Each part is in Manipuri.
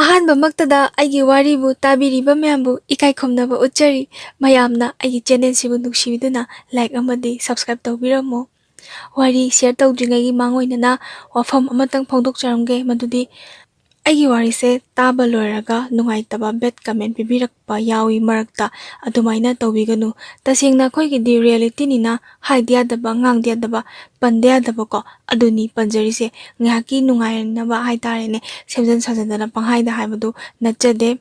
ꯑꯍꯥꯟꯕꯃꯛꯇꯗ ꯑꯩꯒꯤ ꯋꯥꯔꯤꯕꯨ ꯇꯥꯕꯤꯔꯤꯕ ꯃꯌꯥꯝꯕꯨ ꯏꯀꯥꯏ ꯈꯨꯝꯅꯕ ꯎꯠꯆꯔꯤ꯫ ꯃꯌꯥꯝꯅ ꯑꯩꯒꯤ ꯆꯦꯅꯦꯜꯁꯤꯕꯨ ꯅꯨꯡꯁꯤꯕꯤꯗꯨꯅ ꯂꯥꯏꯛ ꯑꯃꯗꯤ ꯁꯕꯁꯀ꯭ꯔꯥꯏꯕ ꯇꯧꯕꯤꯔꯝꯃꯨ꯫ ꯋꯥꯔꯤ ꯁꯦꯌꯔ ꯇꯧꯗ꯭ꯔꯤꯉꯩꯒꯤ ꯃꯥꯡꯑꯣꯏꯅꯅ ꯋꯥꯐꯝ ꯑꯃꯇꯪ ꯐꯣꯡꯗꯣꯛꯆꯔꯝꯒꯦ, ꯃꯗꯨꯗꯤ ꯑꯩꯒꯤ ꯋꯥꯔꯤꯁꯦ ꯇꯥꯕ ꯂꯣꯏꯔꯒ ꯅꯨꯡꯉꯥꯏꯇꯕ ꯕꯦꯠ ꯀꯃꯦꯟ ꯄꯤꯕꯤꯔꯛꯄ ꯌꯥꯎꯏ ꯃꯔꯛꯇ, ꯑꯗꯨꯃꯥꯏꯅ ꯇꯧꯕꯤꯒꯅꯨ꯫ ꯇꯁꯦꯡꯅ ꯑꯩꯈꯣꯏꯒꯤꯗꯤ ꯔꯤꯌꯦꯂꯤꯇꯤꯅꯤꯅ ꯍꯥꯏꯗ ꯌꯥꯗꯕ, ꯉꯥꯡꯗ ꯌꯥꯗꯕ, ꯄꯟꯗ ꯌꯥꯗꯕꯀꯣ, ꯑꯗꯨꯅꯤ ꯄꯟꯖꯔꯤꯁꯦ꯫ ꯉꯥꯏꯍꯥꯛꯀꯤ ꯅꯨꯡꯉꯥꯏꯅꯕ ꯍꯥꯏꯇꯥꯔꯦꯅꯦ, ꯁꯦꯝꯖꯤꯟ ꯁꯥꯖꯤꯟꯗꯅ ꯄꯪꯍꯥꯏꯗ ꯍꯥꯏꯕꯗꯨ ꯅꯠꯆꯗꯦ꯫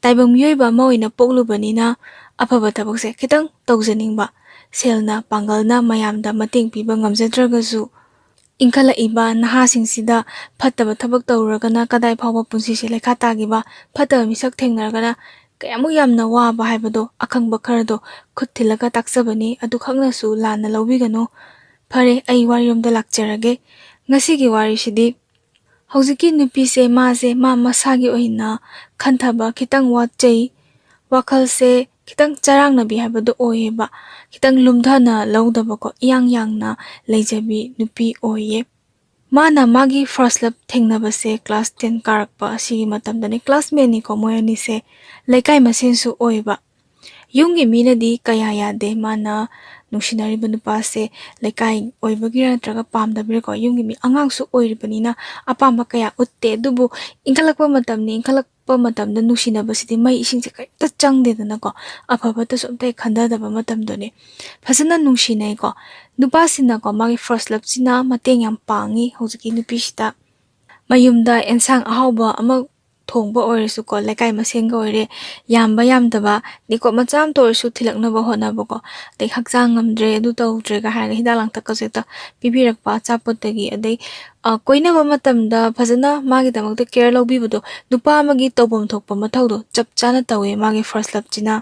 ꯇꯥꯏꯕꯪ ꯃꯤꯑꯣꯏꯕ ꯑꯃ ꯑꯣꯏꯅ ꯄꯣꯛꯂꯨꯕꯅꯤꯅ ꯑꯐꯕ ꯊꯕꯛꯁꯦ ꯈꯤꯇꯪ ꯇꯧꯖꯅꯤꯡꯕ, ꯁꯦꯜꯅ ꯄꯥꯡꯒꯜꯅ ꯃꯌꯥꯝꯗ ꯃꯇꯦꯡ ꯄꯤꯕ ꯉꯝꯖꯗ꯭ꯔꯒꯁꯨ ꯏꯟꯈꯠꯂꯛꯏꯕ ꯅꯍꯥꯁꯤꯡꯁꯤꯗ ꯐꯠꯇꯕ ꯊꯕꯛ ꯇꯧꯔꯒꯅ ꯀꯗꯥꯏ ꯐꯥꯎꯕ ꯄꯨꯟꯁꯤꯁꯦ ꯂꯩꯈꯥ ꯇꯥꯈꯤꯕ, ꯐꯠꯇꯕ ꯃꯤꯁꯛ ꯊꯦꯡꯅꯔꯒꯅ ꯀꯌꯥꯃꯨꯛ ꯌꯥꯝꯅ ꯋꯥꯕ ꯍꯥꯏꯕꯗꯣ ꯑꯈꯪꯕ ꯈꯔꯗꯣ ꯈꯨꯠ ꯊꯤꯜꯂꯒ ꯇꯥꯛꯆꯕꯅꯤ꯫ ꯑꯗꯨꯈꯛꯅꯁꯨ ꯂꯥꯟꯅ ꯂꯧꯕꯤꯒꯅꯨ꯫ ꯐꯔꯦ, ꯑꯩ ꯋꯥꯔꯤꯔꯣꯝꯗ ꯂꯥꯛꯆꯔꯒꯦ꯫ ꯉꯁꯤꯒꯤ ꯋꯥꯔꯤꯁꯤꯗꯤ ꯍꯧꯖꯤꯛꯀꯤ ꯅꯨꯄꯤꯁꯦ ꯃꯥ ꯃꯁꯥꯒꯤ ꯑꯣꯏꯅ ꯈꯟꯊꯕ ꯈꯤꯇꯪ ꯋꯥꯠꯆꯩ, ꯋꯥꯈꯜꯁꯦ ꯈꯤꯇꯪ ꯆꯔꯥꯡꯅꯕꯤ ꯍꯥꯏꯕꯗꯣ ꯑꯣꯏꯌꯦꯕ, ꯈꯤꯇꯪ ꯂꯨꯝꯊꯅ ꯂꯧꯗꯕꯀꯣ, ꯏꯌꯥꯡ ꯌꯥꯡꯅ ꯂꯩꯖꯕꯤ ꯅꯨꯄꯤ ꯑꯣꯏꯌꯦ꯫ ꯃꯥꯅ ꯃꯥꯒꯤ ꯐꯥꯔꯁ ꯂꯞ ꯊꯦꯡꯅꯕꯁꯦ ꯀ꯭ꯂꯥꯁ 10 ꯀꯥꯔꯛꯄ ꯑꯁꯤꯒꯤ ꯃꯇꯝꯗꯅꯤ꯫ ꯀ꯭ꯂꯥꯁꯃꯦꯠꯅꯤꯀꯣ ꯃꯣꯏ ꯑꯅꯤꯁꯦ, ꯂꯩꯀꯥꯏ ꯃꯁꯦꯟꯁꯨ ꯑꯣꯏꯕ꯫ ꯌꯨꯝꯒꯤ ꯃꯤꯅꯗꯤ ꯀꯌꯥ ꯌꯥꯗꯦ ꯃꯥꯅ ꯅꯨꯡꯁꯤꯅꯔꯤꯕ ꯅꯨꯄꯥꯁꯦ ꯂꯩꯀꯥꯏ ꯑꯣꯏꯕꯒꯤꯔ ꯅꯠꯇ꯭ꯔꯒ ꯄꯥꯝꯗꯕꯤꯔꯀꯣ, ꯌꯨꯝꯒꯤ ꯃꯤ ꯑꯉꯥꯡꯁꯨ ꯑꯣꯏꯔꯤꯕꯅꯤꯅ ꯑꯄꯥꯝꯕ ꯀꯌꯥ ꯎꯠꯇꯦ꯫ ꯑꯗꯨꯕꯨ ꯏꯟꯈꯠꯂꯛꯄ ꯃꯇꯝꯅꯤ, ꯏꯟꯈꯠꯂꯛꯄ ꯃꯇꯝꯗ ꯅꯨꯡꯁꯤꯅꯕꯁꯤꯗꯤ ꯃꯩ ꯏꯁꯤꯡꯁꯦ ꯀꯔꯤꯝꯇ ꯆꯪꯗꯦꯗꯅꯀꯣ, ꯑꯐꯕꯇꯁꯨ ꯑꯝꯇ ꯈꯟꯊꯗꯕ ꯃꯇꯝꯗꯨꯅꯤ꯫ ꯐꯖꯅ ꯅꯨꯡꯁꯤꯅꯩꯀꯣ꯫ ꯅꯨꯄꯥꯁꯤꯅꯀꯣ ꯃꯥꯒꯤ ꯐꯥꯔꯁ ꯂꯞꯁꯤꯅ ꯃꯇꯦꯡ ꯌꯥꯝ ꯄꯥꯡꯉꯤ ꯍꯧꯖꯤꯛꯀꯤ ꯅꯨꯄꯤꯁꯤꯗ꯫ ꯃꯌꯨꯝꯗ ꯑꯦꯟꯁꯥꯡ ꯑꯍꯥꯎꯕ ꯑꯃ ꯊꯣꯡꯕ ꯑꯣꯏꯔꯁꯨꯀꯣ, ꯂꯩꯀꯥꯏ ꯃꯁꯦꯟꯒ ꯑꯣꯏꯔꯦ, ꯌꯥꯝꯕ ꯌꯥꯝꯗꯕ ꯅꯤꯀꯣ, ꯃꯆꯥ ꯑꯃꯇ ꯑꯣꯏꯔꯁꯨ ꯊꯤꯜꯂꯛꯅꯕ ꯍꯣꯠꯅꯕꯀꯣ꯫ ꯑꯗꯩ ꯍꯛꯆꯥꯡ ꯉꯝꯗ꯭ꯔꯦ, ꯑꯗꯨ ꯇꯧꯗ꯭ꯔꯦꯒ ꯍꯥꯏꯔꯒ ꯍꯤꯗꯥꯛ ꯂꯥꯡꯊꯛꯀꯁꯦ ꯍꯦꯛꯇ ꯄꯤꯕꯤꯔꯛꯄ ꯑꯆꯥꯄꯣꯠꯇꯒꯤ꯫ ꯑꯗꯩ ꯀꯣꯏꯅꯕ ꯃꯇꯝꯗ ꯐꯖꯅ ꯃꯥꯒꯤꯗꯃꯛꯇ ꯀꯦꯌꯔ ꯂꯧꯕꯤꯕꯗꯣ, ꯅꯨꯄꯥ ꯑꯃꯒꯤ ꯇꯧꯐꯝ ꯊꯣꯛꯄ ꯃꯊꯧꯗꯣ ꯆꯞ ꯆꯥꯅ ꯇꯧꯋꯦ ꯃꯥꯒꯤ ꯐꯥꯔꯁ ꯂꯞꯁꯤꯅ꯫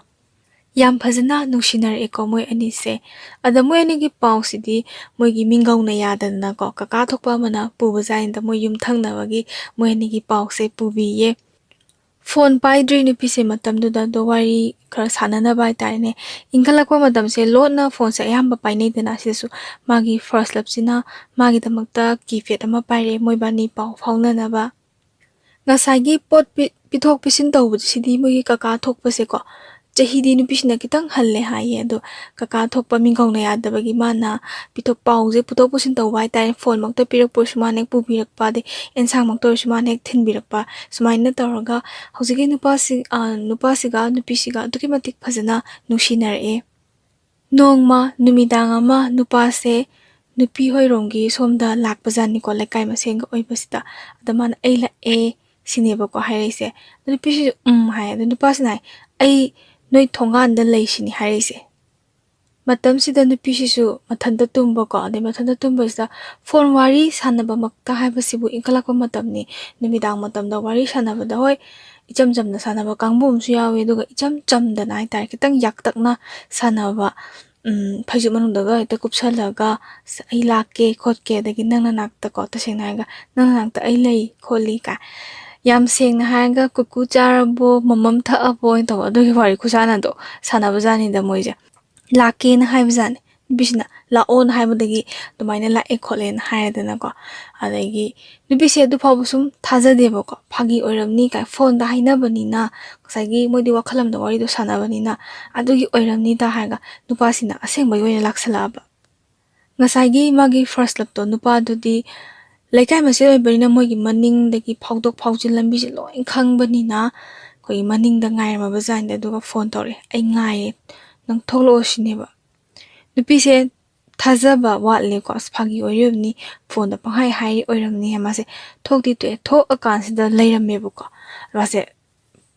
ꯌꯥꯝ ꯐꯖꯅ ꯅꯨꯡꯁꯤꯅꯔꯛꯑꯦꯀꯣ ꯃꯣꯏ ꯑꯅꯤꯁꯦ꯫ ꯑꯗ ꯃꯣꯏ ꯑꯅꯤꯒꯤ ꯄꯥꯎꯁꯤꯗꯤ ꯃꯣꯏꯒꯤ ꯃꯤꯡꯒꯧꯅ ꯌꯥꯗꯗꯅꯀꯣ, ꯀꯀꯥ ꯊꯣꯛꯄ ꯑꯃꯅ ꯄꯨꯕꯖꯥꯠꯅꯤꯗ, ꯃꯣꯏ ꯌꯨꯝꯊꯪꯅꯕꯒꯤ ꯃꯣꯏ ꯑꯅꯤꯒꯤ ꯄꯥꯎꯁꯦ ꯄꯨꯕꯤꯌꯦ꯫ ꯐꯣꯟ ꯄꯥꯏꯗ꯭ꯔꯤ ꯅꯨꯄꯤꯁꯦ ꯃꯇꯝꯗꯨꯗ, ꯑꯗꯣ ꯋꯥꯔꯤ ꯈꯔ ꯁꯥꯟꯅꯅꯕ ꯍꯥꯏꯇꯥꯔꯦꯅꯦ꯫ ꯏꯟꯈꯠꯂꯛꯄ ꯃꯇꯝꯁꯦ ꯂꯣꯟꯅ ꯐꯣꯟꯁꯦ ꯑꯌꯥꯝꯕ ꯄꯥꯏꯅꯩꯗꯅ, ꯁꯤꯗꯁꯨ ꯃꯥꯒꯤ ꯐꯥꯔꯁ ꯂꯞꯁꯤꯅ ꯃꯥꯒꯤꯗꯃꯛꯇ ꯀꯤꯄꯦꯗ ꯑꯃ ꯄꯥꯏꯔꯛꯑꯦ, ꯃꯣꯏꯕꯥꯅꯤ ꯄꯥꯎ ꯐꯥꯎꯅꯅꯕ꯫ ꯉꯁꯥꯏꯒꯤ ꯄꯣꯠ ꯄꯤꯊꯣꯛ ꯄꯤꯁꯤꯟ ꯇꯧꯕꯁꯤꯗꯤ ꯃꯣꯏꯒꯤ ꯀꯀꯥ ꯊꯣꯛꯄꯁꯦꯀꯣ, ꯆꯍꯤꯗꯤ ꯅꯨꯄꯤꯁꯤꯅ ꯈꯤꯇꯪ ꯍꯜꯂꯦ ꯍꯥꯏꯌꯦ꯫ ꯑꯗꯣ ꯀꯀꯥ ꯊꯣꯛꯄ ꯃꯤꯡꯒꯧꯅ ꯌꯥꯗꯕꯒꯤ ꯃꯥꯅ ꯄꯥꯎꯁꯦ ꯄꯨꯊꯣꯛ ꯄꯨꯁꯤꯟ ꯇꯧꯕ ꯍꯥꯏꯇꯥꯔꯦ꯫ ꯐꯣꯟꯃꯛꯇ ꯄꯤꯔꯛꯄ ꯑꯣꯏꯔꯁꯨ ꯃꯥꯅ ꯍꯦꯛ ꯄꯨꯕꯤꯔꯛꯄ, ꯑꯗꯩ ꯑꯦꯟꯁꯥꯡꯃꯛꯇ ꯑꯣꯏꯔꯁꯨ ꯃꯥꯅ ꯍꯦꯛ ꯊꯤꯟꯕꯤꯔꯛꯄ, ꯁꯨꯃꯥꯏꯅ ꯇꯧꯔꯒ ꯍꯧꯖꯤꯛꯀꯤ ꯅꯨꯄꯥꯁꯤꯒ ꯅꯨꯄꯤꯁꯤꯒ ꯑꯗꯨꯛꯀꯤ ꯃꯇꯤꯛ ꯐꯖꯅ ꯅꯨꯡꯁꯤꯅꯔꯛꯑꯦ꯫ ꯅꯣꯡꯃ ꯅꯨꯃꯤꯗꯥꯡ ꯑꯃ ꯅꯨꯄꯥꯁꯦ ꯅꯨꯄꯤ ꯍꯣꯏꯔꯣꯝꯒꯤ ꯁꯣꯝꯗ ꯂꯥꯛꯄꯖꯥꯠꯅꯤꯀꯣ, ꯂꯩꯀꯥꯏ ꯃꯁꯦꯟꯒ ꯑꯣꯏꯕꯁꯤꯗ꯫ ꯑꯗ ꯃꯥꯅ ꯑꯩ ꯂꯥꯛꯑꯦ ꯁꯤꯅꯦꯕꯀꯣ ꯍꯥꯏꯔꯛꯏꯁꯦ꯫ ꯑꯗꯣ ꯅꯨꯄꯤꯁꯤꯁꯨ ꯍꯥꯏ꯫ ꯑꯗꯣ ꯅꯨꯄꯥꯁꯤꯅ ꯍꯥꯏ, ꯑꯩ ꯅꯣꯏ ꯊꯣꯡꯒꯥꯟꯗ ꯂꯩꯁꯤꯅꯤ ꯍꯥꯏꯔꯛꯏꯁꯦ꯫ ꯃꯇꯝꯁꯤꯗ ꯅꯨꯄꯤꯁꯤꯁꯨ ꯃꯊꯟꯇ ꯇꯨꯝꯕꯀꯣ, ꯑꯗꯩ ꯃꯊꯟꯇ ꯇꯨꯝꯕꯁꯤꯗ ꯐꯣꯟ ꯋꯥꯔꯤ ꯁꯥꯟꯅꯕꯃꯛꯇ ꯍꯥꯏꯕꯁꯤꯕꯨ ꯏꯟꯈꯠꯂꯛꯄ ꯃꯇꯝꯅꯤ꯫ ꯅꯨꯃꯤꯗꯥꯡ ꯃꯇꯝꯗ ꯋꯥꯔꯤ ꯁꯥꯟꯅꯕꯗ ꯍꯣꯏ ꯏꯆꯝ ꯆꯝꯅ ꯁꯥꯟꯅꯕ ꯀꯥꯡꯕꯨ ꯑꯃꯁꯨ ꯌꯥꯎꯋꯤ, ꯑꯗꯨꯒ ꯏꯆꯝ ꯆꯝꯗꯅ ꯍꯥꯏꯇꯥꯔꯦ, ꯈꯤꯇꯪ ꯌꯥꯛꯇꯛꯅ ꯁꯥꯟꯅꯕ, ꯐꯩꯖꯨꯞ ꯃꯅꯨꯡꯗꯒ ꯍꯦꯛꯇ ꯀꯨꯞꯁꯜꯂꯒ ꯑꯩ ꯂꯥꯛꯀꯦ ꯈꯣꯠꯀꯦ, ꯑꯗꯒꯤ ꯅꯪ ꯅꯅꯥꯛꯇꯀꯣ, ꯇꯁꯦꯡꯅ ꯍꯥꯏꯔꯒ ꯅꯪ ꯅꯅꯥꯛꯇ ꯑꯩ ꯂꯩ ꯈꯣꯠꯂꯤ ꯀꯥꯏ, ꯌꯥꯝ ꯁꯦꯡꯅ ꯍꯥꯏꯔꯒ ꯀꯨꯀꯨ ꯆꯥꯔꯕꯣ, ꯃꯃꯝ ꯊꯛꯑꯕꯣ ꯑꯣꯏꯅ ꯇꯧꯕ, ꯑꯗꯨꯒꯤ ꯋꯥꯔꯤ ꯈꯨꯁꯥꯟꯅꯗꯣ ꯁꯥꯟꯅꯕꯖꯥꯠꯅꯤꯗ ꯃꯣꯏꯁꯦ꯫ ꯂꯥꯛꯀꯦꯅ ꯍꯥꯏꯕꯖꯥꯠꯅꯤ ꯅꯨꯄꯤꯁꯤꯅ, ꯂꯥꯛꯑꯣꯅ ꯍꯥꯏꯕꯗꯒꯤ ꯑꯗꯨꯃꯥꯏꯅ ꯂꯥꯛꯑꯦ ꯈꯣꯠꯂꯦꯅ ꯍꯥꯏꯔꯦꯗꯅꯀꯣ꯫ ꯑꯗꯒꯤ ꯅꯨꯄꯤꯁꯦ ꯑꯗꯨ ꯐꯥꯎꯕ ꯁꯨꯝ ꯊꯥꯖꯗꯦꯕꯀꯣ, ꯐꯥꯒꯤ ꯑꯣꯏꯔꯝꯅꯤ ꯀꯥꯏ, ꯐꯣꯟꯗ ꯍꯥꯏꯅꯕꯅꯤꯅ, ꯉꯁꯥꯏꯒꯤ ꯃꯣꯏꯗꯤ ꯋꯥꯈꯜ ꯑꯃꯗ ꯋꯥꯔꯤꯗꯣ ꯁꯥꯟꯅꯕꯅꯤꯅ ꯑꯗꯨꯒꯤ ꯑꯣꯏꯔꯝꯅꯤꯗ ꯍꯥꯏꯔꯒ ꯅꯨꯄꯥꯁꯤꯅ ꯑꯁꯦꯡꯕꯒꯤ ꯑꯣꯏꯅ ꯂꯥꯛꯁꯜꯂꯛꯑꯕ꯫ ꯉꯁꯥꯏꯒꯤ ꯃꯥꯒꯤ ꯐꯥꯔꯁ ꯂꯞꯇꯣ, ꯅꯨꯄꯥꯗꯨꯗꯤ ꯂꯩꯀꯥꯏ ꯃꯁꯦꯟ ꯑꯣꯏꯕꯅꯤ나 ꯃꯣꯏꯒꯤ ꯃꯅꯤꯡꯗꯒꯤ ꯐꯥꯎꯗꯣꯛ ꯐꯥꯎꯖꯤꯟ ꯂꯝꯕꯤꯁꯦ ꯂꯣꯏ ꯈꯪꯕꯅꯤꯅ ꯑꯩꯈꯣꯏꯒꯤ ꯃꯅꯤꯡꯗ ꯉꯥꯏꯔꯝꯃꯕꯖꯥꯠꯅꯤꯗ꯫ ꯑꯗꯨꯒ ꯐꯣꯟ ꯇꯧꯔꯛꯑꯦ, ꯑꯩ ꯉꯥꯏꯔꯦ ꯅꯪ ꯊꯣꯛꯂꯛꯑꯣ ꯁꯤꯅꯦꯕ꯫ ꯅꯨꯄꯤꯁꯦ ꯊꯥꯖꯕ ꯋꯥꯠꯂꯦꯀꯣ, ꯑꯁ ꯐꯥꯒꯤ ꯑꯣꯏꯔꯝꯅꯤ, ꯐꯣꯟꯗ ꯄꯪꯍꯥꯏ ꯍꯥꯏꯔꯤ ꯑꯣꯏꯔꯝꯅꯤ, ꯃꯥꯁꯦ ꯊꯣꯛꯇꯤ ꯊꯣꯛꯑꯦ꯫ ꯊꯣꯛꯑꯀꯥꯟꯁꯤꯗ ꯂꯩꯔꯝꯃꯦꯕꯀꯣ, ꯃꯥꯁꯦ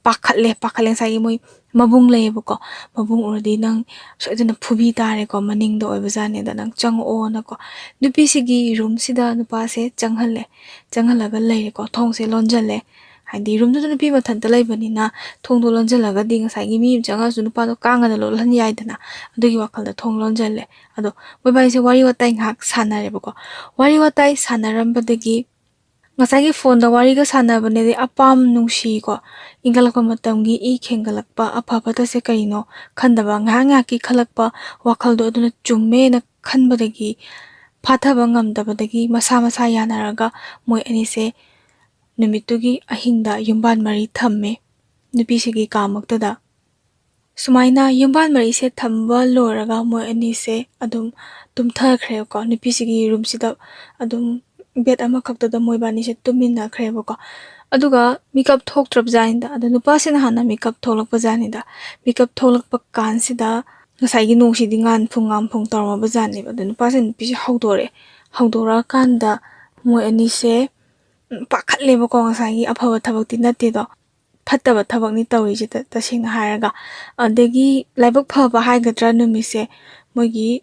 ꯄꯥꯈꯠꯂꯦ ꯉꯁꯥꯏꯒꯤ ꯃꯣꯏ ꯃꯕꯨꯡ ꯂꯩꯌꯦꯕꯀꯣ, ꯃꯕꯨꯡ ꯎꯔꯗꯤ ꯅꯪ ꯁꯣꯏꯗꯅ ꯐꯨꯕꯤ ꯇꯥꯔꯦꯀꯣ, ꯃꯅꯤꯡꯗ ꯑꯣꯏꯕꯖꯥꯠꯅꯤꯗ, ꯅꯪ ꯆꯪꯉꯛꯑꯣꯅꯀꯣ꯫ ꯅꯨꯄꯤꯁꯤꯒꯤ ꯔꯨꯝꯁꯤꯗ ꯅꯨꯄꯥꯁꯦ ꯆꯪꯍꯜꯂꯒ ꯂꯩꯔꯦꯀꯣ, ꯊꯣꯡꯁꯦ ꯂꯣꯟꯖꯜꯂꯦ꯫ ꯍꯥꯏꯗꯤ ꯔꯨꯝꯗꯨꯗ ꯅꯨꯄꯤ ꯃꯊꯟꯇ ꯂꯩꯕꯅꯤꯅ ꯊꯣꯡꯗꯣ ꯂꯣꯟꯖꯜꯂꯒꯗꯤ ꯉꯁꯥꯏꯒꯤ ꯃꯤ ꯑꯃ ꯆꯪꯉꯁꯨ ꯅꯨꯄꯥꯗꯣ ꯀꯥꯡꯒꯅ ꯂꯣꯜꯍꯟ ꯌꯥꯏꯗꯅ, ꯑꯗꯨꯒꯤ ꯋꯥꯈꯜꯗ ꯊꯣꯡ ꯂꯣꯟꯖꯜꯂꯦ꯫ ꯑꯗꯣ ꯃꯣꯏꯕꯥꯏꯁꯦ ꯋꯥꯔꯤ ꯋꯥꯇꯥꯏ ꯉꯥꯏꯍꯥꯛ ꯁꯥꯟꯅꯔꯦꯕꯀꯣ꯫ ꯋꯥꯔꯤ ꯋꯥꯇꯥꯏ ꯁꯥꯟꯅꯔꯝꯕꯗꯒꯤ ꯉꯁꯥꯏꯒꯤ ꯐꯣꯟꯗ ꯋꯥꯔꯤꯒ ꯁꯥꯟꯅꯕꯅꯦꯗꯤ ꯑꯄꯥꯝ ꯅꯨꯡꯁꯤꯀꯣ, ꯏꯟꯈꯠꯂꯛꯄ ꯃꯇꯝꯒꯤ ꯏ ꯈꯦꯡꯒꯠꯂꯛꯄ, ꯑꯐꯕꯇꯁꯦ ꯀꯩꯅꯣ ꯈꯟꯗꯕ, ꯉꯥꯏꯍꯥꯛꯀꯤ ꯈꯜꯂꯛꯄ ꯋꯥꯈꯜꯗꯣ ꯑꯗꯨꯅ ꯆꯨꯝꯃꯦꯅ ꯈꯟꯕꯗꯒꯤ ꯐꯥꯊꯕ ꯉꯝꯗꯕꯗꯒꯤ ꯃꯁꯥ ꯌꯥꯅꯔꯒ ꯃꯣꯏ ꯑꯅꯤꯁꯦ ꯅꯨꯃꯤꯠꯇꯨꯒꯤ ꯑꯍꯤꯡꯗ ꯌꯨꯝꯕꯥꯟ ꯃꯔꯤ ꯊꯝꯃꯦ ꯅꯨꯄꯤꯁꯤꯒꯤ ꯀꯥꯃꯛꯇꯗ ꯁꯨꯃꯥꯏꯅ ꯌꯨꯝꯕꯥꯟ ꯃꯔꯤꯁꯦ ꯊꯝꯕ ꯂꯣꯏꯔꯒ ꯃꯣꯏ ꯑꯅꯤꯁꯦ ꯑꯗꯨꯝ ꯇꯨꯝꯊꯈ꯭ꯔꯦꯕꯀꯣ ꯅꯨꯄꯤꯁꯤꯒꯤ ꯔꯨꯝꯁꯤꯗ ꯑꯗꯨꯝ ꯕꯦꯠ ꯑꯃꯈꯛꯇꯗ ꯃꯣꯏꯕꯥꯅꯤꯁꯦ ꯇꯨꯝꯃꯤꯟꯅꯈ꯭ꯔꯦꯕꯀꯣ ꯑꯗꯨꯒ ꯃꯤꯀꯞ ꯊꯣꯛꯇ꯭ꯔꯕꯖꯥꯠꯅꯤꯗ ꯑꯗ ꯅꯨꯄꯥꯁꯤꯅ ꯍꯥꯟꯅ ꯃꯤꯀꯞ ꯊꯣꯛꯂꯛꯄꯖꯥꯠꯅꯤꯗ ꯃꯤꯀꯞ ꯊꯣꯛꯂꯛꯄ ꯀꯥꯟꯁꯤꯗ ꯉꯁꯥꯏꯒꯤ ꯅꯣꯡꯁꯤꯗꯤ ꯉꯥꯟꯐꯨꯡ ꯇꯧꯔꯝꯃꯕꯖꯥꯠꯅꯦꯕ ꯑꯗ ꯅꯨꯄꯥꯁꯦ ꯅꯨꯄꯤꯁꯦ ꯍꯧꯗꯣꯔꯛꯑꯀꯥꯟꯗ ꯃꯣꯏ ꯑꯅꯤꯁꯦ ꯄꯥꯈꯠꯂꯦꯕꯀꯣ ꯉꯁꯥꯏꯒꯤ ꯑꯐꯕ ꯊꯕꯛꯇꯤ ꯅꯠꯇꯦꯗꯣ ꯐꯠꯇꯕ ꯊꯕꯛꯅꯤ ꯇꯧꯔꯤꯁꯦ ꯇꯁꯦꯡꯅ ꯍꯥꯏꯔꯒ ꯑꯗꯒꯤ ꯂꯥꯏꯕꯛ ꯐꯕ ꯍꯥꯏꯒꯗ꯭ꯔꯥ ꯅꯨꯃꯤꯠꯁꯦ ꯃꯣꯏꯒꯤ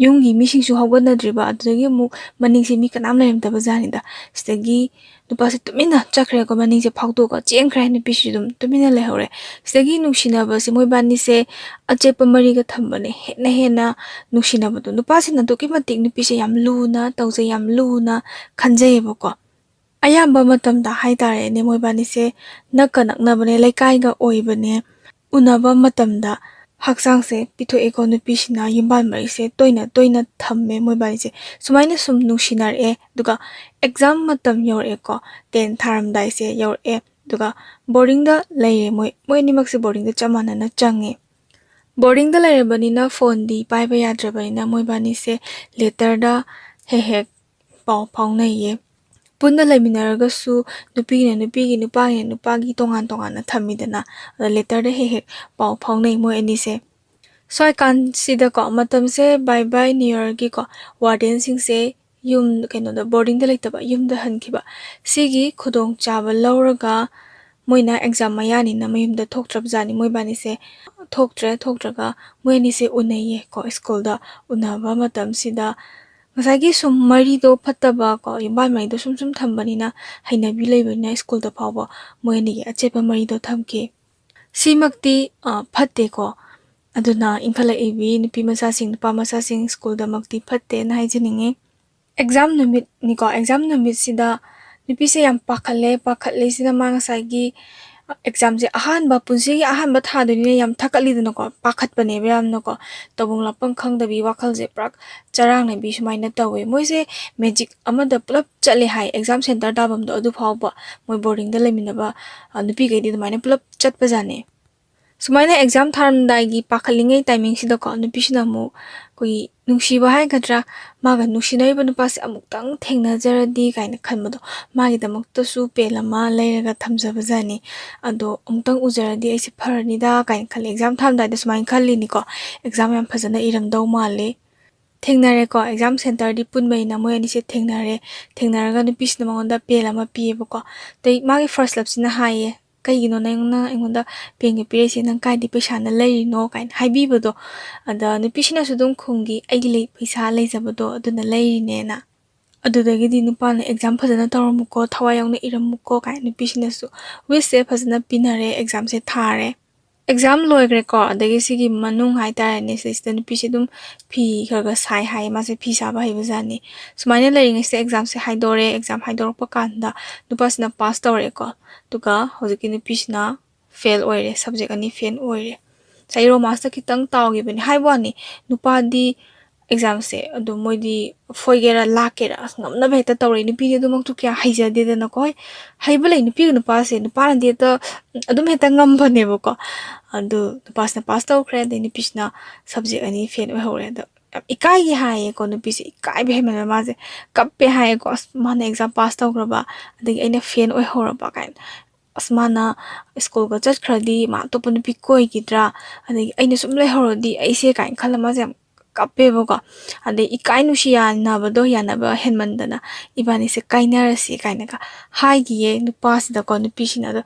ꯌꯨꯝꯒꯤ ꯃꯤꯁꯤꯡꯁꯨ ꯍꯧꯒꯠꯅꯗ꯭ꯔꯤꯕ ꯑꯗꯨꯗꯒꯤ ꯑꯃꯨꯛ ꯃꯅꯤꯡꯁꯦ ꯃꯤ ꯀꯅꯥꯝ ꯂꯩꯔꯝꯗꯕ ꯖꯥꯠꯅꯤꯗ ꯁꯤꯗꯒꯤ ꯅꯨꯄꯥꯁꯦ ꯇꯨꯃꯤꯟꯅ ꯆꯠꯈ꯭ꯔꯦꯀꯣ ꯃꯅꯤꯡꯁꯦ ꯐꯥꯎꯗꯣꯛꯑꯒ ꯆꯦꯟꯈ꯭ꯔꯦ ꯅꯨꯄꯤꯁꯤ ꯑꯗꯨꯝ ꯇꯨꯃꯤꯟꯅ ꯂꯩꯍꯧꯔꯦ ꯁꯤꯗꯒꯤ ꯅꯨꯡꯁꯤꯅꯕꯁꯦ ꯃꯣꯏꯕꯥꯅꯤꯁꯦ ꯑꯆꯦꯠꯄ ꯃꯔꯤꯒ ꯊꯝꯕꯅꯦ ꯍꯦꯟꯅ ꯅꯨꯡꯁꯤꯅꯕꯗꯣ ꯅꯨꯄꯥꯁꯤꯅ ꯑꯗꯨꯛꯀꯤ ꯃꯇꯤꯛ ꯅꯨꯄꯤꯁꯦ ꯌꯥꯝ ꯂꯨꯅ ꯇꯧꯖꯩ ꯌꯥꯝ ꯂꯨꯅ ꯈꯟꯖꯩꯌꯦꯕꯀோ ꯑꯌꯥꯝꯕ ꯃꯇꯝꯗ ꯍꯥꯏꯇꯥꯔꯦꯅꯦ ꯃꯣꯏꯕꯥꯅꯤꯁꯦ ꯅꯛꯅꯕꯅꯦ ꯂꯩꯀꯥꯏꯒ ꯑꯣꯏꯕꯅꯦ ꯎꯅꯕ ꯃꯇꯝꯗ ꯍꯛꯆꯥꯡꯁꯦ ꯄꯤꯊꯣꯛꯑꯦꯀꯣ ꯅꯨꯄꯤꯁꯤꯅ ꯌꯨꯝꯕꯥꯟ ꯃꯔꯤꯁꯦ ꯇꯣꯏꯅ ꯊꯝꯃꯦ ꯃꯣꯏꯕꯥꯅꯤꯁꯦ ꯁꯨꯃꯥꯏꯅ ꯁꯨꯝ ꯅꯨꯡꯁꯤꯅꯔꯛꯑꯦ ꯑꯗꯨꯒ ꯑꯦꯛꯖꯥꯝ ꯃꯇꯝ ꯌꯧꯔꯛꯑꯦꯀꯣ 10 ꯊꯥꯔꯝꯗꯥꯏꯁꯦ ꯌꯧꯔꯛꯑꯦ ꯑꯗꯨꯒ ꯕꯣꯔꯗꯤꯡꯗ ꯂꯩꯔꯦ ꯃꯣꯏ ꯑꯅꯤꯃꯛꯁꯦ ꯕꯣꯔꯗꯤꯡꯗ ꯆꯞ ꯃꯥꯟꯅꯅ ꯆꯪꯉꯦ ꯕꯣꯔꯗꯤꯡꯗ ꯂꯩꯔꯕꯅꯤꯅ ꯐꯣꯟꯗꯤ ꯄꯥꯏꯕ ꯌꯥꯗ꯭ꯔꯕꯅꯤꯅ ꯃꯣꯏꯕꯥꯅꯤꯁꯦ ꯂꯦꯇꯔꯗ ꯍꯦꯛ ꯄꯥꯎ ꯐꯥꯎꯅꯩꯌꯦ ꯄꯨꯟꯅ ꯂꯩꯃꯤꯟꯅꯔꯒꯁꯨ ꯅꯨꯄꯤꯒꯤꯅ ꯅꯨꯄꯥꯒꯤꯅ ꯅꯨꯄꯥꯒꯤ ꯇꯣꯉꯥꯟꯅ ꯊꯝꯃꯤꯗꯅ ꯑꯗ ꯂꯦꯇꯔꯗ ꯍꯦꯛ ꯄꯥꯎ ꯐꯥꯎꯅꯩ ꯃꯣꯏ ꯑꯅꯤꯁꯦ ꯁ꯭ꯋꯥꯏ ꯀꯥꯟꯁꯤꯗꯀꯣ ꯃꯇꯝꯁꯦ ꯕꯥꯏ ꯅ꯭ꯌꯨ ꯌꯔꯒꯤꯀꯣ ꯋꯥꯔꯗꯦꯟꯁꯤꯡꯁꯦ ꯕꯣꯔꯗꯤꯡꯗ ꯂꯩꯇꯕ ꯌꯨꯝꯗ ꯍꯟꯈꯤꯕ ꯁꯤꯒꯤ ꯈꯨꯗꯣꯡꯆꯥꯕ ꯂꯧꯔꯒ ꯃꯣꯏꯅ ꯑꯦꯛꯖꯥꯝ ꯃꯌꯥꯅꯤꯅ ꯃꯌꯨꯝꯗ ꯊꯣꯛꯇ꯭ꯔꯕꯖꯥꯠꯅꯤ ꯃꯣꯏꯕꯥꯅꯤꯁꯦ ꯊꯣꯛꯇ꯭ꯔꯒ ꯃꯣꯏ ꯑꯅꯤꯁꯦ ꯎꯅꯩꯌꯦꯀꯣ ꯁ꯭ꯀꯨꯜꯗ ꯎꯅꯕ ꯃꯇꯝꯁꯤꯗ ꯉꯁꯥꯏꯒꯤ ꯁꯨꯝ ꯃꯔꯤꯗꯣ ꯐꯠꯇꯕ ꯌꯨꯝꯕꯥꯟ ꯃꯔꯤꯗꯣ ꯁꯨꯝ ꯊꯝꯕꯅꯤꯅ ꯍꯩꯅꯕꯤ ꯂꯩꯕꯅꯤꯅ ꯁ꯭ꯀꯨꯜꯗ ꯐꯥꯎꯕ ꯃꯣꯏ ꯑꯅꯤꯒꯤ ꯑꯆꯦꯠꯄ ꯃꯔꯤꯗꯣ ꯊꯝꯈꯤ ꯁꯤꯃꯛꯇꯤ ꯐꯠꯇꯦꯀꯣ ꯑꯗꯨꯅ ꯏꯟꯈꯠꯂꯛꯏꯕꯤ ꯅꯨꯄꯥ ꯃꯆꯥꯁꯤꯡ ꯁ꯭ꯀꯨꯜꯗꯃꯛꯇꯤ ꯐꯠꯇꯦꯅ ꯍꯥꯏꯖꯅꯤꯡꯉꯤ ꯑꯦꯛꯖꯥꯝ ꯅꯨꯃꯤꯠꯁꯤꯗ ꯅꯨꯄꯤꯁꯦ ꯌꯥꯝ ꯄꯥꯈꯠꯂꯤꯁꯤꯅ ꯃꯥ ꯉꯁꯥꯏꯒꯤ ꯑꯦꯛꯖꯥꯝꯁꯦ ꯄꯨꯟꯁꯤꯒꯤ ꯑꯍꯥꯟꯕ ꯊꯥꯗꯣꯏꯅꯤꯅ ꯌꯥꯝ ꯊꯛꯀꯠꯂꯤꯗꯅꯀꯣ ꯄꯥꯈꯠꯄꯅꯦꯕ ꯌꯥꯝꯅꯀꯣ ꯇꯧꯐꯝ ꯂꯥꯛꯐꯝ ꯈꯪꯗꯕꯤ ꯋꯥꯈꯜꯁꯦ ꯄꯨꯔꯥ ꯆꯔꯥꯡꯅꯕꯤ ꯁꯨꯃꯥꯏꯅ ꯇꯧꯋꯦ ꯃꯣꯏꯁꯦ ꯃꯦꯖꯤꯛ ꯑꯃꯗ ꯄꯨꯂꯞ ꯆꯠꯂꯦ ꯍꯥꯏ ꯑꯦꯛꯖꯥꯝ ꯁꯦꯟꯇꯔ ꯇꯥꯐꯝꯗꯣ ꯑꯗꯨ ꯐꯥꯎꯕ ꯃꯣꯏ ꯕꯣꯔꯗꯤꯡꯗ ꯂꯩꯃꯤꯟꯅꯕ ꯅꯨꯄꯤꯈꯩꯗꯤ ꯑꯗꯨꯃꯥꯏꯅ ꯄꯨꯂꯞ ꯆꯠꯄꯖꯥꯠꯅꯦ ꯁꯨꯃꯥꯏꯅ ꯑꯦꯛꯖꯥꯝ ꯊꯥꯔꯝꯗꯥꯏꯒꯤ ꯄꯥꯈꯠꯂꯤꯉꯩ ꯇꯥꯏꯃꯤꯡꯁꯤꯗꯀꯣ ꯅꯨꯄꯤꯁꯤꯅ ꯑꯃꯨꯛ ꯑꯩꯈꯣꯏꯒꯤ ꯅꯨꯡꯁꯤꯕ ꯍꯥꯏꯒꯗ꯭ꯔꯥ ꯃꯥꯒ ꯅꯨꯡꯁꯤꯅꯔꯤꯕ ꯅꯨꯄꯥꯁꯦ ꯑꯃꯨꯛꯇꯪ ꯊꯦꯡꯅꯖꯔꯗꯤ ꯀꯥꯏꯅ ꯈꯟꯕꯗꯣ ꯃꯥꯒꯤꯗꯃꯛꯇꯁꯨ ꯄꯦꯟ ꯑꯃ ꯂꯩꯔꯒ ꯊꯝꯖꯕꯖꯥꯠꯅꯤ ꯑꯗꯣ ꯑꯃꯨꯛꯇꯪ ꯎꯖꯔꯗꯤ ꯑꯩꯁꯦ ꯐꯔꯅꯤꯗ ꯀꯥꯏꯅ ꯈꯜꯂꯤ ꯑꯦꯛꯖꯥꯝ ꯊꯥꯔꯝꯗꯥꯏꯗ ꯁꯨꯃꯥꯏꯅ ꯈꯜꯂꯤꯅꯤꯀꯣ ꯑꯦꯛꯖꯥꯝ ꯌꯥꯝ ꯐꯖꯅ ꯏꯔꯝꯗꯧ ꯃꯥꯜꯂꯤ ꯊꯦꯡꯅꯔꯦꯀꯣ ꯑꯦꯛꯖꯥꯝ ꯁꯦꯟꯇꯔꯗꯤ ꯄꯨꯟꯕꯅꯤꯅ ꯃꯣꯏ ꯑꯅꯤꯁꯦ ꯊꯦꯡꯅꯔꯒ ꯅꯨꯄꯤꯁꯤꯅ ꯃꯉꯣꯟꯗ ꯄꯦꯟ ꯑꯃ ꯄꯤꯌꯦꯕꯀோ ꯑꯗꯩ ꯃꯥꯒꯤ ꯐꯥꯔꯁ ꯂꯞꯁꯤꯅ ꯍꯥꯏꯌꯦ ꯀꯩꯒꯤꯅꯣ ꯅꯪꯅ ꯑꯩꯉꯣꯟꯗ ꯄꯦꯟꯒ ꯄꯤꯔꯤꯁꯦ ꯅꯪ ꯀꯥꯏꯗꯤ ꯄꯩꯁꯥꯅ ꯂꯩꯔꯤꯅꯣ ꯀꯥꯏꯅ ꯍꯥꯏꯕꯤꯕꯗꯣ ꯑꯗ ꯅꯨꯄꯤꯁꯤꯅꯁꯨ ꯑꯗꯨꯝ ꯈꯨꯝꯈꯤ ꯑꯩꯒꯤ ꯄꯩꯁꯥ ꯂꯩꯖꯕꯗꯣ ꯑꯗꯨꯅ ꯂꯩꯔꯤꯅꯦꯅ ꯑꯗꯨꯗꯒꯤꯗꯤ ꯅꯨꯄꯥꯅ ꯑꯦꯛꯖꯥꯝ ꯐꯖꯅ ꯇꯧꯔꯝꯃꯨꯀꯣ ꯊꯋꯥꯏ ꯌꯥꯎꯅ ꯏꯔꯝꯃꯨꯀꯣ ꯀꯥꯏꯅ ꯅꯨꯄꯤꯁꯤꯅꯁꯨ ꯋꯤꯁꯁꯦ ꯐꯖꯅ ꯄꯤꯅꯔꯦ ꯑꯦꯛꯖꯥꯝꯁꯦ ꯊꯥꯔꯦ ꯑꯦꯛꯖꯥꯝ ꯂꯣꯏꯈ꯭ꯔꯦꯀꯣ ꯑꯗꯒꯤ ꯁꯤꯒꯤ ꯃꯅꯨꯡ ꯍꯥꯏꯇꯥꯔꯦꯅꯦ ꯁꯤꯗ ꯅꯨꯄꯤꯁꯦ ꯑꯗꯨꯝ ꯐꯤ ꯈꯔ ꯁꯥꯏ ꯍꯥꯏꯌꯦ ꯃꯥꯁꯦ ꯐꯤ ꯁꯥꯕ ꯍꯩꯕꯖꯥꯠꯅꯤ ꯁꯨꯃꯥꯏꯅ ꯂꯩꯔꯤꯉꯩꯁꯤꯗ ꯑꯦꯛꯖꯥꯝꯁꯦ ꯍꯥꯏꯗꯣꯔꯦ ꯑꯦꯛꯖꯥꯝ ꯍꯥꯏꯗꯣꯔꯛꯄ ꯀꯥꯟꯗ ꯅꯨꯄꯥꯁꯤꯅ ꯄꯥꯁ ꯇꯧꯔꯦꯀꯣ ꯑꯗꯨꯒ ꯍꯧꯖꯤꯛꯀꯤ ꯅꯨꯄꯤꯁꯤꯅ ꯐꯦꯜ ꯑꯣꯏꯔꯦ ꯁꯕꯖꯦꯛ 2 ꯐꯦꯜ ꯑꯣꯏꯔꯦ ꯉꯁꯥꯏ ꯔꯣꯃꯥꯟꯁꯇ ꯈꯤꯇꯪ ꯇꯥꯎꯈꯤꯕꯅꯤ ꯍꯥꯏꯕ ꯋꯥꯅꯤ ꯅꯨꯄꯥꯗꯤ ꯑꯦꯛꯖꯥꯝꯁꯦ ꯑꯗꯨꯝ ꯃꯣꯏꯗꯤ ꯐꯣꯏꯒꯦꯔꯥ ꯂꯥꯛꯀꯦꯔꯥ ꯉꯝꯅꯕ ꯍꯦꯛꯇ ꯇꯧꯔꯛꯏ ꯅꯨꯄꯤꯗꯤ ꯑꯗꯨꯃꯛꯇꯨ ꯀꯌꯥ ꯍꯩꯖꯗꯦꯗꯅꯀꯣ ꯍꯣꯏ ꯍꯩꯕ ꯂꯩ ꯅꯨꯄꯤꯒ ꯅꯨꯄꯥꯅꯗꯤ ꯍꯦꯛꯇ ꯑꯗꯨꯝ ꯍꯦꯛꯇ ꯉꯝꯕꯅꯦꯕꯀꯣ ꯑꯗꯨ ꯅꯨꯄꯥꯁꯤꯅ ꯄꯥꯁ ꯇꯧꯈ꯭ꯔꯦ ꯑꯗꯩ ꯅꯨꯄꯤꯁꯤꯅ ꯁꯕꯖꯦꯛ 2 ꯐꯦꯜ ꯑꯣꯏꯍꯧꯔꯦ ꯑꯗꯣ ꯌꯥꯝ ꯏꯀꯥꯏꯒꯤ ꯍꯥꯏꯌꯦꯀꯣ ꯅꯨꯄꯤꯁꯦ ꯏꯀꯥꯏꯕ ꯍꯦꯟꯃꯟꯕ ꯃꯥꯁꯦ ꯀꯞꯄꯦ ꯍꯥꯏꯌꯦꯀꯣ ꯃꯥꯅ ꯑꯦꯛꯖꯥꯝ ꯄꯥꯁ ꯇꯧꯈ꯭ꯔꯕ ꯑꯗꯒꯤ ꯑꯩꯅ ꯐꯦꯜ ꯑꯣꯏꯍꯧꯔꯕ ꯀꯥꯏꯅ ꯃꯥꯅ ꯁ꯭ꯀꯨꯜꯒ ꯆꯠꯈ꯭ꯔꯗꯤ ꯃꯥ ꯑꯇꯣꯞꯄ ꯅꯨꯄꯤ ꯀꯣꯏꯈꯤꯗ꯭ꯔꯥ ꯑꯗꯒꯤ ꯑꯩꯅ ꯁꯨꯝ ꯂꯩꯍꯧꯔꯗꯤ ꯑꯩꯁꯦ ꯀꯥꯏꯅ ꯈꯜꯂ ꯃꯥꯁꯦ ꯌꯥꯝ ꯀꯞꯄꯦꯕꯀꯣ ꯑꯗꯩ ꯏꯀꯥꯏ ꯅꯨꯡꯁꯤ ꯌꯥꯅꯕ ꯍꯦꯟꯃꯟꯗꯅ ꯏꯕꯥꯅꯤꯁꯦ ꯀꯥꯏꯅꯔꯁꯤ ꯀꯥꯏꯅꯒ ꯍꯥꯏꯈꯤꯌꯦ ꯅꯨꯄꯥꯁꯤꯗꯀꯣ ꯅꯨꯄꯤꯁꯤꯅ ꯑꯗꯣ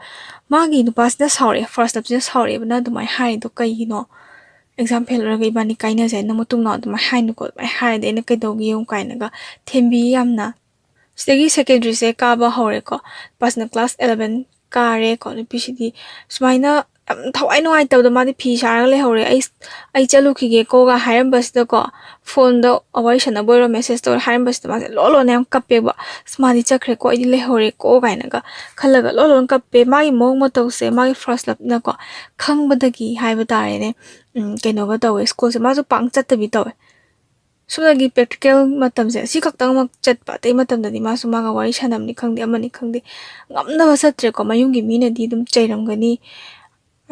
ꯃꯥꯒꯤ ꯅꯨꯄꯥꯁꯤꯅ ꯁꯥꯎꯔꯛꯑꯦ ꯐꯥꯔꯁ ꯂꯞꯁꯤꯅ ꯁꯥꯎꯔꯛꯑꯦꯕ ꯅꯪ ꯑꯗꯨꯃꯥꯏꯅ ꯍꯥꯏꯔꯤꯗꯣ ꯀꯩꯒꯤꯅꯣ ꯑꯦꯛꯖꯥꯝ ꯐꯦꯜ ꯑꯣꯏꯔꯒ ꯏꯕꯥꯅꯤ ꯀꯥꯏꯅꯖꯩ ꯅꯪ ꯃꯇꯨꯡ ꯑꯗꯨꯃꯥꯏꯅ ꯍꯥꯏꯅꯨꯀꯣ ꯑꯗꯨꯃꯥꯏꯅ ꯍꯥꯏꯔꯗꯤ ꯑꯩꯅ ꯀꯩꯗꯧꯒꯦ ꯌꯦꯡꯉꯨ ꯀꯥꯏꯅꯒ ꯊꯦꯝꯕꯤ ꯌꯥꯝꯅ ꯁꯤꯗꯒꯤ ꯁꯦꯀꯦꯟꯗꯔꯤꯁꯦ ꯀꯥꯕ ꯍꯧꯔꯦꯀꯣ ꯅꯨꯄꯥꯁꯤꯅ ꯀ꯭ꯂꯥꯁ 11 ꯀꯥꯔꯦꯀꯣ ꯅꯨꯄꯤꯁꯤꯗꯤ ꯁꯨꯃꯥꯏꯅ ꯌꯥꯝ ꯊꯋꯥꯏ ꯅꯨꯡꯉꯥꯏꯇꯕꯗꯣ ꯃꯥꯗꯤ ꯐꯤ ꯁꯥꯔꯒ ꯂꯩꯍꯧꯔꯦ ꯑꯩ ꯆꯠꯂꯨꯈꯤꯒꯦꯀꯣꯒ ꯍꯥꯏꯔꯝꯕꯁꯤꯗꯀꯣ ꯐꯣꯟꯗ ꯋꯥꯔꯤ ꯁꯥꯟꯅꯕ ꯑꯣꯏꯔꯣ ꯃꯦꯁꯦꯁ ꯇꯧꯔ ꯍꯥꯏꯔꯝꯕꯁꯤꯗ ꯃꯥꯁꯦ ꯂꯣꯟ ꯌꯥꯝ ꯀꯞꯄꯦꯕ ꯃꯥꯗꯤ ꯆꯠꯈ꯭ꯔꯦꯀꯣ ꯑꯩꯗꯤ ꯂꯩꯍꯧꯔꯦꯀꯣ ꯀꯥꯏꯅꯒ ꯈꯜꯂꯒ ꯂꯣꯟ ꯀꯞꯄꯦ ꯃꯥꯒꯤ ꯃꯑꯣꯡ ꯃꯇꯧꯁꯦ ꯃꯥꯒꯤ ꯐꯥꯔꯁ ꯂꯞꯅꯀꯣ ꯈꯪꯕꯗꯒꯤ ꯍꯥꯏꯕ ꯇꯥꯔꯦꯅꯦ ꯀꯩꯅꯣꯒ ꯇꯧꯋꯦ ꯁ꯭ꯀꯨꯜꯁꯦ ꯃꯥꯁꯨ ꯄꯥꯡ ꯆꯠꯇꯕꯤ ꯇꯧꯋꯦ ꯁꯨꯝꯅꯒꯤ ꯄ꯭ꯔꯦꯛꯇꯤꯀꯦꯜ ꯃꯇꯝꯁꯦ ꯁꯤ ꯈꯛꯇꯪꯃꯛ ꯆꯠꯄ ꯑꯇꯩ ꯃꯇꯝꯗꯗꯤ ꯃꯥꯁꯨ ꯃꯥꯒ ꯋꯥꯔꯤ ꯁꯥꯟꯅꯕꯅꯤ ꯈꯪꯗꯦ ꯑꯃꯅꯤ ꯈꯪꯗꯦ ꯉꯝꯅꯕ ꯆꯠꯇ꯭ꯔꯦꯀꯣ ꯃꯌꯨꯝꯒꯤ ꯃꯤꯅꯗꯤ ꯑꯗꯨꯝ ꯆꯩꯔꯝꯒꯅꯤ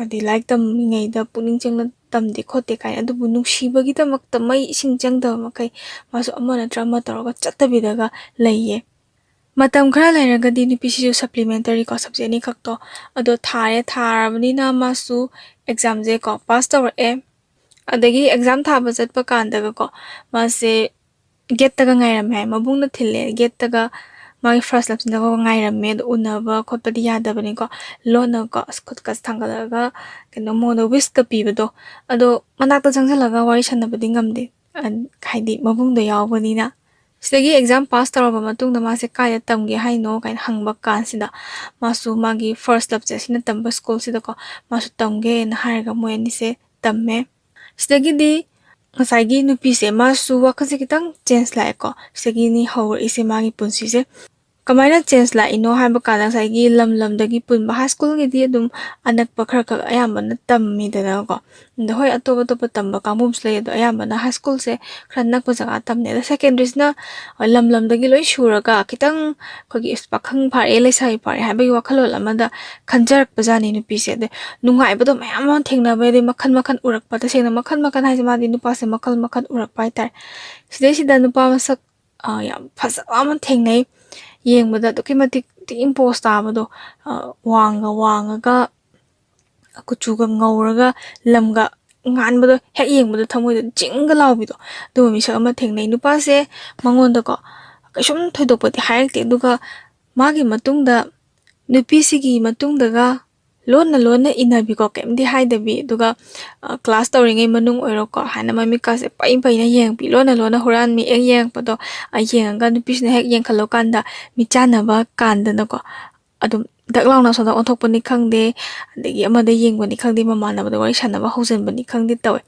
ꯑꯗꯩ ꯂꯥꯏꯔꯤꯛ ꯇꯝꯃꯤꯉꯩꯗ ꯄꯨꯛꯅꯤꯡ ꯆꯪꯅ ꯇꯝꯗꯦ ꯈꯣꯠꯇꯦ ꯀꯥꯏꯅ ꯑꯗꯨꯕꯨ ꯅꯨꯡꯁꯤꯕꯒꯤꯗꯃꯛꯇ ꯃꯩ ꯏꯁꯤꯡ ꯆꯪꯗꯕ ꯃꯈꯩ ꯃꯥꯁꯨ ꯑꯃ ꯅꯠꯇ꯭ꯔ ꯑꯃ ꯇꯧꯔꯒ ꯆꯠꯇꯕꯤꯗꯒ ꯂꯩꯌꯦ ꯃꯇꯝ ꯈꯔ ꯂꯩꯔꯒꯗꯤ ꯅꯨꯄꯤꯁꯤꯁꯨ ꯁꯄ꯭ꯂꯤꯃꯦꯟꯇꯔꯤꯀꯣ ꯁꯕꯖꯦꯛ ꯑꯅꯤꯈꯛꯇꯣ ꯑꯗꯣ ꯊꯥꯔꯕꯅꯤꯅ ꯃꯥꯁꯨ ꯑꯦꯛꯖꯥꯝꯁꯦ ꯀꯣ ꯄꯥꯁ ꯇꯧꯔꯛꯑꯦ ꯑꯗꯒꯤ ꯑꯦꯛꯖꯥꯝ ꯊꯥꯕ ꯆꯠꯄ ꯀꯥꯟꯗꯒꯀꯣ ꯃꯥꯁꯦ ꯒꯦꯠꯇꯒ ꯉꯥꯏꯔꯝꯃꯦ ꯍꯥꯏ ꯃꯕꯨꯡꯅ ꯊꯤꯜꯂꯦ ꯒꯦꯠꯇꯒ ꯃꯥꯒꯤ ꯐꯥꯔꯁ ꯂꯞꯁꯤꯅꯒ ꯉꯥꯏꯔꯝꯃꯦ ꯑꯗꯣ ꯎꯅꯕ ꯈꯣꯠꯄꯗꯤ ꯌꯥꯗꯕꯅꯤꯀꯣ ꯂꯣꯟꯅꯀꯣ ꯈꯨꯠꯀꯁ ꯊꯥꯡꯒꯠꯂꯒ ꯀꯩꯅꯣ ꯃꯉꯣꯟꯗ ꯋꯤꯁꯀ ꯄꯤꯕꯗꯣ ꯑꯗꯣ ꯃꯅꯥꯛꯇ ꯆꯪꯁꯤꯜꯂꯒ ꯋꯥꯔꯤ ꯁꯥꯟꯅꯕꯗꯤ ꯉꯝꯗꯦ ꯍꯥꯏꯗꯤ ꯃꯕꯨꯡꯗꯣ ꯌꯥꯎꯕꯅꯤꯅ ꯁꯤꯗꯒꯤ ꯑꯦꯛꯖꯥꯝ ꯄꯥꯁ ꯇꯧꯔꯕ ꯃꯇꯨꯡꯗ ꯃꯥꯁꯦ ꯀꯥꯏꯗ ꯇꯝꯒꯦ ꯍꯥꯏꯅꯣ ꯀꯥꯏꯅ ꯍꯪꯕ ꯀꯥꯟꯁꯤꯗ ꯃꯥꯁꯨ ꯃꯥꯒꯤ ꯐꯥꯔꯁ ꯂꯞꯁꯦ ꯑꯁꯤꯅ ꯇꯝꯕ ꯁ꯭ꯀꯨꯜꯁꯤꯗꯀꯣ ꯃꯥꯁꯨ ꯇꯝꯒꯦꯅ ꯍꯥꯏꯔꯒ ꯃꯣꯏ ꯑꯅꯤꯁꯦ ꯇꯝꯃꯦ ꯁꯤꯗꯒꯤꯗꯤ ꯉꯁꯥꯏꯒꯤ ꯅꯨꯄꯤꯁꯦ ꯃꯥꯁꯨ ꯋꯥꯈꯜꯁꯦ ꯈꯤꯇꯪ ꯆꯦꯟꯖ ꯂꯥꯛꯑꯦꯀꯣ ꯁꯤꯗꯒꯤꯅꯤ ꯍꯧꯔꯛꯏꯁꯦ ꯃꯥꯒꯤ ꯄꯨꯟꯁꯤꯁꯦ ꯀꯃꯥꯏꯅ ꯆꯦꯟꯖ ꯂꯥꯛꯏꯅꯣ ꯍꯥꯏꯕ ꯀꯥꯟꯗ ꯉꯁꯥꯏꯒꯤ ꯂꯝꯗꯒꯤ ꯄꯨꯟꯕ ꯍꯥꯏ ꯁ꯭ꯀꯨꯜꯒꯤꯗꯤ ꯑꯗꯨꯝ ꯑꯅꯛꯄ ꯈꯔ ꯑꯌꯥꯝꯕꯅ ꯇꯝꯃꯤꯗꯅꯀꯣ ꯑꯗꯣ ꯍꯣꯏ ꯑꯇꯣꯞꯄ ꯇꯝꯕ ꯀꯥꯡꯕꯨꯁꯨ ꯂꯩ ꯑꯗꯣ ꯑꯌꯥꯝꯕꯅ ꯍꯥꯏ ꯁ꯭ꯀꯨꯜꯁꯦ ꯈꯔ ꯅꯛꯄ ꯖꯒꯥ ꯇꯝꯅꯦ ꯑꯗꯣ ꯁꯦꯀꯦꯟꯗꯔꯤꯁꯤꯅ ꯂꯝꯗꯒꯤ ꯂꯣꯏ ꯁꯨꯔꯒ ꯈꯤꯇꯪ ꯑꯩꯈꯣꯏꯒꯤ ꯄꯥꯈꯪ ꯐꯥꯔꯛꯑꯦ ꯂꯩꯁꯥꯕꯤ ꯐꯥꯔꯛꯑꯦ ꯍꯥꯏꯕꯒꯤ ꯋꯥꯈꯜꯂꯣꯟ ꯑꯃꯗ ꯈꯟꯖꯔꯛꯄꯖꯥꯠꯅꯤ ꯅꯨꯄꯤꯁꯦ ꯑꯗꯩ ꯅꯨꯡꯉꯥꯏꯕꯗꯣ ꯃꯌꯥꯝ ꯑꯃ ꯊꯦꯡꯅꯕ ꯑꯗꯩ ꯃꯈꯟ ꯎꯔꯛꯄ ꯇꯁꯦꯡꯅ ꯃꯈꯟ ꯍꯥꯏꯁꯦ ꯃꯥꯗꯤ ꯅꯨꯄꯥꯁꯦ ꯃꯈꯜ ꯎꯔꯛꯄ ꯍꯥꯏꯇꯥꯔꯦ ꯁꯤꯗꯩꯁꯤꯗ ꯅꯨꯄꯥ ꯃꯁꯛ ꯌꯥꯝ ꯐꯖꯕ ꯑꯃ ꯊꯦꯡꯅꯩ ꯌꯦꯡꯕꯗ ꯑꯗꯨꯛꯀꯤ ꯃꯇꯤꯛ ꯏꯝꯄꯣꯁ ꯇꯥꯕꯗꯣ ꯋꯥꯡꯉꯒ ꯀꯨꯆꯨꯒ ꯉꯧꯔꯒ ꯂꯝꯒ ꯉꯥꯟꯕꯗꯣ ꯍꯦꯛ ꯌꯦꯡꯕꯗ ꯊꯃꯣꯏꯗ ꯆꯤꯡꯒ ꯂꯥꯎꯕꯤꯗꯣ ꯑꯗꯨꯒꯨꯝꯕ ꯃꯤꯁꯛ ꯑꯃ ꯊꯦꯡꯅꯩ ꯅꯨꯄꯥꯁꯦ ꯃꯉꯣꯟꯗꯀꯣ ꯀꯩꯁꯨꯝ ꯊꯣꯏꯗꯣꯛꯄꯗꯤ ꯍꯥꯏꯔꯛꯇꯦ ꯑꯗꯨꯒ ꯃꯥꯒꯤ ꯃꯇꯨꯡꯗ ꯅꯨꯄꯤꯁꯤꯒꯤ ꯃꯇꯨꯡꯗꯒ ꯂꯣꯟꯅ ꯏꯟꯅꯕꯤꯀꯣ ꯀꯩꯝꯇꯗꯤ ꯍꯥꯏꯗꯕꯤ ꯑꯗꯨꯒ ꯀ꯭ꯂꯥꯁ ꯇꯧꯔꯤꯉꯩ ꯃꯅꯨꯡ ꯑꯣꯏꯔꯣꯀꯣ ꯍꯥꯏꯅ ꯃꯃꯤꯠꯀꯥꯁꯦ ꯄꯩꯅ ꯌꯦꯡꯉꯛꯄꯤ ꯂꯣꯟꯅ ꯍꯨꯔꯥꯟ ꯃꯤ ꯍꯦꯛ ꯌꯦꯡꯉꯛꯄꯗꯣ ꯌꯦꯡꯉꯒ ꯅꯨꯄꯤꯁꯤꯅ ꯍꯦꯛ ꯌꯦꯡꯈꯠꯂꯀꯥꯟꯗ ꯃꯤꯠ ꯆꯥꯟꯅꯕ ꯀꯥꯟꯗꯅꯀꯣ ꯑꯗꯨꯝ ꯗꯛ ꯂꯥꯎꯅ ꯁꯣꯝꯗ ꯑꯣꯟꯊꯣꯛꯄꯅꯤ ꯈꯪꯗꯦ ꯑꯗꯒꯤ ꯑꯃꯗ ꯌꯦꯡꯕꯅꯤ ꯈꯪꯗꯦ ꯃꯃꯥꯟꯅꯕꯗ ꯋꯥꯔꯤ ꯁꯥꯟꯅꯕ ꯍꯧꯖꯤꯟꯕꯅꯤ ꯈꯪꯗꯦ ꯇꯧꯋꯦ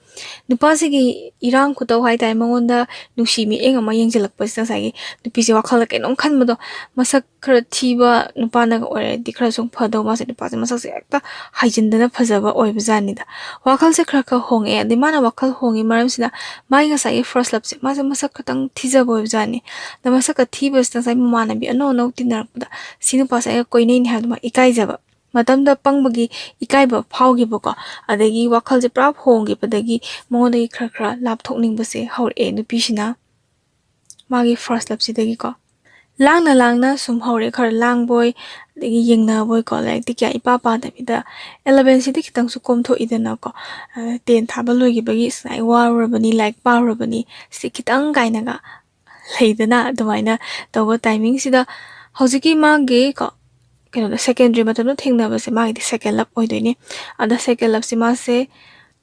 ꯅꯨꯄꯥꯁꯤꯒꯤ ꯏꯔꯥꯡ ꯈꯨꯇꯧ ꯍꯥꯏꯇꯥꯔꯦ ꯃꯉꯣꯟꯗ ꯅꯨꯡꯁꯤ ꯃꯤꯠꯌꯦꯡ ꯑꯃ ꯌꯦꯡꯁꯤꯜꯂꯛꯄꯁꯤꯗ ꯉꯁꯥꯏꯒꯤ ꯅꯨꯄꯤꯁꯦ ꯋꯥꯈꯜꯗ ꯀꯩꯅꯣꯝ ꯈꯟꯕꯗꯣ ꯃꯁꯛ ꯈꯔ ꯊꯤꯕ ꯅꯨꯄꯥꯅꯒ ꯑꯣꯏꯔꯗꯤ ꯈꯔ ꯁꯨꯝ ꯐꯗꯧ ꯃꯥꯁꯦ ꯅꯨꯄꯥꯁꯦ ꯃꯁꯛꯁꯦ ꯍꯦꯛꯇ ꯍꯥꯏꯖꯤꯟꯗꯅ ꯐꯖꯕ ꯑꯣꯏꯕꯖꯥꯠꯅꯤꯗ ꯋꯥꯈꯜꯁꯦ ꯈꯔ ꯍꯣꯡꯉꯛꯑꯦ ꯑꯗꯩ ꯃꯥꯅ ꯋꯥꯈꯜ ꯍꯣꯡꯉꯤ ꯃꯔꯝꯁꯤꯅ ꯃꯥꯒꯤ ꯉꯁꯥꯏꯒꯤ ꯐꯥꯔꯁ ꯂꯞꯁꯦ ꯃꯥꯁꯦ ꯃꯁꯛ ꯈꯤꯇꯪ ꯊꯤꯖꯕ ꯑꯣꯏꯕꯖꯥꯠꯅꯤ ꯑꯗ ꯃꯁꯛꯀ ꯊꯤꯕꯁꯤꯗ ꯉꯁꯥꯏ ꯃꯃꯥꯟꯅꯕꯤ ꯑꯅꯧ ꯇꯤꯟꯅꯔꯛꯄꯗ ꯁꯤ ꯅꯨꯄꯥꯁꯦ ꯑꯩꯒ ꯀꯣꯏꯅꯩꯅꯤ ꯍꯥꯏꯕꯗꯨ ꯃꯥ ꯏꯀꯥꯏꯖꯕ ꯃꯇꯝꯗ ꯄꯪꯕꯒꯤ ꯏꯀꯥꯏꯕ ꯐꯥꯎꯈꯤꯕꯀꯣ ꯑꯗꯒꯤ ꯋꯥꯈꯜꯁꯦ ꯄꯨꯔꯥ ꯍꯣꯡꯈꯤꯕꯗꯒꯤ ꯃꯉꯣꯟꯗꯒꯤ ꯈꯔ ꯂꯥꯞꯊꯣꯛꯅꯤꯡꯕꯁꯦ ꯍꯧꯔꯛꯑꯦ ꯅꯨꯄꯤꯁꯤꯅ ꯃꯥꯒꯤ ꯐꯥꯔꯁ ꯂꯞꯁꯤꯗꯒꯤꯀꯣ ꯂꯥꯡꯅ ꯁꯨꯝ ꯍꯧꯔꯦ ꯈꯔ ꯂꯥꯡꯕꯣꯏ ꯑꯗꯒꯤ ꯌꯦꯡꯅꯕꯣꯏꯀꯣ ꯂꯥꯏꯔꯤꯛꯇꯤ ꯀꯌꯥ ꯏꯄꯥ ꯄꯥꯗꯕꯤꯗ 11ꯁꯤꯗꯤ ꯈꯤꯇꯪꯁꯨ ꯀꯣꯝꯊꯣꯛꯏꯗꯅꯀꯣ 10 ꯊꯥꯕ ꯂꯣꯏꯈꯤꯕꯒꯤ ꯋꯥꯔꯨꯔꯕꯅꯤ ꯂꯥꯏꯔꯤꯛ ꯄꯥꯔꯨꯔꯕꯅꯤ ꯁꯤ ꯈꯤꯇꯪ ꯀꯥꯏꯅꯒ ꯂꯩꯗꯅ ꯑꯗꯨꯃꯥꯏꯅ ꯇꯧꯕ ꯇꯥꯏꯃꯤꯡꯁꯤꯗ ꯍꯧꯖꯤꯛꯀꯤ ꯃꯥꯒꯤ ꯀꯩꯅꯣꯗ ꯁꯦꯀꯦꯟꯗꯔꯤ ꯃꯇꯝꯗ ꯊꯦꯡꯅꯕꯁꯦ ꯃꯥꯒꯤꯗꯤ ꯁꯦꯀꯦꯟ ꯂꯞ ꯑꯣꯏꯗꯣꯏꯅꯦ ꯑꯗ ꯁꯦꯀꯦꯟ ꯂꯞꯁꯦ ꯃꯥꯁꯦ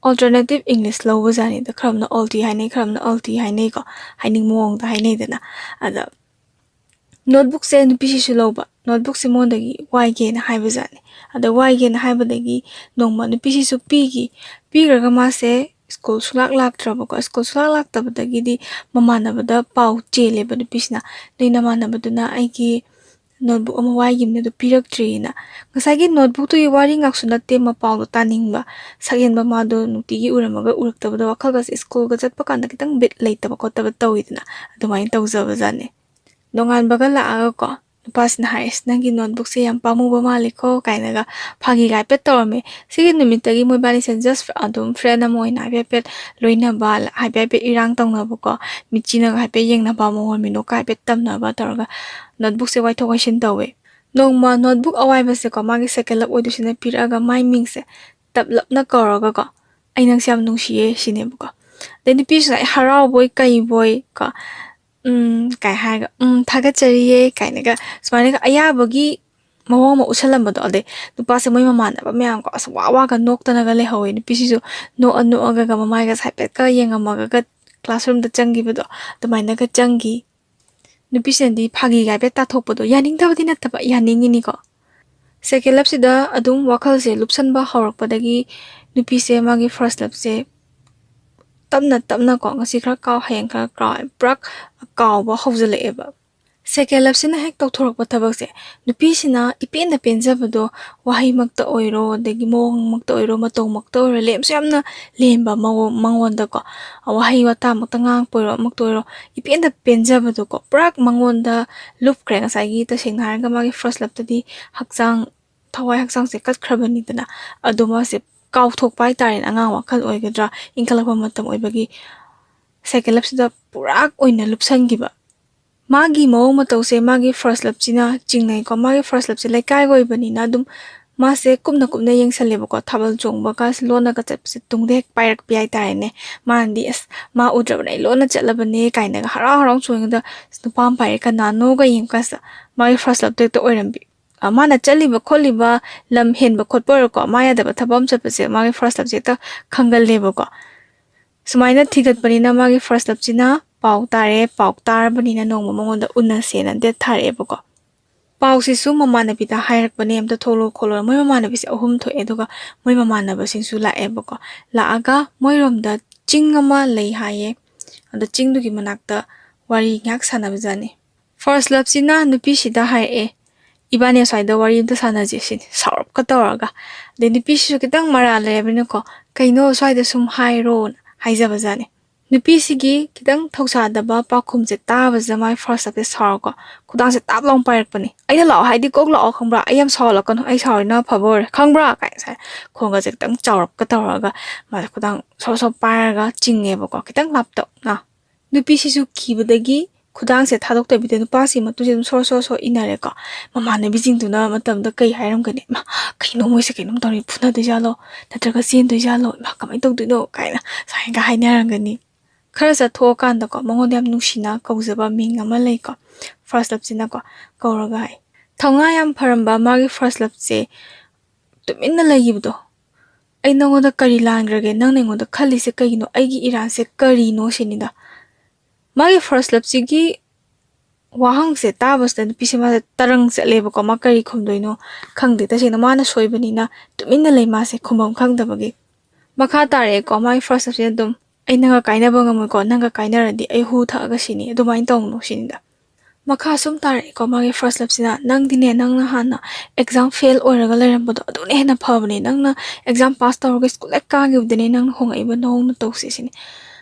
ꯑꯣꯜꯇꯔꯅꯦꯇꯤቭ ꯏꯪꯂꯤꯁ ꯂꯧꯕꯖꯥꯠꯅꯤꯗ ꯈꯔꯝꯅ ꯑꯣꯜꯇꯤ ꯍꯥꯏꯅꯩ ꯈꯔꯝꯅ ꯑꯜꯇꯤ ꯍꯥꯏꯅꯩꯀꯣ ꯍꯥꯏꯅꯤꯡ ꯃꯑꯣꯡꯗ ꯍꯥꯏꯅꯩꯗꯅ ꯑꯗ ꯅꯣꯠꯕꯨꯛꯁꯦ ꯅꯨꯄꯤꯁꯤꯁꯨ ꯂꯧꯕ ꯅꯣꯠꯕꯨꯛꯁꯦ ꯃꯉꯣꯟꯗꯒꯤ ꯋꯥꯏꯒꯦꯅ ꯍꯥꯏꯕꯖꯥꯠꯅꯤ ꯑꯗ ꯋꯥꯏꯒꯦꯅ ꯍꯥꯏꯕꯗꯒꯤ ꯅꯣꯡꯃ ꯅꯨꯄꯤꯁꯤꯁꯨ ꯄꯤꯈ꯭ꯔꯒ ꯃꯥꯁꯦ ꯁ꯭ꯀꯨꯜ ꯁꯨꯡꯂꯥꯛ ꯂꯥꯛꯇ꯭ꯔꯕꯀꯣ ꯁ꯭ꯀꯨꯜ ꯁꯨꯡꯂꯥꯛ ꯂꯥꯛꯇꯕꯗꯒꯤꯗꯤ ꯃꯃꯥꯟꯅꯕꯗ ꯄꯥꯎ ꯆꯦꯜꯂꯦꯕ ꯅꯨꯄꯤꯁꯤꯅ ꯅꯣꯏ ꯅꯃꯥꯟꯅꯕꯗꯨꯅ ꯑꯩꯒꯤ ꯅꯣꯠꯕꯨꯛ ꯑꯃ ꯋꯥꯏꯒꯤꯕꯅꯦ ꯑꯗꯨ ꯄꯤꯔꯛꯇ꯭ꯔꯤꯅ ꯉꯁꯥꯏꯒꯤ ꯅꯣꯠꯕꯨꯛꯇꯨꯒꯤ ꯋꯥꯔꯤ ꯉꯥꯛꯁꯨ ꯅꯠꯇꯦ ꯃꯄꯥꯎꯗꯣ ꯇꯥꯅꯤꯡꯕ ꯁꯛꯍꯦꯟꯕ ꯃꯥꯗꯣ ꯅꯨꯡꯇꯤꯒꯤ ꯎꯔꯛꯇꯕꯗ ꯋꯥꯈꯜꯒꯁꯦ ꯁ꯭ꯀꯨꯜꯒ ꯆꯠꯄ ꯀꯥꯟꯗꯈꯤꯇꯪ ꯕꯤꯠ ꯂꯩꯇꯕ ꯈꯣꯠꯇꯕ ꯇꯧꯋꯤꯗꯅ ꯑꯗꯨꯃꯥꯏꯅ ꯇꯧꯖꯕꯖꯥꯠꯅꯦ ꯅꯣꯡꯉꯥꯟꯕꯒ ꯂꯥꯛꯑꯒꯀꯣ ꯅꯨꯄꯥꯁꯤꯅ ꯍꯥꯏꯔꯤꯁꯤ ꯅꯪꯒꯤ ꯅꯣꯠꯕꯨꯛꯁꯦ ꯌꯥꯝ ꯄꯥꯝꯃꯨꯕ ꯃꯥꯜꯂꯤꯀꯣ ꯀꯥꯏꯅꯒ ꯐꯥꯒꯤꯒ ꯍꯥꯏꯐꯦꯠ ꯇꯧꯔꯝꯃꯦ ꯁꯤꯒꯤ ꯅꯨꯃꯤꯠꯇꯒꯤ ꯃꯣꯏꯕꯥꯅꯤꯁꯦ ꯖꯁ ꯑꯗꯨꯝ ꯐ꯭ꯔꯦꯟ ꯑꯃ ꯑꯣꯏꯅ ꯍꯥꯏꯐꯦꯠ ꯂꯣꯏꯅꯕ ꯍꯥꯏꯐꯦꯠ ꯏꯔꯥꯡ ꯇꯧꯅꯕꯀꯣ ꯃꯤꯠꯆꯤꯅꯒ ꯍꯥꯏꯐꯦꯠ ꯌꯦꯡꯅꯕ ꯃꯣꯍꯣꯟ ꯃꯤꯅꯣꯛꯀ ꯍꯥꯏꯐꯦꯠ ꯇꯝꯅꯕ ꯇꯧꯔꯒ ꯅꯣꯠꯕꯨꯛꯁꯦ ꯋꯥꯏꯊꯣꯛ ꯋꯥꯏꯁꯤꯟ ꯇꯧꯋꯦ ꯅꯣꯡꯃ ꯅꯣꯠꯕꯨꯛ ꯑꯋꯥꯏꯕꯁꯦꯀꯣ ꯃꯥꯒꯤ ꯁꯦꯀꯦꯟ ꯂꯞ ꯑꯣꯏꯗꯣꯏꯁꯤꯅ ꯄꯤꯔꯛꯑꯒ ꯃꯥꯏ ꯃꯤꯡꯁꯦ ꯇꯞꯂꯞꯅ ꯀꯧꯔꯒꯀꯣ ꯑꯩ ꯅꯪꯁꯦ ꯌꯥꯝ ꯅꯨꯡꯁꯤꯌꯦ ꯁꯤꯅꯦꯕꯀꯣ ꯑꯗꯩ ꯅꯨꯄꯤꯁꯤꯅ ꯑꯩ ꯍꯔꯥꯎꯕꯣꯏ ꯀꯩꯕꯣꯏ ꯀꯣ ꯀꯥꯏ ꯍꯥꯏꯔꯒ ꯊꯥꯒꯠꯆꯔꯤꯌꯦ ꯀꯥꯏꯅꯒ ꯁꯨꯃꯥꯏꯅꯒ ꯑꯌꯥꯕꯒꯤ ꯃꯑꯣꯡ ꯑꯃ ꯎꯠꯁꯜꯂꯝꯕꯗꯣ ꯑꯗꯩ ꯅꯨꯄꯥꯁꯦ ꯃꯣꯏ ꯃꯃꯥꯟꯅꯕ ꯃꯌꯥꯝꯀꯣ ꯑꯁ ꯋꯥꯒ ꯅꯣꯛꯇꯅꯒ ꯂꯩꯍꯧꯋꯦ ꯅꯨꯄꯤꯁꯤꯁꯨ ꯅꯣꯛꯑꯒ ꯃꯃꯥꯏꯒ ꯍꯥꯏꯐꯦꯠꯀ ꯌꯦꯡꯉꯝꯃꯒ ꯀ꯭ꯂꯥꯁꯔꯨꯝꯗ ꯆꯪꯈꯤꯕꯗꯣ ꯑꯗꯨꯃꯥꯏꯅꯒ ꯆꯪꯈꯤ ꯅꯨꯄꯤꯁꯤꯅꯗꯤ ꯐꯥꯒꯤꯒ ꯍꯥꯏꯐꯦꯠ ꯇꯥꯊꯣꯛꯄꯗꯣ ꯌꯥꯅꯤꯡꯗꯕꯗꯤ ꯅꯠꯇꯕ ꯌꯥꯅꯤꯡꯉꯤꯅꯤꯀꯣ ꯁꯦꯀꯦꯟ ꯂꯞꯁꯤꯗ ꯑꯗꯨꯝ ꯋꯥꯈꯜꯁꯦ ꯂꯨꯞꯁꯟꯕ ꯍꯧꯔꯛꯄꯗꯒꯤ ꯅꯨꯄꯤꯁꯦ ꯃꯥꯒꯤ ꯐꯥꯔꯁ ꯂꯞꯁꯦ ꯇꯞꯅ ꯀꯣ ꯉꯁꯤ ꯈꯔ ꯀꯥꯎ ꯍꯌꯦꯡ ꯈꯔ ꯀꯥꯎ ꯄꯨꯔꯥ ꯀꯥꯎꯕ ꯍꯧꯖꯤꯜꯂꯛꯑꯦꯕ Second lapsina hek tawthorokpa thabakse nupisina ipenda penjabado wahaimakta oiro degi mongmakta oiro matongmakta oiro lemsu yamna lemba mangonda ko wahai wata makta ngang poiro makta oiro ipenda penjabado ko prak mangonda lupkre ngasai ta sengna harga magi first laptadi hakchang thawai hakchang se katkrabani dana aduma se kauthokpa taren angang wakhal oigadra inkalapa matam oibagi second lapsida purak oina lupsangiba Magi mawang matawse magi first lap china chingnai ko magi first lap chilai kai goi bani na dum ma se kumna yeng saleba ko thabal chongba ka lona ka chap se tungde pairak pi ai tai ne ma andi as ma udra banai lona chalaba ne kai na hara harang chuang da stupam pai ka na no ga yeng ka sa magi first lap te to oiram bi ama na chaliba kholiba lam hen ba khotpor ko ma ya da thabam chap se magi first lap je ta khangal leba ko sumaina thigat bani na magi first lap china pau tare pau tar bani na nong mongonda unna sena de thare bako pau si su mamana pita hairak bani amta tholo kholo moi mamana bisi ahum tho eduga moi mamana ba singsu la e bako la aga moi rom da chingama lei haye anda chingdu gi manakta wari ngak sana bajani first love sina nupi sida hai e ibane saida wari amta sana je sin sarap ka tawraga de nupi su kitang mara le bani ko kaino saida sum hai ron haija bajani Nupisi kitang thausadaba pakhum se tabaza mai first up sar ko khudang se tap long pairak pani aina law haidi kok law khangbra ayam sawla kan ai sawina favor khangbra kai sa khonga je kitang chawrap ka tawraga ma khudang so paraga chinge ba ko kitang lapto na nupisi su kibadagi khudang se thadok te bide nupasi matu je so inare ko mamane bijing tuna matam da kai hairam gani ma kaino moi se kaino tari phuna de jalo natraga sin de jalo ma kamai tok du no kai na sai ga hainarang gani Khara sa tho kanda ko mongonda yam nushina kauzaba ming ama lei ko first lap china ko kauraga hai thonga yam pharamba magi first lap che tuminna lagibdo ai nangoda kari langrage nang nengoda khali se kaino aigi iran se kari no sinida magi first lap gi wahang se tabas dan pisima tarang se leba ko makari khumdoino khangde ta sina mana soibani na tuminna lei ma se khumbam khangdabagi makha tare ko magi first lap se dum ai nanga kaina bangam ko nanga kaina radi ai hu tha ga sini dumai tong no sinida makha sum tare ko magi first lap sina nang dine nang na hana exam fail oraga leram bodo adune hena phabani nang na exam pass tawga school ka gi dine nang hong ai ba nong na tawsi sini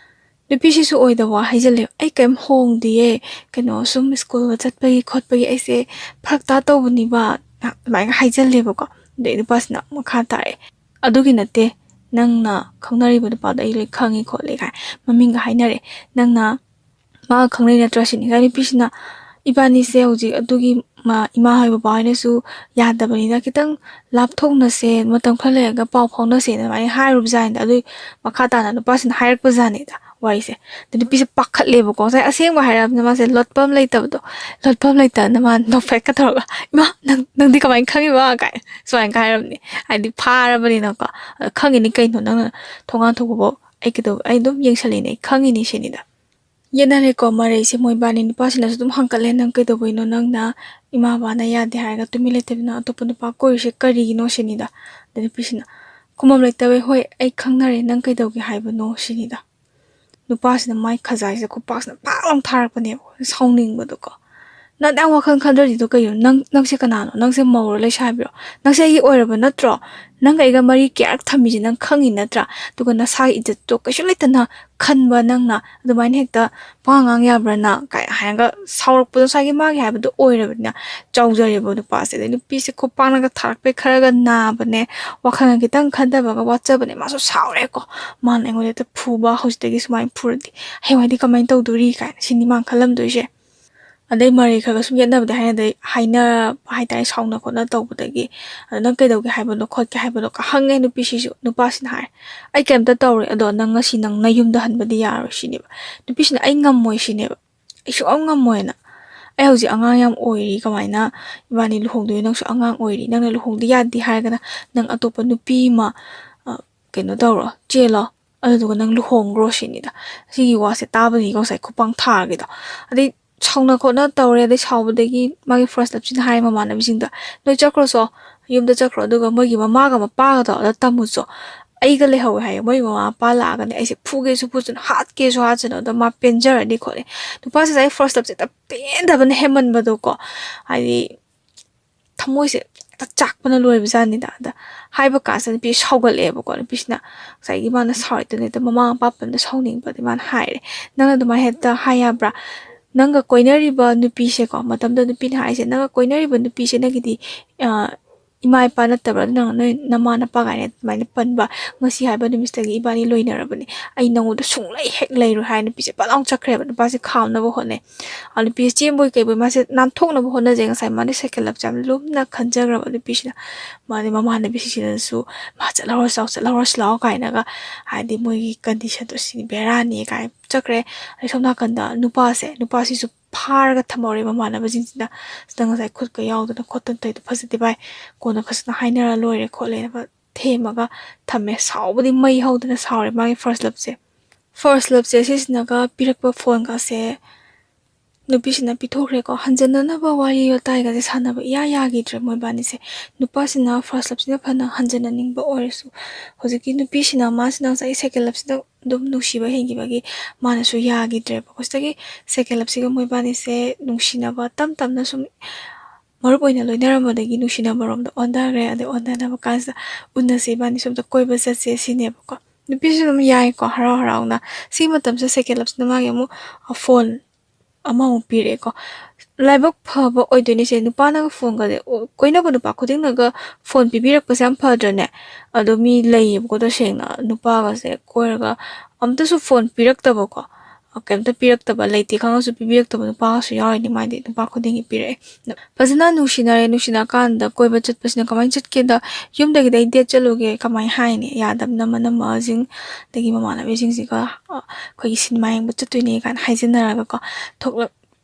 Nupisi su oida wa haijale ai kem hong diye keno sum school wa chat pagi khot pagi ai se phak ta taw bani ba mai ga haijale ba ko de pas na makha tare adugi nate nang na khangnari ba pa da ile khangi khole kai maming ga hainare nang na ma khangnari na trasini ga pisna ibani se hoji adugi ma ima hai ba ne su ya da bani na kitang lapthok na se matam khale ga paw phong na se na mai hai rup zain da adu makha ta na pasin hairak pa jani da waise de pisa pakhat lebo ko sai aseng ba hairam na ma se lotpam leitab do lotpam leita na ma no fek ka thorga ma nang di kamai khangi ba kai so an kai ram ni ai di phara bani na ko khangi ni kai no nang thonga thobo bo ai kido ai dum yengsali nei khangi ni sini da yena re ko mare se moi bani ni pasina dum hankale nang kai do boino nang na ima ba na ya de haiga tumi lete na to pun pa ko se kari no sini da de pisina kumam leitawe hoi ai khangnare nang kai do gi haiba no sini da Nupasina mai khazai se khupasna palang tharak pane sawning bodo ko na dang wakhan khandri do kayo nang se kanano nang se mawro le shabro nang se yi oiraba natro nang ga mari kyak thami nang khangi natra to na sa ijat to kaishu letana khanba nang na dumain hekta pangang ya brana kai hanga sawrak pu sa gi magi habdo oiraba na chawjare bodo pase de nupi se khupana ga tharak pe khara ga na bane wakhan gi tang khanda ba ga wacha bane ma so sawre ko man engole te phuba hostegi sumai phurdi hewadi kamai to duri kai sini man khalam doise adai mari khaga sum yena bada haina haita sauna ko na tawbudagi nang kai dawgi haibano khot ka haibano ka hangai nu pisisu nu pasin hai ai kem ta tawre ado nang ngasi nang na yum da hanbadi yaro shini nu pisin ai ngammoi shini ai su ngam moina ai hoji angang yam oiri kamaina ibani luhong do nang su angang oiri nang na luhong di yadi haigana nang atopa nu pi ma keno tawro chelo adu nang luhong gro shini da sigi wase tabani ko sai khupang thar gi da adi Chawna ko na tawre de chawbadagi magi first lap chin hai mamana bijing da no chakro so yum da chakro duga magi mama ga ma pa ga da tamu so ꯑꯩꯒ ꯂꯩꯍꯧꯋꯦ ꯍꯥꯏꯌꯦ ꯃꯣꯏ ꯃꯃꯥ ꯃꯄꯥ ꯂꯥꯛꯑꯒꯅꯦ ꯑꯩꯁꯦ ꯐꯨꯒꯦꯁꯨ ꯐꯨꯁꯨꯅ ꯍꯥꯠꯀꯦꯁꯨ ꯍꯥꯠꯁꯅꯨ ꯑꯗꯣ ꯃꯥ ꯄꯦꯟꯖꯔꯗꯤ ꯈꯣꯠꯂꯦ ꯅꯨꯄꯥꯁꯤꯗ ꯑꯩ ꯐꯥꯔꯁ ꯂꯞꯁꯦ ꯄꯦꯟꯗꯕꯅ ꯍꯦꯟꯃꯟꯕꯗꯣꯀꯣ ꯍꯥꯏꯗꯤ ꯊꯃꯣꯏꯁꯦ ꯆꯥꯛꯄꯅ ꯂꯣꯏꯕꯖꯥꯠꯅꯤꯗ ꯑꯗ ꯍꯥꯏꯕ ꯀꯥꯟꯁꯤꯗ ꯅꯨꯄꯤ ꯁꯥꯎꯒꯠꯂꯛꯑꯦꯕꯀꯣ ꯅꯨꯄꯤꯁꯤꯅ ꯉꯁꯥꯏꯒꯤ ꯃꯥꯅ ꯁꯥꯎꯔꯛꯇꯨꯅꯦꯗ ꯃꯃꯥ ꯃꯄꯥ ꯄꯟꯗ ꯁꯥꯎꯅꯤꯡꯕꯗꯤ ꯃꯥꯅ ꯍꯥꯏꯔꯦ ꯅꯪꯅ ꯑꯗꯨꯃꯥꯏꯅ ꯍꯦꯛꯇ ꯍꯥꯏ ꯌꯥꯕ꯭ꯔꯥ ꯅꯪꯒ ꯀꯣꯏꯅꯔꯤꯕ ꯅꯨꯄꯤꯁꯦꯀꯣ ꯃꯇꯝꯗ ꯅꯨꯄꯤꯅ ꯍꯥꯏꯁꯦ ꯅꯪꯒ ꯀꯣꯏꯅꯔꯤꯕ ꯅꯨꯄꯤꯁꯦ ꯅꯪꯒꯤꯗꯤ ꯏꯃꯥ ꯏꯄꯥ ꯅꯠꯇꯕ꯭ꯔꯥ ꯅꯪ ꯅꯣꯏ ꯅꯃꯥ ꯅꯄꯥ ꯀꯥꯏꯅ ꯑꯗꯨꯃꯥꯏꯅ ꯄꯟꯕ ꯉꯁꯤ ꯍꯥꯏꯕ ꯅꯨꯃꯤꯠꯇꯒꯤ ꯏꯕꯥꯅꯤ ꯂꯣꯏꯅꯔꯕꯅꯤ ꯑꯩ ꯅꯪꯉꯣꯟꯗ ꯁꯨꯡꯂꯩ ꯍꯦꯛ ꯂꯩꯔꯣꯏ ꯍꯥꯏ ꯅꯨꯄꯤꯁꯦ ꯄꯠ ꯂꯥꯎ ꯆꯠꯈ꯭ꯔꯦꯕ ꯅꯨꯄꯥꯁꯦ ꯈꯥꯝꯅꯕ ꯍꯣꯠꯅꯩ ꯅꯨꯄꯤꯁꯦ ꯆꯦꯟꯕꯣꯏ ꯀꯩꯕꯣꯏ ꯃꯥꯁꯦ ꯅꯥꯟꯊꯣꯛꯅꯕ ꯍꯣꯠꯅꯖꯩ ꯉꯁꯥꯏ ꯃꯥꯅ ꯁꯦꯀꯦꯟ ꯂꯞꯁꯦ ꯌꯥꯝ ꯂꯨꯝꯅ ꯈꯟꯖꯈ꯭ꯔꯕ ꯅꯨꯄꯤꯁꯤꯅ ꯃꯥꯗꯤ ꯃꯃꯥꯟꯅꯕꯤꯁꯤꯡꯁꯤꯅꯁꯨ ꯃꯥ ꯆꯠꯍꯧꯔꯁꯤ ꯂꯥꯛꯑꯣ ꯀꯥꯏꯅꯒ ꯍꯥꯏꯗꯤ ꯃꯣꯏꯒꯤ ꯀꯟꯗꯤꯁꯟꯗꯣ ꯁꯤ ꯕꯦꯔꯥꯅꯤ ꯀꯥꯏ ꯆꯠꯈ꯭ꯔꯦ ꯑꯗꯩ ꯁꯣꯝ ꯅꯥꯀꯟꯗ ꯅꯨꯄꯥꯁꯤꯁꯨ ꯐꯥꯔꯒ ꯊꯝꯍꯧꯔꯦ ꯃꯃꯥꯟꯅꯕꯁꯤꯡꯁꯤꯅ ꯁꯤꯗ ꯉꯁꯥꯏ ꯈꯨꯠꯀ ꯌꯥꯎꯗꯅ ꯈꯣꯠꯇꯅ ꯇꯧꯔꯤꯗꯣ ꯐꯖꯗꯦ ꯚꯥꯏ ꯀꯣꯟꯅ ꯐꯖꯅ ꯍꯥꯏꯅꯔ ꯂꯣꯏꯔꯦ ꯈꯣꯠꯂꯦꯅ ꯊꯦꯝꯃꯒ ꯊꯝꯃꯦ ꯁꯥꯎꯕꯗꯤ ꯃꯩ ꯍꯧꯗꯅ ꯁꯥꯎꯔꯦ ꯃꯥꯒꯤ ꯐꯥꯔꯁ ꯂꯞꯁꯦ ꯁꯤꯁꯤꯅꯒ ꯄꯤꯔꯛꯄ ꯐꯣꯟꯒꯁꯦ ꯅꯨꯄꯤꯁꯤꯅ ꯄꯤꯊꯣꯛꯈ꯭ꯔꯦꯀꯣ ꯍꯟꯖꯟꯅꯅꯕ ꯋꯥꯔꯤ ꯋꯥꯇꯥꯏꯒꯁꯦ ꯁꯥꯟꯅꯕ ꯏꯌꯥ ꯌꯥꯈꯤꯗ꯭ꯔꯦ ꯃꯣꯏꯕꯥꯅꯤꯁꯦ ꯅꯨꯄꯥꯁꯤꯅ ꯐꯥꯔꯁ ꯂꯞꯁꯤꯅ ꯐꯅ ꯍꯟꯖꯟꯅꯅꯤꯡꯕ ꯑꯣꯏꯔꯁꯨ ꯍꯧꯖꯤꯛꯀꯤ ꯅꯨꯄꯤꯁꯤꯅ ꯃꯥꯁꯤꯅ ꯉꯁꯥꯏ ꯁꯦꯀꯦꯟ ꯂꯞꯁꯤꯗ ꯑꯗꯨꯝ ꯅꯨꯡꯁꯤꯕ ꯍꯦꯟꯈꯤꯕꯒꯤ ꯃꯥꯅꯁꯨ ꯌꯥꯈꯤꯗ꯭ꯔꯦꯕ ꯍꯧꯖꯤꯛꯇꯒꯤ ꯁꯦꯀꯦꯟ ꯂꯞꯁꯤꯒ ꯃꯣꯏꯕꯥꯅꯤꯁꯦ ꯅꯨꯡꯁꯤꯅꯕ ꯇꯞ ꯇꯞꯅ ꯁꯨꯝ ꯃꯔꯨꯞ ꯑꯣꯏꯅ ꯂꯣꯏꯅꯔꯝꯕꯗꯒꯤ ꯅꯨꯡꯁꯤꯅꯕꯔꯣꯝꯗ ꯑꯣꯟꯊꯈ꯭ꯔꯦ ꯑꯗꯩ ꯑꯣꯟꯊꯅꯕ ꯀꯥꯟꯁꯤꯗ ꯎꯟꯅꯁꯦ ꯏꯕꯥꯅꯤ ꯁꯣꯝꯗ ꯀꯣꯏꯕ ꯆꯠꯁꯦ ꯁꯤꯅꯦꯕꯀꯣ ꯅꯨꯄꯤꯁꯨ ꯑꯗꯨꯝ ꯌꯥꯏꯀꯣ ꯍꯔꯥꯎ ꯍꯔꯥꯎꯅ ꯁꯤ ꯃꯇꯝꯁꯤꯗ ꯁꯦꯀꯦꯟ ꯂꯞꯁꯤꯅ ꯃꯥꯒꯤ ꯑꯃꯨꯛ ꯐꯣꯟ ꯑꯃꯃꯨꯛ ꯄꯤꯔꯛꯑꯦꯀꯣ ꯂꯥꯏꯕꯛ ꯐꯕ ꯑꯣꯏꯗꯣꯏꯅꯤꯁꯦ ꯅꯨꯄꯥꯅꯒ ꯐꯣꯟꯒꯁꯦ ꯀꯣꯏꯅꯕ ꯅꯨꯄꯥ ꯈꯨꯗꯤꯡꯅꯒ ꯐꯣꯟ ꯄꯤꯕꯤꯔꯛꯄꯁꯦ ꯌꯥꯝ ꯐꯗ꯭ꯔꯅꯦ ꯑꯗꯣ ꯃꯤ ꯂꯩꯌꯦꯕꯀꯣ ꯇꯁꯦꯡꯅ ꯅꯨꯄꯥꯒꯁꯦ ꯀꯣꯏꯔꯒ ꯑꯝꯇꯁꯨ ꯐꯣꯟ ꯄꯤꯔꯛꯇꯕꯀꯣ ꯀꯩꯝꯇ ꯄꯤꯔꯛꯇꯕ ꯂꯩꯇꯦ ꯈꯪꯉꯁꯨ ꯄꯤꯕꯤꯔꯛꯇꯕ ꯅꯨꯄꯥꯒꯁꯨ ꯌꯥꯎꯔꯤꯅꯤ ꯃꯥꯗꯤ ꯅꯨꯄꯥ ꯈꯨꯗꯤꯡꯒꯤ ꯄꯤꯔꯛꯑꯦ ꯐꯖꯅ ꯅꯨꯡꯁꯤꯅꯀꯥꯟꯗ ꯀꯣꯏꯕ ꯆꯠꯄꯁꯤꯅ ꯀꯃꯥꯏꯅ ꯆꯠꯀꯦꯗ ꯌꯨꯝꯗꯒꯤꯗꯤ ꯑꯩ ꯗꯦꯠ ꯆꯠꯂꯨꯒꯦ ꯀꯃꯥꯏꯅ ꯍꯥꯏꯅꯤ ꯌꯥꯗꯕꯅ ꯃꯅꯝꯃꯁꯤꯡ ꯑꯗꯒꯤ ꯃꯃꯥꯟꯅꯕꯤꯁꯤꯡꯁꯤꯒ ꯑꯩꯈꯣꯏꯒꯤ ꯁꯤꯅꯦꯃꯥ ꯌꯦꯡꯕ ꯆꯠꯇꯣꯏꯅꯦ ꯀꯥꯏꯅ ꯍꯥꯏꯖꯤꯟꯅꯔꯒꯀꯣ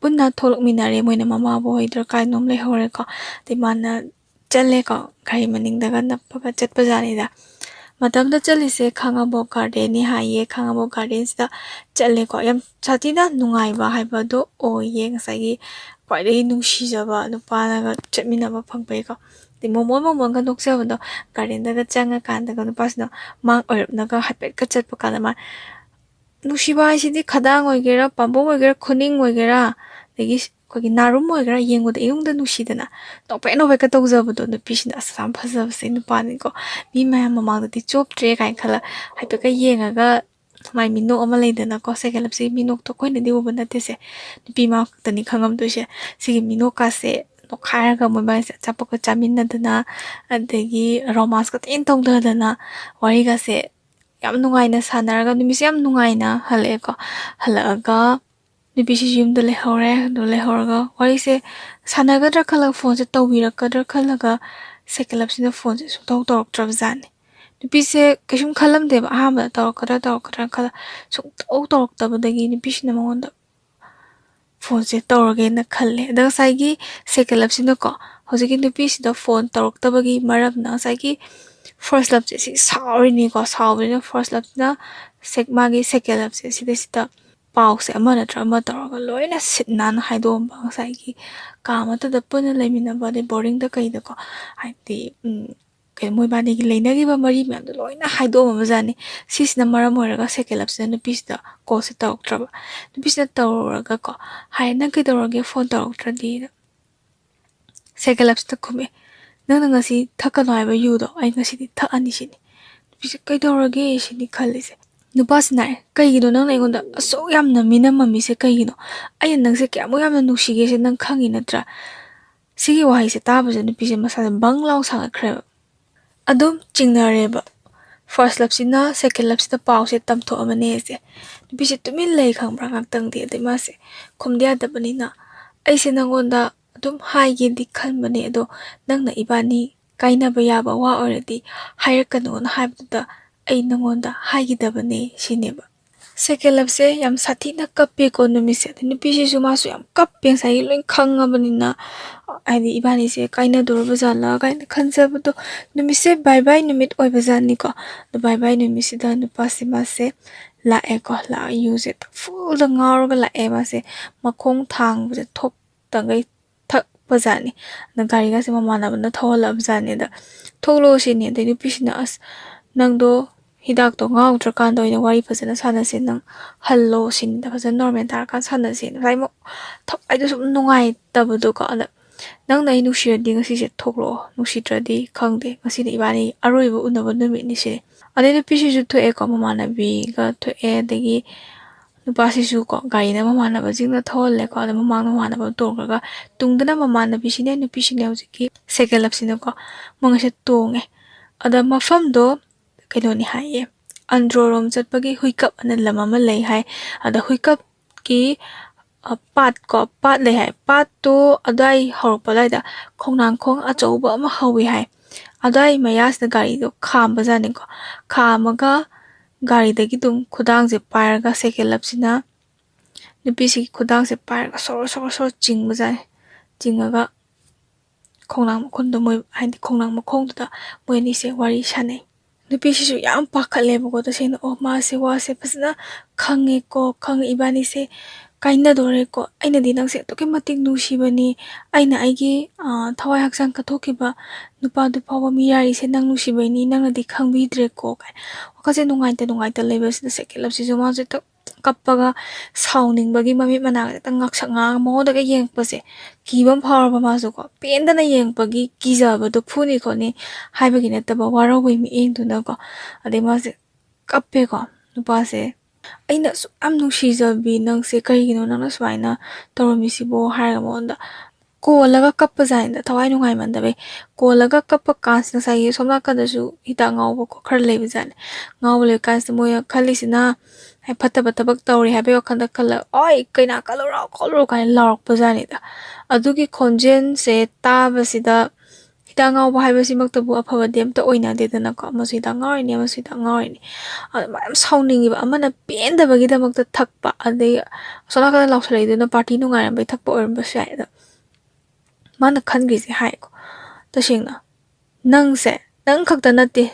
ꯄꯨꯟꯅ ꯊꯣꯛꯂꯛꯃꯤꯟꯅꯔꯦ ꯃꯣꯏꯅ ꯃꯃꯥꯕꯨ ꯍꯣꯏꯗ꯭ꯔꯥ ꯀꯥꯏꯅꯣꯝ ꯂꯩꯍꯧꯔꯦꯀꯣ ꯑꯗꯩ ꯃꯥꯅ ꯆꯠꯂꯦꯀꯣ ꯒꯥꯔꯤ ꯃꯅꯤꯡꯗꯒ ꯅꯞꯄꯒ ꯆꯠꯄꯖꯥꯠꯅꯤꯗ ꯃꯇꯝꯗ ꯆꯠꯂꯤꯁꯦ ꯈꯥꯡꯉꯕꯣꯛ ꯒꯥꯔꯗꯦꯟꯅꯤ ꯍꯥꯏꯌꯦ ꯈꯥꯡꯉꯕꯣꯛ ꯒꯥꯔꯗꯦꯟꯁꯤꯗ ꯆꯠꯂꯦꯀꯣ ꯌꯥꯝ ꯁꯥꯊꯤꯅ ꯅꯨꯡꯉꯥꯏꯕ ꯍꯥꯏꯕꯗꯣ ꯑꯣꯏꯌꯦ ꯉꯁꯥꯏꯒꯤ ꯈ꯭ꯋꯥꯏꯗꯒꯤ ꯅꯨꯡꯁꯤꯖꯕ ꯅꯨꯄꯥꯅꯒ ꯆꯠꯃꯤꯟꯅꯕ ꯐꯪꯕꯩꯀꯣ ꯑꯗꯩ ꯃꯣꯃꯣꯟꯒ ꯅꯣꯛꯆꯕꯗꯣ ꯒꯥꯔꯗꯦꯟꯗꯒ ꯆꯪꯉꯀꯥꯟꯗꯒ ꯅꯨꯄꯥꯁꯤꯅ ꯃꯥꯡ ꯑꯣꯏꯔꯞꯅꯒ ꯍꯥꯏꯐꯦꯠꯀ ꯆꯠꯄ ꯀꯥꯟꯗ ꯃꯥ ꯅꯨꯡꯁꯤꯕ ꯍꯥꯏꯁꯤꯗꯤ ꯈꯗꯥꯡ ꯑꯣꯏꯒꯦꯔꯥ ꯄꯥꯝꯕꯣꯝ ꯑꯣꯏꯒꯦꯔꯥ ꯈꯨꯅꯤꯡ ꯑꯣꯏꯒꯦꯔꯥ ꯑꯗꯒꯤ ꯑꯩꯈꯣꯏꯒꯤ ꯅꯥꯔꯨꯝ ꯑꯣꯏꯒꯦꯔꯥ ꯌꯦꯡꯕꯗ ꯏꯅꯨꯡꯗ ꯅꯨꯡꯁꯤꯗꯅ ꯅꯣꯛꯐꯦꯠꯀ ꯇꯧꯖꯕꯗꯣ ꯅꯨꯄꯤꯁꯤꯅ ꯑꯁ ꯌꯥꯝ ꯐꯖꯕꯁꯦ ꯅꯨꯄꯥꯅꯤꯀꯣ ꯃꯤ ꯃꯌꯥꯝ ꯃꯃꯥꯡꯗꯗꯤ ꯆꯣꯞꯇ꯭ꯔꯦ ꯀꯥꯏꯅ ꯈꯜꯂ ꯍꯥꯏꯐꯦꯠꯀ ꯌꯦꯡꯉꯒ ꯃꯥꯏ ꯃꯤꯅꯣꯛ ꯑꯃ ꯂꯩꯗꯅꯀꯣ ꯁꯦꯀꯦꯟ ꯂꯞꯁꯤꯒꯤ ꯃꯤꯅꯣꯛꯇꯣ ꯑꯩꯈꯣꯏꯅꯗꯤ ꯎꯕ ꯅꯠꯇꯦꯁꯦ ꯅꯨꯄꯤ ꯃꯥ ꯈꯛꯇꯅꯤ ꯈꯪꯉꯝꯗꯣꯏꯁꯦ ꯁꯤꯒꯤ ꯃꯤꯅꯣꯛꯀꯥꯁꯦ ꯅꯣꯛꯈꯥꯏꯔꯒ ꯃꯣꯏꯕꯥꯏꯁꯦ ꯑꯆꯥꯄꯣꯠꯀ ꯆꯥꯃꯤꯟꯅꯗꯅ ꯑꯗꯒꯤ ꯔꯣꯃꯥꯟꯁꯀ ꯊꯤꯅ ꯇꯧꯊꯗꯅ ꯋꯥꯔꯤꯒꯁꯦ ꯌꯥꯝ ꯅꯨꯡꯉꯥꯏꯅ ꯁꯥꯟꯅꯔꯒ ꯅꯨꯃꯤꯠꯁꯦ ꯌꯥꯝ ꯅꯨꯡꯉꯥꯏꯅ ꯍꯜꯂꯛꯑꯦꯀꯣ ꯍꯜꯂꯛꯑꯒ ꯅꯨꯄꯤꯁꯤꯁꯨ ꯌꯨꯝꯗ ꯂꯩꯍꯧꯔꯦ ꯑꯗꯨ ꯂꯩꯍꯧꯔꯒ ꯋꯥꯔꯤꯁꯦ ꯁꯥꯟꯅꯒꯗ꯭ꯔꯥ ꯈꯜꯂꯒ ꯐꯣꯟꯁꯦ ꯇꯧꯕꯤꯔꯛꯀꯗ꯭ꯔꯥ ꯈꯜꯂꯒ ꯁꯦꯀꯦꯟ ꯂꯞꯁꯤꯅ ꯐꯣꯟꯁꯦ ꯁꯨꯡꯇꯧ ꯇꯧꯔꯛꯇ꯭ꯔꯕꯖꯥꯠꯅꯤ ꯅꯨꯄꯤꯁꯦ ꯀꯩꯁꯨꯝ ꯈꯜꯂꯝꯗꯦꯕ ꯑꯍꯥꯟꯕꯗ ꯇꯧꯔꯛꯀꯗ꯭ꯔꯥ ꯈꯜꯂ ꯁꯨꯡꯇꯧ ꯇꯧꯔꯛꯇꯕꯗꯒꯤ ꯅꯨꯄꯤꯁꯤꯅ ꯃꯉꯣꯟꯗ ꯐꯣꯟꯁꯦ ꯇꯧꯔꯒꯦꯅ ꯈꯜꯂꯦ ꯑꯗꯉꯁꯥꯏꯒꯤ ꯁꯦꯀꯦꯟ ꯂꯞꯁꯤꯅꯀꯣ ꯍꯧꯖꯤꯛꯀꯤ ꯅꯨꯄꯤꯁꯤꯗ ꯐꯣꯟ ꯇꯧꯔꯛꯇꯕꯒꯤ ꯃꯔꯝꯅ ꯉꯁꯥꯏꯒꯤ ꯐꯥꯔꯁ ꯂꯞꯁꯦ ꯁꯤ ꯁꯥꯎꯔꯤꯅꯤꯀꯣ ꯁꯥꯎꯕꯅꯤꯅ ꯐꯥꯔꯁ ꯂꯞꯁꯤꯅ ꯃꯥꯒꯤ ꯁꯦꯀꯦꯟ ꯂꯞꯁꯦ ꯁꯤꯗꯩꯁꯤꯗ ꯄꯥꯎꯁꯦ ꯑꯃ ꯅꯠꯇ꯭ꯔꯒ ꯑꯃ ꯇꯧꯔꯒ ꯂꯣꯏꯅ ꯁꯤꯠ ꯅꯥꯟꯅ ꯍꯥꯏꯗꯣꯛꯑꯝꯕ ꯉꯁꯥꯏꯒꯤ ꯀꯥ ꯑꯃꯠꯇꯗ ꯄꯨꯟꯅ ꯂꯩꯃꯤꯟꯅꯕ ꯑꯗꯩ ꯕꯣꯔꯗꯤꯡꯗ ꯀꯩꯗꯀꯣ ꯍꯥꯏꯗꯤ ꯃꯣꯏꯕꯥꯅꯤꯒꯤ ꯂꯩꯅꯈꯤꯕ ꯃꯔꯤ ꯃꯌꯥꯝꯗꯣ ꯂꯣꯏꯅ ꯍꯥꯏꯗꯣꯛꯑꯝꯃꯕꯖꯥꯠꯅꯤ ꯁꯤꯁꯤꯅ ꯃꯔꯝ ꯑꯣꯏꯔꯒ ꯁꯦꯀꯦꯟ ꯂꯞꯁꯤꯅ ꯅꯨꯄꯤꯁꯤꯗ ꯀꯣꯜꯁꯦ ꯇꯧꯔꯛꯇ꯭ꯔꯕ ꯅꯨꯄꯤꯁꯤꯅ ꯇꯧꯔꯒꯀꯣ ꯍꯥꯏ ꯅꯪ ꯀꯩꯗꯧꯔꯒꯦ ꯐꯣꯟ ꯇꯧꯔꯛꯇ꯭ꯔꯗꯤ ꯁꯦꯀꯦꯟ ꯂꯞꯁꯤꯗ ꯈꯨꯝꯃꯦ ꯅꯪꯅꯉꯁꯤ ꯊꯛꯀꯅꯣ ꯍꯥꯏꯕ ꯌꯨꯗꯣ ꯑꯩ ꯉꯁꯤꯗꯤ ꯊꯛꯑꯅꯤ ꯁꯤꯅꯤ ꯅꯨꯄꯤꯁꯦ ꯀꯩꯗꯧꯔꯒꯦ ꯁꯤꯅꯤ ꯈꯜꯂꯤꯁꯦ ꯅꯨꯄꯥꯁꯤꯅ ꯀꯩꯒꯤꯅꯣ ꯅꯪꯅ ꯑꯩꯉꯣꯟꯗ ꯑꯁꯨꯛ ꯌꯥꯝꯅ ꯃꯤꯅꯝꯃꯝꯃꯤꯁꯦ ꯀꯩꯒꯤꯅꯣ ꯑꯩꯅ ꯅꯪꯁꯦ ꯀꯌꯥꯃꯨꯛ ꯌꯥꯝꯅ ꯅꯨꯡꯁꯤꯒꯦꯁꯦ ꯅꯪ ꯈꯪꯉꯤ ꯅꯠꯇ꯭ꯔꯥ ꯁꯤꯒꯤ ꯋꯥꯍꯩꯁꯦ ꯇꯥꯕꯁꯦ ꯅꯨꯄꯤꯁꯦ ꯃꯁꯥꯁꯦ ꯕꯪ ꯂꯥꯎ ꯁꯥꯒꯠꯈ꯭ꯔꯦꯕ ꯑꯗꯨꯝ ꯆꯤꯡꯅꯔꯦꯕ ꯐꯥꯔꯁ ꯂꯞꯁꯤꯅ ꯁꯦꯀꯦꯟ ꯂꯞꯁꯤꯗ ꯄꯥꯎꯁꯦ ꯇꯝꯊꯣꯛꯑꯕꯅꯦꯁꯦ ꯅꯨꯄꯤꯁꯦ ꯇꯨꯃꯤꯟ ꯂꯩ ꯈꯪꯕ꯭ꯔꯥ ꯉꯥꯛꯇꯪꯗꯤ ꯑꯗꯩ ꯃꯥꯁꯦ ꯈꯨꯝꯗ ꯌꯥꯗꯕꯅꯤꯅ ꯑꯩꯁꯦ ꯅꯪꯉꯣꯟꯗ ꯑꯗꯨꯝ ꯍꯥꯏꯒꯦꯗꯤ ꯈꯟꯕꯅꯦ ꯑꯗꯣ ꯅꯪꯅ ꯏꯕꯥꯅꯤ ꯀꯥꯏꯅꯕ ꯌꯥꯕ ꯋꯥ ꯑꯣꯏꯔꯗꯤ ꯍꯥꯏꯔꯛꯀꯅꯣꯅ ꯍꯥꯏꯕꯗꯨꯗ ꯑꯩ ꯅꯪꯉꯣꯟꯗ ꯍꯥꯏꯒꯤꯗꯕꯅꯦ ꯁꯤꯅꯦꯕ ꯁꯦꯀꯦꯟ ꯂꯞꯁꯦ ꯌꯥꯝ ꯁꯥꯊꯤꯅ ꯀꯞꯄꯦꯀꯣ ꯅꯨꯃꯤꯠꯁꯦ ꯑꯗꯩ ꯅꯨꯄꯤꯁꯤꯁꯨ ꯃꯥꯁꯨ ꯌꯥꯝ ꯀꯞꯄꯦ ꯉꯁꯥꯏꯒꯤ ꯂꯣꯏ ꯈꯪꯉꯕꯅꯤꯅ ꯍꯥꯏꯗꯤ ꯏꯕꯥꯅꯤꯁꯦ ꯀꯥꯏꯅꯗꯣꯔꯕ ꯖꯥꯠꯂꯥ ꯀꯥꯏꯅ ꯈꯟꯖꯕꯗꯣ ꯅꯨꯃꯤꯠꯁꯦ ꯕꯥꯏ ꯕꯥꯏ ꯅꯨꯃꯤꯠ ꯑꯣꯏꯕꯖꯥꯠꯅꯤꯀꯣ ꯑꯗꯣ ꯕꯥꯏ ꯕꯥꯏ ꯅꯨꯃꯤꯠꯁꯤꯗ ꯅꯨꯄꯥꯁꯦ ꯃꯥꯁꯦ ꯂꯥꯛꯑꯦꯀꯣ ꯂꯥꯛꯑ ꯌꯨꯁꯦ ꯐꯨꯜꯗ ꯉꯥꯎꯔꯒ ꯂꯥꯛꯑꯦ ꯃꯥꯁꯦ ꯃꯈꯣꯡ ꯊꯥꯡꯕꯁꯦ ꯊꯣꯛꯇꯈꯩ ꯊꯛꯄꯖꯥꯠꯅꯤ ꯑꯗ ꯒꯥꯔꯤꯒꯁꯦ ꯃꯃꯥꯟꯅꯕꯅ ꯊꯧꯍꯜꯂꯛꯑꯕ ꯖꯥꯠꯅꯤ ꯑꯗ ꯊꯣꯛꯂꯛꯑꯣ ꯁꯤꯅꯤ ꯑꯗꯩ ꯅꯨꯄꯤꯁꯤꯅ ꯑꯁ ꯅꯪꯗꯣ Hidakto ngawdrakanda oina wari fazana sanase nang hallo sinida fazana normal tarakan sanase ngai mo thok ai sum nungai tabdo ko ada nang nai nushiradi ngasi se thoklo nushiradi khangde ngasi de ibani aroibu unaba numit ni se ade nu pisi ju thoe ko mamana bi ga thoe degi nu pasi ju ko gari na mamana ba jingna tholle ko ada mamang mamana ba torga tungdana mamana bi sine nu pisi ne hojiki second lap sine ko mangase tonge ada mafam do kainoni haye androrom chatpagi huikap ana lama ma lei hai ada huikap ki pat lei hai pat to adai horpalai da khongnang khong achouba ma hawi hai adai mayas na gari do kham bazani ko khamaga gari dagi dum khudang je parga second lap sina nupisi khudang je parga sor ching bazai jingaga khongnang khon do moi hai khongnang ma khong da moi ni se wari shanai nupisisu yam pakhatleba ko tasena oh ma se wa se phasna khange ko khang ibani se kaina dore ko aina di nang se to ke matik nushibani aina aigi thawai haksang ka thokiba nupa du phawa miyari se nang nushibani nang di khangbi dre ko kai wakaje nungai ta leba se se kelap si joma je to kappaga sauning bagi mami mana ta ngak sanga mo da ke yeng pase kibam phawar ba ma so ko penda na yeng pagi kiza ba do phuni ko ni hai bagi na ta ba waro wi mi eng tu na ko ade ma se kappe ko nupa se aina su am nu shi za bi nang se kai gino nang na swaina toromi si bo har ga mo da ko laga kappa zain da thawai nu ngai man da be ko laga kappa kas na sai somna ka da su hita ngau ko khar le bi zan ngau le kas mo ya khali sina hai phata bak tawri ha be wakhanda kala oi kaina kalora kolro kai larok bazani da adugi khonjen se ta basida hita ngau ba hai basi mak tabu aphawa dem ta oina de dana ko ma sida ngai ni ma sida ngai ni am sauning ba amana pen da bagi da mak ta thakpa ade sona ka law sale de na party nu ngai ba thakpa or ba sai da mana khangi se hai ko ta singna nang khakta na te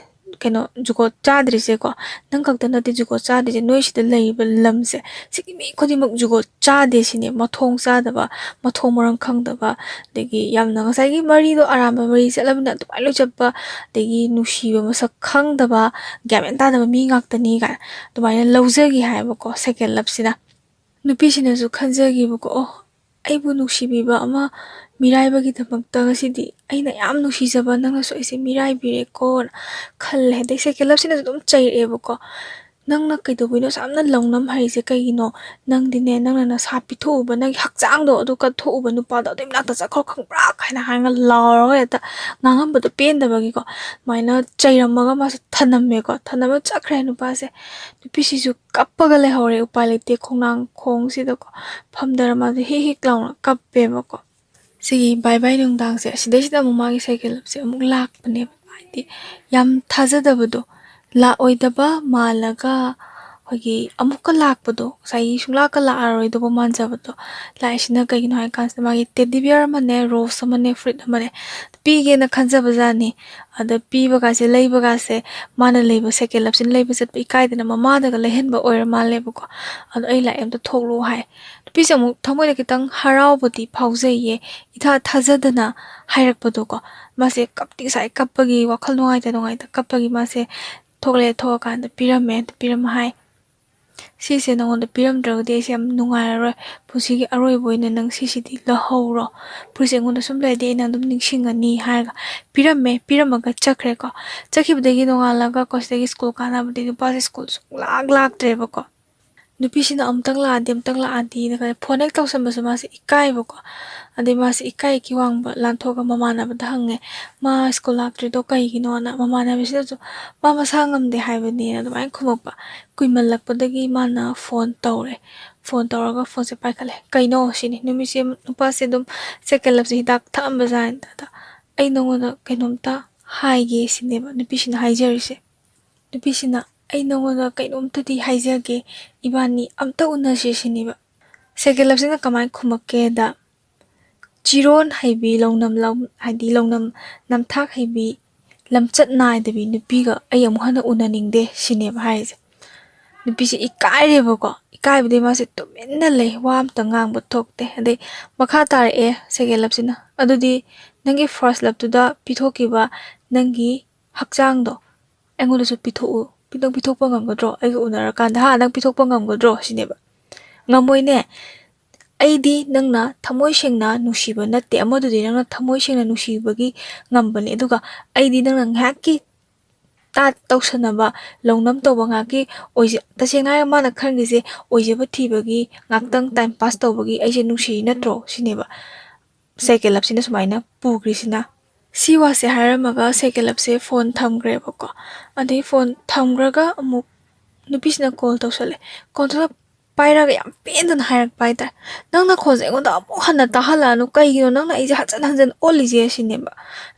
keno juko chadri se ko nang khakta na te juko chadri je noi sida lei ba lam se sigi mi khodi mak juko chade sine mathong sa da ba mathong morang khang da ba degi yamna ngasai gi mari do aramba mari se labna to palo chappa degi nushi ba masak khang da ba gamen ta da ba mi ngak ta ni ga to ba lawje gi hai ba ko second lap sina nupi sina su khanja gi ba ko oh ai bu nushi bi ba ama mirai bagi tamak ta ngasidi aina yam nushi jaba nang so ise mirai bire ko khal he dei second lap sina dum chai e ba ko nang na kai do bino samna longnam hai se kai no nang dine nang na sa pi tho ba nang hakchang do du ka tho ba nu pa da dem na ta cha khor khang bra khaina hanga law ro ta ngangam ba to pen da bagi ko maina chai ram ma ga ma thanam me ko thanam cha khre nu pa se tu pi si ju kappa ga le hore upai le te khongnang khong si da ko pham dar ma hi hi klaw kap pe ba ko sigi bye bye nung dang se sidai sida muma gi cycle se amuk lak pane adi yam thaja da bu la oidaba malaga hogi amuka lakpado sai shungla ka la aroido bo manjabado la isina kaino hai kan magi teddy bear mane rose mane fruit mane pige na khanja bajani ada piba ka se leiba ka se mana leiba second lap sin leiba set pi kai dina mama da ka lehen ba oir ma lebo ko ada ai la em to thoklo hai pi se mu thamoi da kitang harau bodi phauze ye itha thajadana hairak pado ko mase kapti sai kapagi wakhal ngai ta kapagi mase thokle thokan da piram hai si se nang on da piram drag de sem nungai ro pusi gi aroi boina nang si di la horo pusi ngon da sum le de nang dum ningsing ani har piram ga chakre ko chakhi bdegi nongala ga ko se school kana bde pas school lag tre ba ko nupi sina amtang la adi na ka phone ek taw sam ba ma se ikai ba ko ade ma se ikai ki wang ba lan thoga mama na ba hange ma school actre do kai gi no na mama na bi se so ma sangam de hai ba ni na mai khumok ba kui malak pa dagi mana phone tawre phone tawra ga phone se pai khale kai no sini numi se nupa se dum second lap se dak tham ba zain ta ai no na kainom ta hai ge sine ba nupi sina hai jeri se nupi sina ai no na kainom ta di hai ja ge ibani amta una se sini ba second lap sina kamai khumak ke da chiron haibi longnam hadi longnam namthak haibi lamchat nai da bi nupi ga ai am hana unaning de sine ba hai je nupi si ikai re ba ko ikai bde ma se to menna le wam ta ngang ba thok te ade makha tar e second lap sina adudi nangi first lap tu da pithoki ba nangi hakchang do engoda su nang pithokpa ngamgadro aiga unarakanda ha nang pithokpa ngamgadro sineba ngamoine aidi nangna thamoi sengna nushiba natte amadudi nangna thamoi sengna nusibagi ngambane aduga aidi nangna ngaki ta tawsanaba longnam tawba ngaki oije tasengna mana khargise oijeba thibagi ngaktang time pass tawbagi aije nushi natro sineba cycle up sina sumaina pugrisina siwase haramaga cycle up se phone thamgre bako adai phone thamgraga amuk nupisina call tawsale call to pairaga yam pendana hairak paita nangna khoje ngonda amu hana tahala nu kaigino nangna ije hanjan olije sineba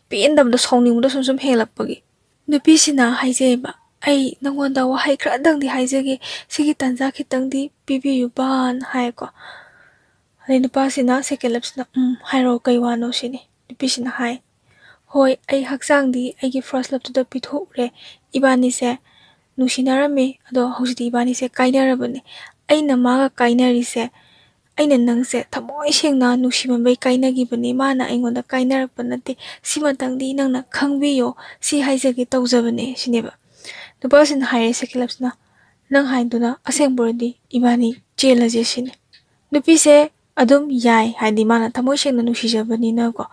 pendamdo sawningdo sum helapagi nupisina haijeba ai nangonda wahai khra dangdi haijege sigi tanja khitangdi pibiyu ban haiko ai nupasina sekelapsina hairo kaiwano sini nupisina hai hoi ai haksangdi aigi first love to the pithore ibani se nusinarame ado hojidi ibani se kainarabane aina maga kainari se aina nangse thamoi sengna nusimambai kainagibani mana aingonda kainarakpa nate simatangdi nangna khangbiyo si haijage tawjabane sineba nupasin haire sekelapsina nang haiduna asengbordi ibani chelaje sini nupise adum yai haidi mana thamoi sengna nusijabani nako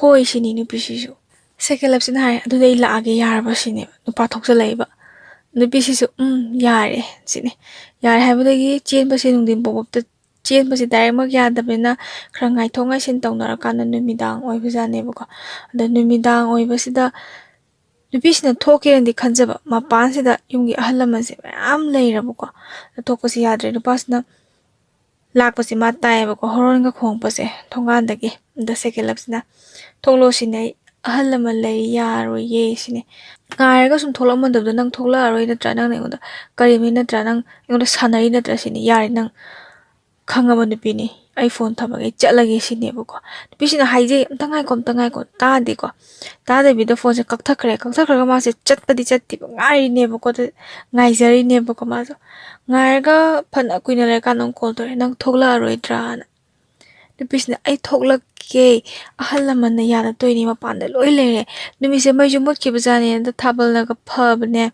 hoi sini nupisisu sekelapsina hai adudai laage yarba sineba nupa thokjalaiba nupisisu yare sini yare haibadagi chenbase nungdin bobopta chenbase direct mak yadabena khra ngaithongai sin tawnarakana numidang oibjanebako ada numidang oibasida nupisina thokirandi khanjaba mapansida yumgi ahalamase mayam leirabako thokpasi yadre nupasina lakpasi ma taibako horonga khongpase thongandagi da sekelapsina thoklo sinai ahalama lei yaroye sine ngairaga sum tholamadabda nang thokla aroi natra nang nengoda karimi natra nang engoda sanari natra sine yare nang khangaba nupini iPhone thamage chalage sinebako nupisina haije amtangai ko tadeko tadabida phone se kakthakra mase chatpadi chatti ngai nebako ngaijari nebako maso ngairaga phana kuina le kanong call tore nang thokla aroi dra nupisina ai thoklake ahalamana yada toini mapanda loi lere numise maiju mutkibajane da thabalnaga phabane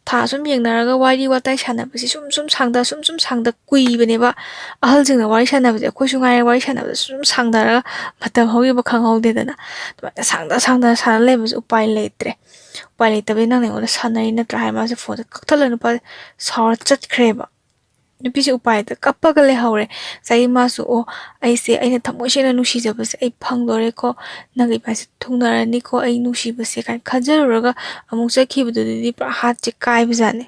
tha sum yengnaraga wari watai sanabasi sum sangda kuibane ba ahaljingna wari sanabase khoisu ngai wari sanabase sum sangdaraga matam hogi ba khanghaude dana sangda sanalebus upai leitabe nang nengoda sanari natra haimase phone kakthalanu pa sawar chatkreba nupisi upai ta kappaga lehaure sai masu o aise aina thamoi sena nusijabase ai phangdore ko nangai pase thungnarani ko ai nusibase kan khajaruraga amuk chakhibududi pra hat che kai bjane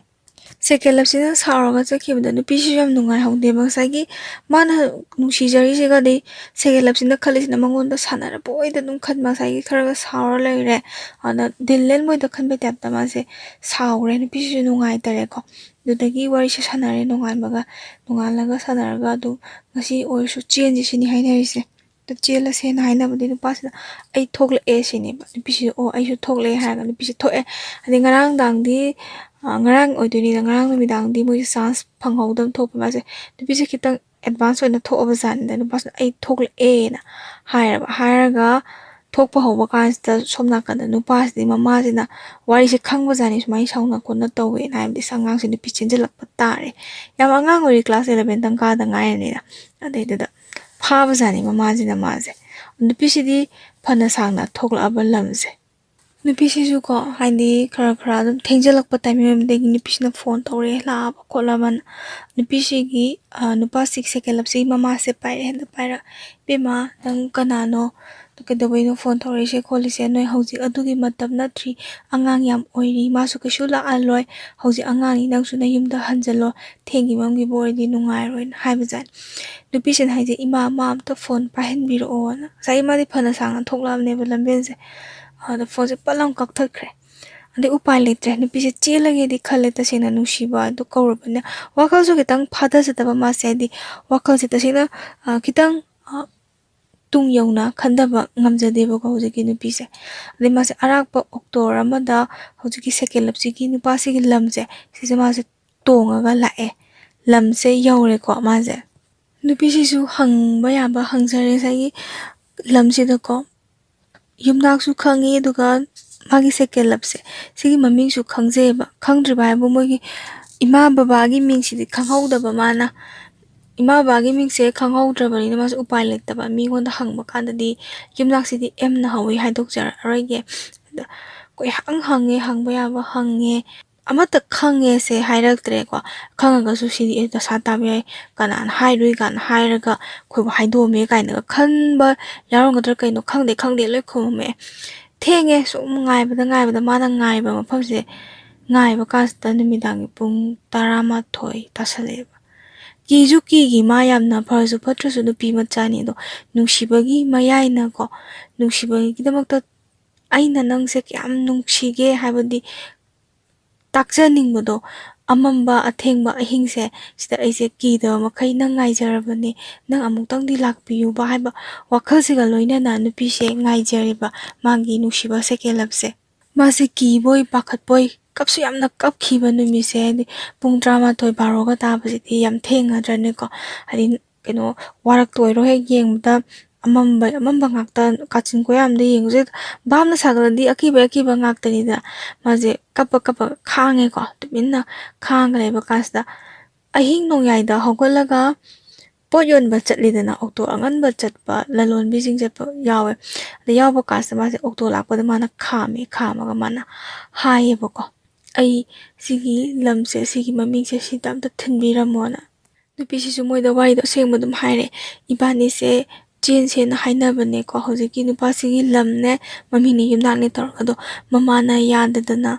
sekelapsina saraga chakhibada nupisi yam nungai haude bangsagi mana nusijari sega de sekelapsina khalisina mangonda sanara boida nung khanma sai kharaga sawar leire ana dillel moida khanbe tapta mase sawre nupisi nungai tare ko dudagi wari se sanare nongalaga sanaraga du ngasi oisu change sini hainarise the chela sen hainabadi nupasina ai thokla e sini ba nupisi o aisu thokle haga nupisi thoe ani ngarang dangdi ngarang oiduni ngarang numidangdi moi chance phanghodam thokpa mase nupisi kitang advance oina thokaba jan da nupasina ai thokla e na hairaga thokpa hoba kansta somna kanda nupasidi mamasina wari se khangba jani sumai sauna konna tawe na amdi sangang sini pichenjelakpa tare yam angang ori class 11 tang ka da ngai ni adeda phaba jani mamasina maje nupisidi phana sangna thokla abalamse nupisisu ko haindi khara dum thengjelakpa time memdegi nupisina phone tore la kolaman nupisigi nupasi sekelapsi mamase paira bema nang kanano tukadawino phone tore kholise noi hauji adugi matam natri angang yam oiri masu kashula aloi hauji angangi nangsu na yumda hanjalo thengi mamgi bordi nungai roin haibajan nupisin haije ima mam to phone pahenbiro on sai madi phana sanga thoklam ne balambense the phone se palam kakthakre ande upai letre nupise chelage di khale ta sena nushiba du kaurabana wakal so kitang phada jataba ma se di wakal se ta sena kitang tung yauna khandaba ngamjadeba ko hojiki nupise ade mase arakpa oktor amada hojiki sekelapsi ki nupasi ki lamse sise mase tongaga lae lamse yaure ko mase nupisi su hangba yaba hangsare sai lamse da ko yumnak su khangi duga ꯃꯥꯒꯤ ꯁꯦꯀꯦꯟ ꯂꯞꯁꯦ ꯁꯤꯒꯤ ꯃꯃꯤꯡꯁꯨ ꯈꯪꯖꯩꯑꯕ ꯈꯪꯗ꯭ꯔꯤꯕ ꯍꯥꯏꯕꯨ ꯃꯣꯏꯒꯤ ꯏꯃꯥ ꯕꯕꯥꯒꯤ ꯃꯤꯡꯁꯤꯗꯤ ꯈꯪꯍꯧꯗꯕ ꯃꯥꯅ ꯏꯃꯥ ꯕꯕꯥꯒꯤ ꯃꯤꯡꯁꯦ ꯈꯪꯍꯧꯗ꯭ꯔꯕꯅꯤꯅ ꯃꯥꯁꯨ ꯎꯄꯥꯏ ꯂꯩꯇꯕ ꯃꯤꯉꯣꯟꯗ ꯍꯪꯕ ꯀꯥꯟꯗꯗꯤ ꯌꯨꯝꯅꯥꯛꯁꯤꯗꯤ ꯑꯦꯝꯅ ꯍꯧꯋꯤ ꯍꯥꯏꯗꯣꯛꯆꯔꯛꯑꯔꯣꯏꯒꯦ ꯑꯗ ꯀꯣꯏꯍꯪ ꯍꯪꯉꯦ ꯍꯪꯕ ꯌꯥꯕ ꯍꯪꯉꯦ ꯑꯃꯠꯇ ꯈꯪꯉꯦꯁꯦ ꯍꯥꯏꯔꯛꯇ꯭ꯔꯦꯀꯣ ꯈꯪꯉꯒꯁꯨ ꯁꯤꯗꯤ ꯗꯁꯥ ꯇꯥꯕ ꯌꯥꯏ ꯀꯅꯥꯅ ꯍꯥꯏꯔꯣꯏ ꯀꯥꯏꯅ ꯍꯥꯏꯔꯒ ꯑꯩꯈꯣꯏꯕꯨ ꯍꯥꯏꯗꯣꯛꯑꯝꯃꯦ ꯀꯥꯏꯅꯒ ꯈꯟꯕ ꯌꯥꯎꯔꯝꯒꯗ꯭ꯔꯥ ꯀꯩꯅꯣ ꯈꯪꯗꯦ ꯈꯪꯗꯦ ꯂꯣꯏ ꯈꯨꯝꯃꯝꯃꯦ ꯊꯦꯡꯉꯦ ꯁꯨꯝ ꯉꯥꯏꯕꯗ ꯃꯥꯅ ꯉꯥꯏꯕ ꯃꯐꯝꯁꯦ ꯉꯥꯏꯕ ꯀꯥꯟꯁꯤꯗ ꯅꯨꯃꯤꯗꯥꯡꯒꯤ ꯄꯨꯡ 12 ꯇꯥꯁꯜꯂꯛꯑꯦꯕ ꯀꯤꯁꯨ ꯀꯤꯒꯤ ꯃꯥ ꯌꯥꯝꯅ ꯐꯔꯁꯨ ꯐꯠꯇ꯭ꯔꯁꯨ ꯅꯨꯄꯤ ꯃꯆꯥꯅꯤ ꯑꯗꯣ ꯅꯨꯡꯁꯤꯕꯒꯤ ꯃꯌꯥꯏꯅꯀꯣ ꯅꯨꯡꯁꯤꯕꯒꯤꯗꯃꯛꯇ ꯑꯩꯅ ꯅꯪꯁꯦ ꯀꯌꯥꯝ ꯅꯨꯡꯁꯤꯒꯦ ꯍꯥꯏꯕꯗꯤ ꯇꯥꯛꯆꯅꯤꯡꯕꯗꯣ ꯑꯃꯝꯕ ꯑꯊꯦꯡꯕ ꯑꯍꯤꯡꯁꯦ ꯁꯤꯗ ꯑꯩꯁꯦ ꯀꯤꯗꯕ ꯃꯈꯩ ꯅꯪ ꯉꯥꯏꯖꯔꯕꯅꯦ ꯅꯪ ꯑꯃꯨꯛꯇꯪꯗꯤ ꯂꯥꯛꯄꯤꯌꯨꯕ ꯍꯥꯏꯕ ꯋꯥꯈꯜꯁꯤꯒ ꯂꯣꯏꯅꯅ ꯅꯨꯄꯤꯁꯦ ꯉꯥꯏꯖꯔꯤꯕ ꯃꯥꯒꯤ ꯅꯨꯡꯁꯤꯕ ꯁꯦꯀꯦꯟ ꯂꯞꯁꯦ ꯃꯥꯁꯦ ꯀꯤꯕꯣꯏ ꯄꯥꯈꯠꯄꯣꯏ ꯀꯞꯁꯨ ꯌꯥꯝꯅ ꯀꯞꯈꯤꯕ ꯅꯨꯃꯤꯠꯁꯦ ꯍꯥꯏꯗꯤ ꯄꯨꯡ 12 ꯇꯥꯕꯁꯤꯗꯤ ꯌꯥꯝ ꯊꯦꯡꯉꯗ꯭ꯔꯅꯦꯀꯣ ꯍꯥꯏꯗꯤ ꯀꯩꯅꯣ ꯋꯥꯔꯛꯇ ꯑꯣꯏꯔꯣ ꯍꯦꯛ ꯌꯦꯡꯕꯗ ꯑꯃꯝꯕ ꯉꯥꯛꯇ ꯀꯥꯆꯤꯟ ꯀꯣꯌꯥꯝꯗ ꯌꯦꯡꯕꯁꯦ ꯚꯥꯞꯅ ꯁꯥꯒꯠꯂꯗꯤ ꯑꯀꯤꯕ ꯉꯥꯛꯇꯅꯤꯗ ꯃꯥꯁꯦ ꯀꯞꯄ ꯈꯥꯡꯉꯦꯀꯣ ꯇꯨꯃꯤꯟꯅ ꯈꯥꯡꯉ ꯂꯩꯕ ꯀꯥꯟꯁꯤꯗ ꯑꯍꯤꯡ ꯅꯣꯡꯌꯥꯏꯗ ꯍꯧꯒꯠꯂꯒ ꯄꯣꯠ ꯌꯣꯟꯕ ꯆꯠꯂꯤꯗꯅ ꯑꯣꯛꯇꯣ ꯑꯉꯟꯕ ꯆꯠꯄ ꯂꯂꯣꯟꯕꯤꯁꯤꯡ ꯆꯠꯄ ꯌꯥꯎꯋꯦ ꯑꯗ ꯌꯥꯎꯕ ꯀꯥꯟꯁꯤꯗ ꯃꯥꯁꯦ ꯑꯣꯛꯇꯣ ꯂꯥꯛꯄꯗ ꯃꯥꯅ ꯈꯥꯝꯃꯒ ꯃꯥꯅ ꯍꯥꯏꯌꯦꯕꯀꯣ ꯑꯩ ꯁꯤꯒꯤ ꯂꯝꯁꯦ ꯁꯤꯒꯤ ꯃꯃꯤꯡꯁꯦ ꯁꯤꯗ ꯑꯝꯇ ꯊꯤꯟꯕꯤꯔꯝꯃꯣꯅ ꯅꯨꯄꯤꯁꯤꯁꯨ ꯃꯣꯏꯗ ꯋꯥꯔꯤꯗꯣ ꯑꯁꯦꯡꯕ ꯑꯗꯨꯝ ꯍꯥꯏꯔꯦ ꯏꯕꯥꯅꯤꯁꯦ ꯆꯦꯟꯁꯦꯅ ꯍꯥꯏꯅꯕꯅꯦꯀꯣ ꯍꯧꯖꯤꯛꯀꯤ ꯅꯨꯄꯥꯁꯤꯒꯤ ꯂꯝꯅꯦ ꯃꯃꯤꯡꯅꯦ ꯌꯨꯝꯅꯥꯛꯅꯦ ꯇꯧꯔꯒ ꯑꯗꯣ ꯃꯃꯥꯅ ꯌꯥꯗꯗꯅ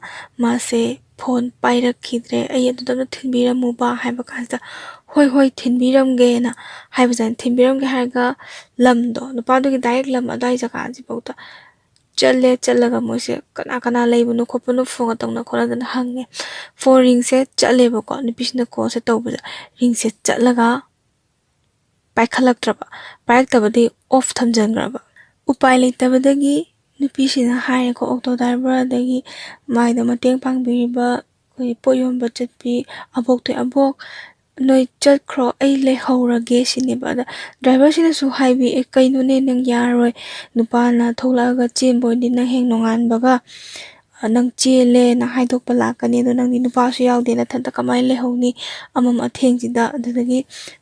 ꯃꯥꯁꯦ ꯐꯣꯟ ꯄꯥꯏꯔꯛꯈꯤꯗ꯭ꯔꯦ ꯑꯩ ꯑꯗꯨꯗ ꯑꯝꯇ ꯊꯤꯟꯕꯤꯔꯝꯃꯨꯕ ꯍꯥꯏꯕ ꯀꯥꯟꯁꯤꯗ ꯍꯣꯏ ꯊꯤꯟꯕꯤꯔꯝꯒꯦꯅ ꯍꯥꯏꯕꯖꯥꯠꯅꯤ ꯊꯤꯟꯕꯤꯔꯝꯒꯦ ꯍꯥꯏꯔꯒ ꯂꯝꯗꯣ ꯅꯨꯄꯥꯗꯨꯒꯤ ꯗꯥꯏꯔꯦꯛ ꯂꯝ ꯑꯗꯨꯋꯥꯏ ꯖꯒꯥꯁꯤꯐꯥꯎꯗ ꯆꯠꯂꯒ ꯃꯣꯏꯁꯦ ꯀꯅꯥ ꯂꯩꯕꯅꯣ ꯈꯣꯠꯄꯅꯣ ꯐꯣꯟꯒ ꯇꯧꯅ ꯈꯣꯠꯅꯗꯅ ꯍꯪꯉꯦ ꯐꯣꯟ ꯔꯤꯡꯁꯦ ꯆꯠꯂꯦꯕꯀꯣ ꯅꯨꯄꯤꯁꯤꯅ ꯀꯣꯜꯁꯦ ꯇꯧꯕꯗ ꯔꯤꯡꯁꯦꯆꯠꯂꯒ ꯄꯥꯏꯔꯛꯇꯕꯗꯤ ꯑꯣꯐ ꯊꯝꯖꯤꯟꯈ꯭ꯔꯕ ꯎꯄꯥꯏ ꯂꯩꯇꯕꯗꯒꯤ ꯅꯨꯄꯤꯁꯤꯅ ꯍꯥꯏꯔꯦꯀꯣ ꯑꯣꯛꯇꯣ ꯗ꯭ꯔꯥꯏꯚꯔ ꯑꯗꯒꯤ ꯃꯥꯏꯗ ꯃꯇꯦꯡ ꯄꯥꯡꯕꯤꯔꯤꯕ ꯑꯩꯈꯣꯏ ꯄꯣꯠ ꯌꯣꯟꯕ ꯆꯠꯄꯤ ꯑꯕꯣꯛ ꯅꯣꯏ ꯆꯠꯈ꯭ꯔꯣ ꯑꯩ ꯂꯩꯍꯧꯔꯒꯦ ꯁꯤꯅꯦꯕ ꯑꯗ ꯗ꯭ꯔꯥꯏꯚꯔꯁꯤꯅꯁꯨ ꯍꯥꯏꯕꯤ ꯀꯩꯅꯣꯅꯦ ꯅꯪ ꯌꯥꯔꯣꯏ ꯅꯨꯄꯥꯅ ꯊꯣꯛꯂꯛꯑꯒ ꯆꯦꯟꯕ ꯑꯣꯏꯔꯗꯤ ꯅꯪ ꯍꯦꯛ ꯅꯣꯡꯉꯥꯟꯕꯒ ꯅꯪ ꯆꯦꯜꯂꯦꯅ ꯍꯥꯏꯗꯣꯛꯄ ꯂꯥꯛꯀꯅꯤ ꯑꯗꯣ ꯅꯪꯗꯤ ꯅꯨꯄꯥꯁꯨ ꯌꯥꯎꯗꯦ ꯅꯊꯟꯇ ꯀꯃꯥꯏꯅ ꯂꯩꯍꯧꯅꯤ ꯑꯃꯝ ꯑꯊꯦꯡꯁꯤꯗ ꯑꯗꯨꯗꯒꯤ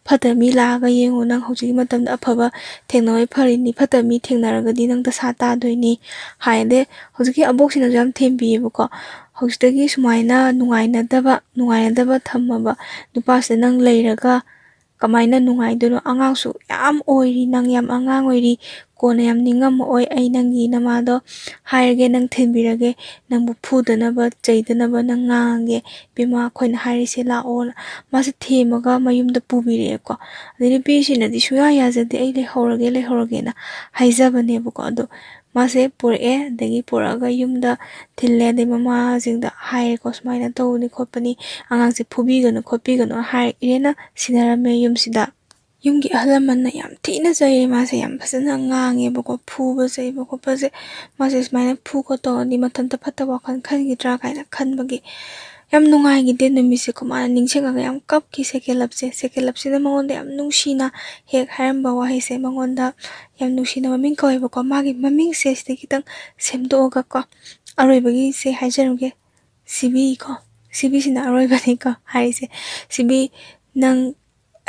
ꯐꯠꯇꯕ ꯃꯤ ꯂꯥꯛꯑꯒ ꯌꯦꯡꯉꯣ ꯅꯪ ꯍꯧꯖꯤꯛꯀꯤ ꯃꯇꯝꯗ ꯑꯐꯕ ꯊꯦꯡꯅꯕꯩ ꯐꯔꯤꯅꯤ ꯐꯠꯇꯕ ꯃꯤ ꯊꯦꯡꯅꯔꯒꯗꯤ ꯅꯪ ꯗꯁꯥ ꯇꯥꯗꯣꯏꯅꯤ ꯍꯥꯏꯗꯤ ꯍꯧꯖꯤꯛꯀꯤ ꯑꯕꯣꯛꯁꯤꯅꯁꯨ ꯌꯥꯝ ꯊꯦꯝꯕꯤꯌꯦꯕꯀோ ꯍꯧꯖꯤꯛꯇꯒꯤ ꯁꯨꯃꯥꯏꯅ ꯅꯨꯡꯉꯥꯏꯅꯗꯕ ꯊꯝꯃꯕ ꯅꯨꯄꯥꯁꯤꯗ ꯅꯪ ꯂꯩꯔꯒ ꯀꯃꯥꯏꯅ ꯅꯨꯡꯉꯥꯏꯗꯣꯏꯅꯣ ꯑꯉꯥꯡꯁꯨ ꯌꯥꯝ ꯑꯣꯏꯔꯤ ꯅꯪ ꯌꯥꯝ ꯑꯉꯥꯡ ꯑꯣꯏꯔꯤ ꯀꯣꯟꯅ ꯌꯥꯝ ꯅꯤꯡꯉꯝꯃꯛꯑꯣꯏ ꯑꯩ ꯅꯪꯒꯤ ꯅꯃꯥꯗꯣ ꯍꯥꯏꯔꯒꯦ ꯅꯪ ꯊꯤꯟꯕꯤꯔꯒꯦ ꯅꯪꯕꯨ ꯐꯨꯗꯅꯕ ꯆꯩꯗꯅꯕ ꯅꯪ ꯉꯥꯡꯉꯒꯦ ꯏꯕꯦꯝꯃ ꯑꯩꯈꯣꯏꯅ ꯍꯥꯏꯔꯤꯁꯦ ꯂꯥꯛꯑꯣꯅ ꯃꯥꯁꯦ ꯊꯦꯝꯃꯒ ꯃꯌꯨꯝꯗ ꯄꯨꯕꯤꯔꯛꯑꯦꯀꯣ ꯑꯗꯩ ꯅꯨꯄꯤꯁꯤꯅꯗꯤ ꯁꯨꯡꯌꯥ ꯌꯥꯖꯗꯦ ꯑꯩ ꯂꯩꯍꯧꯔꯒꯦꯅ ꯍꯥꯏꯖꯕꯅꯦꯕꯀꯣ ꯑꯗꯣ ꯃꯥꯁꯦ ꯄꯨꯔꯛꯑꯦ ꯑꯗꯒꯤ ꯄꯨꯔꯛꯑꯒ ꯌꯨꯝꯗ ꯊꯤꯜꯂꯦ ꯑꯗꯩ ꯃꯃꯥꯁꯤꯡꯗ ꯍꯥꯏꯔꯦꯀꯣ ꯁꯨꯃꯥꯏꯅ ꯇꯧꯕꯅꯤ ꯈꯣꯠꯄꯅꯤ ꯑꯉꯥꯡꯁꯦ ꯐꯨꯕꯤꯒꯅꯨ ꯈꯣꯠꯄꯤꯒꯅꯨ ꯍꯥꯏꯔ ꯏꯔꯦꯅ ꯁꯤꯟꯅꯔꯝꯃꯦ ꯌꯨꯝꯁꯤꯗ ꯌꯨꯝꯒꯤ ꯑꯍꯜ ꯂꯃꯟꯅ ꯌꯥꯝ ꯊꯤꯅ ꯆꯩꯔꯦ ꯃꯥꯁꯦ ꯌꯥꯝ ꯐꯖꯅ ꯉꯥꯡꯉꯦꯕꯀꯣ ꯐꯨꯕ ꯆꯩꯕ ꯈꯣꯠꯄꯁꯦ ꯃꯥꯁꯦ ꯁꯨꯃꯥꯏꯅ ꯐꯨ ꯈꯣꯠꯇꯧꯔꯗꯤ ꯃꯊꯟꯇ ꯐꯠꯇꯕ ꯋꯥꯈꯜ ꯈꯟꯈꯤꯗ꯭ꯔꯥ ꯀꯥꯏꯅ ꯈꯟꯕꯒꯤ ꯌꯥꯝ ꯅꯨꯡꯉꯥꯏꯈꯤꯗꯦ ꯅꯨꯃꯤꯠꯁꯦꯀꯣ ꯃꯥꯅ ꯅꯤꯡꯁꯤꯡꯉꯒ ꯌꯥꯝ ꯀꯞꯈꯤ ꯁꯦꯀꯦꯟ ꯂꯞꯁꯤꯗ ꯃꯉꯣꯟꯗ ꯌꯥꯝ ꯅꯨꯡꯁꯤꯅ ꯍꯦꯛ ꯍꯥꯏꯔꯝꯕ ꯋꯥꯍꯩꯁꯦ ꯃꯉꯣꯟꯗ ꯌꯥꯝ ꯅꯨꯡꯁꯤꯅ ꯃꯃꯤꯡ ꯀꯧꯋꯦꯕꯀꯣ ꯃꯥꯒꯤ ꯃꯃꯤꯡꯁꯦ ꯁꯤꯗꯈꯤꯇꯪ ꯁꯦꯝꯗꯣꯛꯑꯒꯀꯣ ꯑꯔꯣꯏꯕꯒꯤꯁꯦ ꯍꯥꯏꯖꯔꯝꯒꯦ ꯁꯤꯕꯤꯁꯤꯅ ꯑꯔꯣꯏꯕꯅꯤꯀꯣ ꯍꯥꯏꯔꯤꯁꯦ ꯁꯤꯕꯤ ꯅꯪ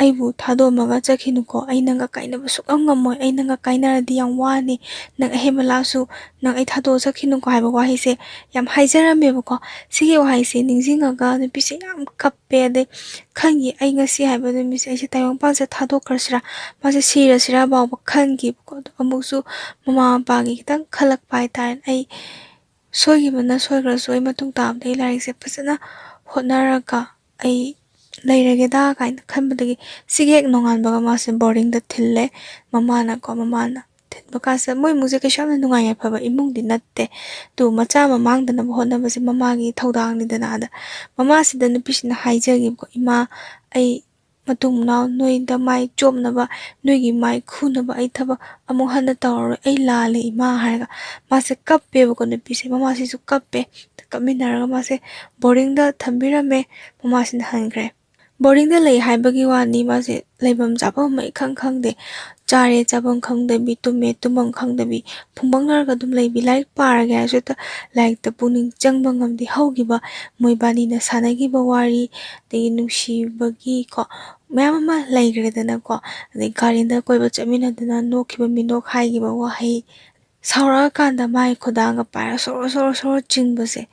ꯑꯩꯕꯨ ꯊꯥꯗꯣꯛꯑꯝꯃꯒ ꯆꯠꯈꯤꯅꯨꯀꯣ ꯑꯩ ꯅꯪꯒ ꯀꯥꯏꯅꯕ ꯁꯨꯛꯉꯝ ꯉꯝꯃꯣꯏ ꯑꯩ ꯅꯪꯒ ꯀꯥꯏꯅꯔꯗꯤ ꯌꯥꯝ ꯋꯥꯅꯤ ꯅꯪ ꯑꯍꯦꯟꯕ ꯂꯥꯛꯁꯨ ꯅꯪ ꯑꯩ ꯊꯥꯗꯣꯛꯑ ꯆꯠꯈꯤꯅꯨꯀꯣ ꯍꯥꯏꯕ ꯋꯥꯍꯩꯁꯦ ꯌꯥꯝ ꯍꯥꯏꯖꯔꯝꯃꯦꯕꯀோ ꯁꯤꯒꯤ ꯋꯥꯍꯩꯁꯦ ꯅꯤꯡꯁꯤꯡꯉꯒ ꯅꯨꯄꯤꯁꯦ ꯌꯥꯝ ꯀꯞꯄꯦ ꯑꯗꯩ ꯈꯟꯈꯤ ꯑꯩ ꯉꯁꯤ ꯍꯥꯏꯕ ꯅꯨꯃꯤꯠꯁꯦ ꯑꯩꯁꯦ ꯇꯥꯏꯕꯪꯄꯥꯟꯁꯦ ꯊꯥꯗꯣꯛꯈ꯭ꯔꯁꯤꯔꯥ ꯃꯥꯁꯦ ꯁꯤꯔꯁꯤꯔꯥ ꯐꯥꯎꯕ ꯈꯟꯈꯤꯕꯀꯣ ꯑꯗꯣ ꯑꯃꯨꯛꯁꯨ ꯃꯃꯥ ꯃꯄꯥꯒꯤ ꯈꯤꯇꯪ ꯈꯜꯂꯛꯄ ꯍꯥꯏꯇꯥꯔꯦ ꯑꯩ ꯁꯣꯏꯈꯤꯕꯅ ꯁꯣꯏꯈ꯭ꯔꯁꯨ ꯑꯩ ꯃꯇꯨꯡ ꯇꯥꯕꯗ ꯑꯩ ꯂꯥꯏꯔꯤꯛꯁꯦ ꯐꯖꯅ ꯍꯣꯠꯅꯔꯒ ꯑꯩ ꯂꯩꯔꯒꯦꯗ ꯀꯥꯏꯅ ꯈꯟꯕꯗꯒꯤ ꯁꯤꯒꯤ ꯍꯦꯛ ꯅꯣꯡꯉꯥꯟꯕꯒ ꯃꯥꯁꯦ ꯕꯣꯔꯗꯤꯡꯗ ꯊꯤꯜꯂꯦ ꯃꯃꯥꯅ ꯊꯤꯟꯕ ꯀꯥꯟꯁꯤꯗ ꯃꯣꯏ ꯏꯃꯨꯡꯁꯦ ꯀꯩꯁꯨ ꯌꯥꯝꯅ ꯅꯨꯡꯉꯥꯏ ꯌꯥꯏꯐꯕ ꯏꯃꯨꯡꯗꯤ ꯅꯠꯇꯦ ꯑꯗꯨ ꯃꯆꯥ ꯑꯃ ꯃꯥꯡꯗꯅꯕ ꯍꯣꯠꯅꯕꯁꯦ ꯃꯃꯥꯒꯤ ꯊꯧꯗꯥꯡꯅꯤꯗꯅ ꯑꯗ ꯃꯃꯥꯁꯤꯗ ꯅꯨꯄꯤꯁꯤꯅ ꯍꯥꯏꯖꯒꯤꯕꯀꯣ ꯏꯃꯥ ꯑꯩ ꯃꯇꯨꯡ ꯃꯅꯥꯎ ꯅꯣꯏꯗ ꯃꯥꯏ ꯆꯣꯞꯅꯕ ꯅꯣꯏꯒꯤ ꯃꯥꯏ ꯈꯨꯅꯕ ꯑꯩ ꯊꯕꯛ ꯑꯃꯨꯛ ꯍꯟꯅ ꯇꯧꯔꯔꯣꯏ ꯑꯩ ꯂꯥꯜꯂꯦ ꯏꯃꯥ ꯍꯥꯏꯔꯒ ꯃꯥꯁꯦ ꯀꯞꯄꯦꯕꯀꯣ ꯅꯨꯄꯤꯁꯦ ꯃꯃꯥꯁꯤꯁꯨ ꯀꯞꯄꯦ ꯀꯞꯃꯤꯟꯅꯔꯒ ꯃꯥꯁꯦ ꯕꯣꯔꯗꯤꯡꯗ ꯊꯝꯕꯤꯔꯝꯃꯦ ꯃꯃꯥꯁꯤꯅ ꯍꯟꯈ꯭ꯔꯦ boardingda lay haibagi wani mase laibam chapam mai khangde chare chabam khangdabi tume tumam khangdabi phungbanglarga dum laibi laik paraga aseta laik ta puning changba ngamdi haugiba moibani na sanagiba wari de nushibagi ko mayam ma laigredana ko de garinda koiba chamina dana nokhiba minok haigiba wahai saura kanda mai khodanga para soro chingbase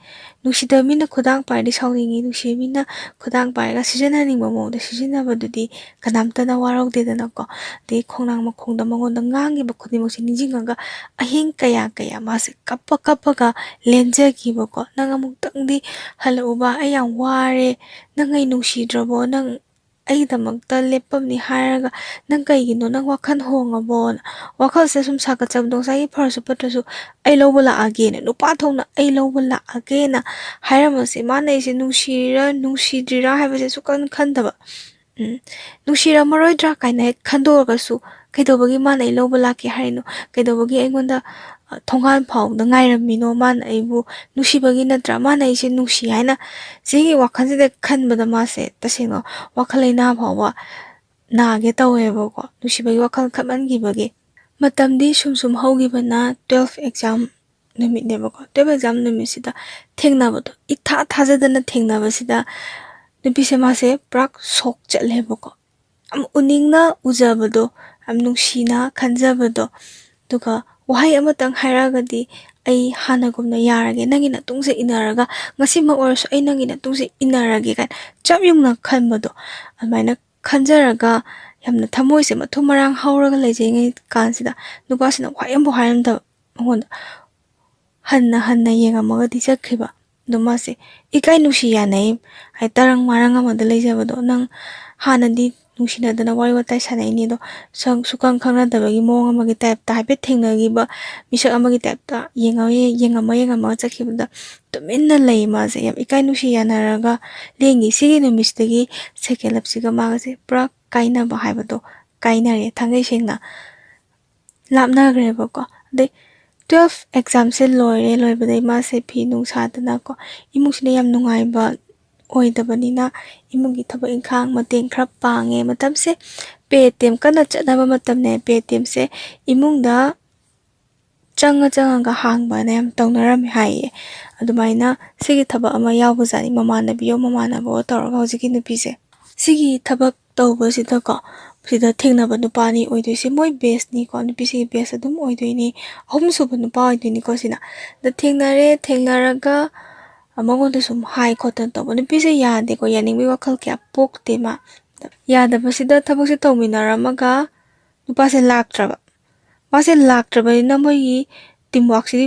nushida mina khodang pardi sauningi nushi mina khodang parga sijana ningba mo de sijana badudi kanamta na warau de dana ko de khongnang makhongda mangonda ngangi ba khudimok sin nijingaga ahing kaya mase kappa ga lenjagi ba ko nang amuk tangdi haluba ayang ware nangai nushidrobo nang ꯑꯩꯒꯤꯗꯃꯛꯇ ꯂꯦꯞꯄꯝꯅꯤ ꯍꯥꯏꯔꯒ ꯅꯪ ꯀꯩꯒꯤꯅꯣ ꯅꯪ ꯋꯥꯈꯜ ꯍꯣꯡꯉꯕꯣ ꯋꯥꯈꯜꯁꯦ ꯁꯨꯝ ꯁꯥꯒꯠꯆꯕꯗꯣ ꯉꯁꯥꯏꯒꯤ ꯐꯔꯁꯨ ꯐꯠꯇ꯭ꯔꯁꯨ ꯑꯩ ꯂꯧꯕ ꯂꯥꯛꯑꯒꯦꯅ ꯅꯨꯄꯥ ꯊꯣꯛꯅ ꯑꯩ ꯂꯧꯕ ꯂꯥꯛꯑꯒꯦꯅ ꯍꯥꯏꯔꯝꯃꯁꯦ ꯃꯥꯅ ꯑꯩꯁꯦ ꯅꯨꯡꯁꯤꯔꯤꯔꯥ ꯅꯨꯡꯁꯤꯗ꯭ꯔꯤꯔꯥ ꯍꯥꯏꯕꯁꯦ ꯁꯨꯛꯈꯟ ꯈꯟꯗꯕ ꯅꯨꯡꯁꯤꯔꯝꯃꯔꯣꯏꯗ꯭ꯔꯥ ꯀꯥꯏꯅ ꯍꯦꯛ ꯈꯟꯗꯣꯛꯑꯒꯁꯨ ꯀꯩꯗꯧꯕꯒꯤ ꯃꯥꯅ ꯑꯩ ꯂꯧꯕ ꯂꯥꯛꯀꯦ ꯍꯥꯏꯔꯤꯅꯣ ꯀꯩꯗꯧꯕꯒꯤ ꯑꯩꯉꯣꯟꯗ ꯊꯣꯡꯒꯥꯟ ꯐꯥꯎꯕꯗ ꯉꯥꯏꯔꯝꯃꯤꯅꯣ ꯃꯥꯅ ꯑꯩꯕꯨ ꯅꯨꯡꯁꯤꯕꯒꯤ ꯅꯠꯇ꯭ꯔꯥ ꯃꯥꯅ ꯑꯩꯁꯦ ꯅꯨꯡꯁꯤ ꯍꯥꯏꯅ ꯁꯤꯒꯤ ꯋꯥꯈꯜꯁꯤꯗ ꯈꯟꯕꯗ ꯃꯥꯁꯦ ꯇꯁꯦꯡꯅ ꯋꯥꯈꯜ ꯂꯩꯅꯥ ꯐꯥꯎꯕ ꯅꯥꯒꯦ ꯇꯧꯋꯦꯕꯀꯣ ꯅꯨꯡꯁꯤꯕꯒꯤ ꯋꯥꯈꯜ ꯈꯟꯃꯟꯈꯤꯕꯒꯤ ꯃꯇꯝꯗꯤ ꯁꯨꯝ ꯍꯧꯈꯤꯕꯅ 12 ꯑꯦꯛꯖꯥꯝ ꯅꯨꯃꯤꯠꯅꯦꯕꯀꯣ 12 ꯑꯦꯛꯖꯥꯝ ꯅꯨꯃꯤꯠꯁꯤꯗ ꯊꯦꯡꯅꯕꯗꯣ ꯏꯊꯥ ꯊꯥꯖꯗꯅ ꯊꯦꯡꯅꯕꯁꯤꯗ ꯅꯨꯄꯤꯁꯦ ꯃꯥꯁꯦ ꯄꯨꯔꯥ ꯁꯣꯛ ꯆꯠꯂꯦꯕꯀꯣ ꯌꯥꯝ ꯎꯅꯤꯡꯅ ꯎꯖꯕꯗꯣ ꯌꯥꯝ ꯅꯨꯡꯁꯤꯅ ꯈꯟꯖꯕꯗꯣ ꯑꯗꯨꯒ ꯋꯥꯍꯩ ꯑꯃꯇꯪ ꯍꯥꯏꯔꯒꯗꯤ ꯑꯩ ꯍꯥꯟꯅꯒꯨꯝꯅ ꯌꯥꯔꯒꯦ ꯅꯪꯒꯤ ꯅꯇꯨꯡꯁꯦ ꯏꯟꯅꯔꯒ ꯉꯁꯤꯃꯛ ꯑꯣꯏꯔꯁꯨ ꯑꯩ ꯅꯪꯒꯤ ꯅꯇꯨꯡꯁꯦ ꯏꯟꯅꯔꯒꯦ ꯀꯥꯏꯅ ꯆꯞ ꯌꯨꯡꯅ ꯈꯟꯕꯗꯣ ꯑꯗꯨꯃꯥꯏꯅ ꯈꯟꯖꯔꯒ ꯌꯥꯝꯅ ꯊꯃꯣꯏꯁꯦ ꯃꯊꯨꯝ ꯃꯔꯥꯡ ꯍꯧꯔꯒ ꯂꯩꯖꯩꯉꯩ ꯀꯥꯟꯁꯤꯗ ꯅꯨꯄꯥꯁꯤꯅ ꯋꯥꯍꯩ ꯑꯃꯐꯥꯎ ꯍꯥꯏꯔꯝꯗꯕ ꯃꯉꯣꯟꯗ ꯍꯟꯅ ꯌꯦꯡꯉꯝꯃꯒꯗꯤ ꯆꯠꯈꯤꯕ ꯑꯗꯣ ꯃꯥꯁꯦ ꯏꯀꯥꯏ ꯅꯨꯡꯁꯤ ꯌꯥꯅꯩ ꯍꯥꯏ ꯇꯔꯪ ꯃꯔꯪ ꯑꯃꯗ ꯂꯩꯖꯕꯗꯣ ꯅꯪ ꯍꯥꯟꯅꯗꯤ ꯅꯨꯡꯁꯤꯅꯗꯅ ꯋꯥꯔꯤ ꯋꯥꯇꯥꯏ ꯁꯥꯟꯅꯩꯅꯤ ꯑꯗꯣ ꯁꯨꯈꯪ ꯈꯪꯅꯗꯕꯒꯤ ꯃꯑꯣꯡ ꯑꯃꯒꯤ ꯇꯥꯏꯞꯇ ꯍꯥꯏꯐꯦꯠ ꯊꯦꯡꯅꯈꯤꯕ ꯃꯤꯁꯛ ꯑꯃꯒꯤ ꯇꯥꯏꯞꯇ ꯌꯦꯡꯉꯝꯃꯒ ꯆꯠꯈꯤꯕꯗ ꯇꯨꯃꯤꯟꯅ ꯂꯩ ꯃꯥꯁꯦ ꯌꯥꯝ ꯏꯀꯥꯏ ꯅꯨꯡꯁꯤ ꯌꯥꯅꯔꯒ ꯂꯦꯡꯉꯤ ꯁꯤꯒꯤ ꯅꯨꯃꯤꯠꯁꯤꯗꯒꯤ ꯁꯦꯀꯦꯟ ꯂꯞꯁꯤꯒ ꯃꯥꯒꯁꯦ ꯄꯨꯔꯥ ꯀꯥꯏꯅꯕ ꯍꯥꯏꯕꯗꯣ ꯀꯥꯏꯅꯔꯦ ꯊꯥꯡꯒꯩ ꯁꯦꯡꯅ ꯂꯥꯞꯅꯈ꯭ꯔꯦꯕꯀꯣ ꯑꯗꯩ 12 ꯑꯦꯛꯖꯥꯝꯁꯦ ꯂꯣꯏꯕꯗꯩ ꯃꯥꯁꯦ ꯐꯤ ꯅꯨꯡ ꯁꯥꯗꯅꯀꯣ ꯏꯃꯨꯡꯁꯤꯅ ꯌꯥꯝ ꯅꯨꯡꯉꯥꯏꯕ ꯑꯣꯏꯗꯕꯅꯤꯅ ꯏꯃꯨꯡꯒꯤ ꯊꯕꯛ ꯏꯪꯈꯥꯡ ꯃꯇꯦꯡ ꯈꯔ ꯄꯥꯡꯉꯦ ꯃꯇꯝꯁꯦ ꯄꯦ ꯇꯦꯝ ꯀꯟꯅ ꯆꯠꯅꯕ ꯃꯇꯝꯅꯦ ꯄꯦ ꯇꯦꯝꯁꯦ ꯏꯃꯨꯡꯗ ꯆꯪꯉꯒ ꯍꯥꯡꯕꯅ ꯌꯥꯝ ꯇꯧꯅꯔꯝꯃꯦ ꯍꯥꯏꯌꯦ ꯑꯗꯨꯃꯥꯏꯅ ꯁꯤꯒꯤ ꯊꯕꯛ ꯑꯃ ꯌꯥꯎꯕꯖꯥꯠꯅꯤ ꯃꯃꯥꯟꯅꯕꯣ ꯇꯧꯔꯒ ꯍꯧꯖꯤꯛꯀꯤ ꯅꯨꯄꯤꯁꯦ ꯁꯤꯒꯤ ꯊꯕꯛ ꯇꯧꯕꯁꯤꯗꯀꯣ ꯁꯤꯗ ꯊꯦꯡꯅꯕ ꯅꯨꯄꯥꯅꯤ ꯑꯣꯏꯗꯣꯏꯁꯦ ꯃꯣꯏ ꯕꯦꯁꯅꯤꯀꯣ ꯅꯨꯄꯤꯁꯤꯒꯤ ꯕꯦꯁ ꯑꯗꯨꯝ ꯑꯣꯏꯗꯣꯏꯅꯤ ꯑꯍꯨꯝꯁꯨꯕ ꯅꯨꯄꯥ ꯑꯣꯏꯗꯣꯏꯅꯤꯀꯣ ꯁꯤꯅ ꯑꯗ ꯊꯦꯡꯅꯔꯒ ꯃꯉꯣꯟꯗ ꯁꯨꯝ ꯍꯥꯏ ꯈꯣꯠꯇꯅ ꯇꯧꯕ ꯅꯨꯄꯤꯁꯦ ꯌꯥꯗꯦꯀꯣ ꯌꯥꯅꯤꯡꯕꯒꯤ ꯋꯥꯈꯜ ꯀꯌꯥ ꯄꯣꯛꯇꯦ ꯃꯥ ꯌꯥꯗꯕꯁꯤꯗ ꯊꯕꯛꯁꯦ ꯇꯧꯃꯤꯟꯅꯔꯝꯃꯒ ꯅꯨꯄꯥꯁꯦ ꯂꯥꯛꯇ꯭ꯔꯕꯅꯤꯅ ꯃꯣꯏꯒꯤ ꯇꯤꯝꯋꯥꯔꯛꯁꯤꯗꯤ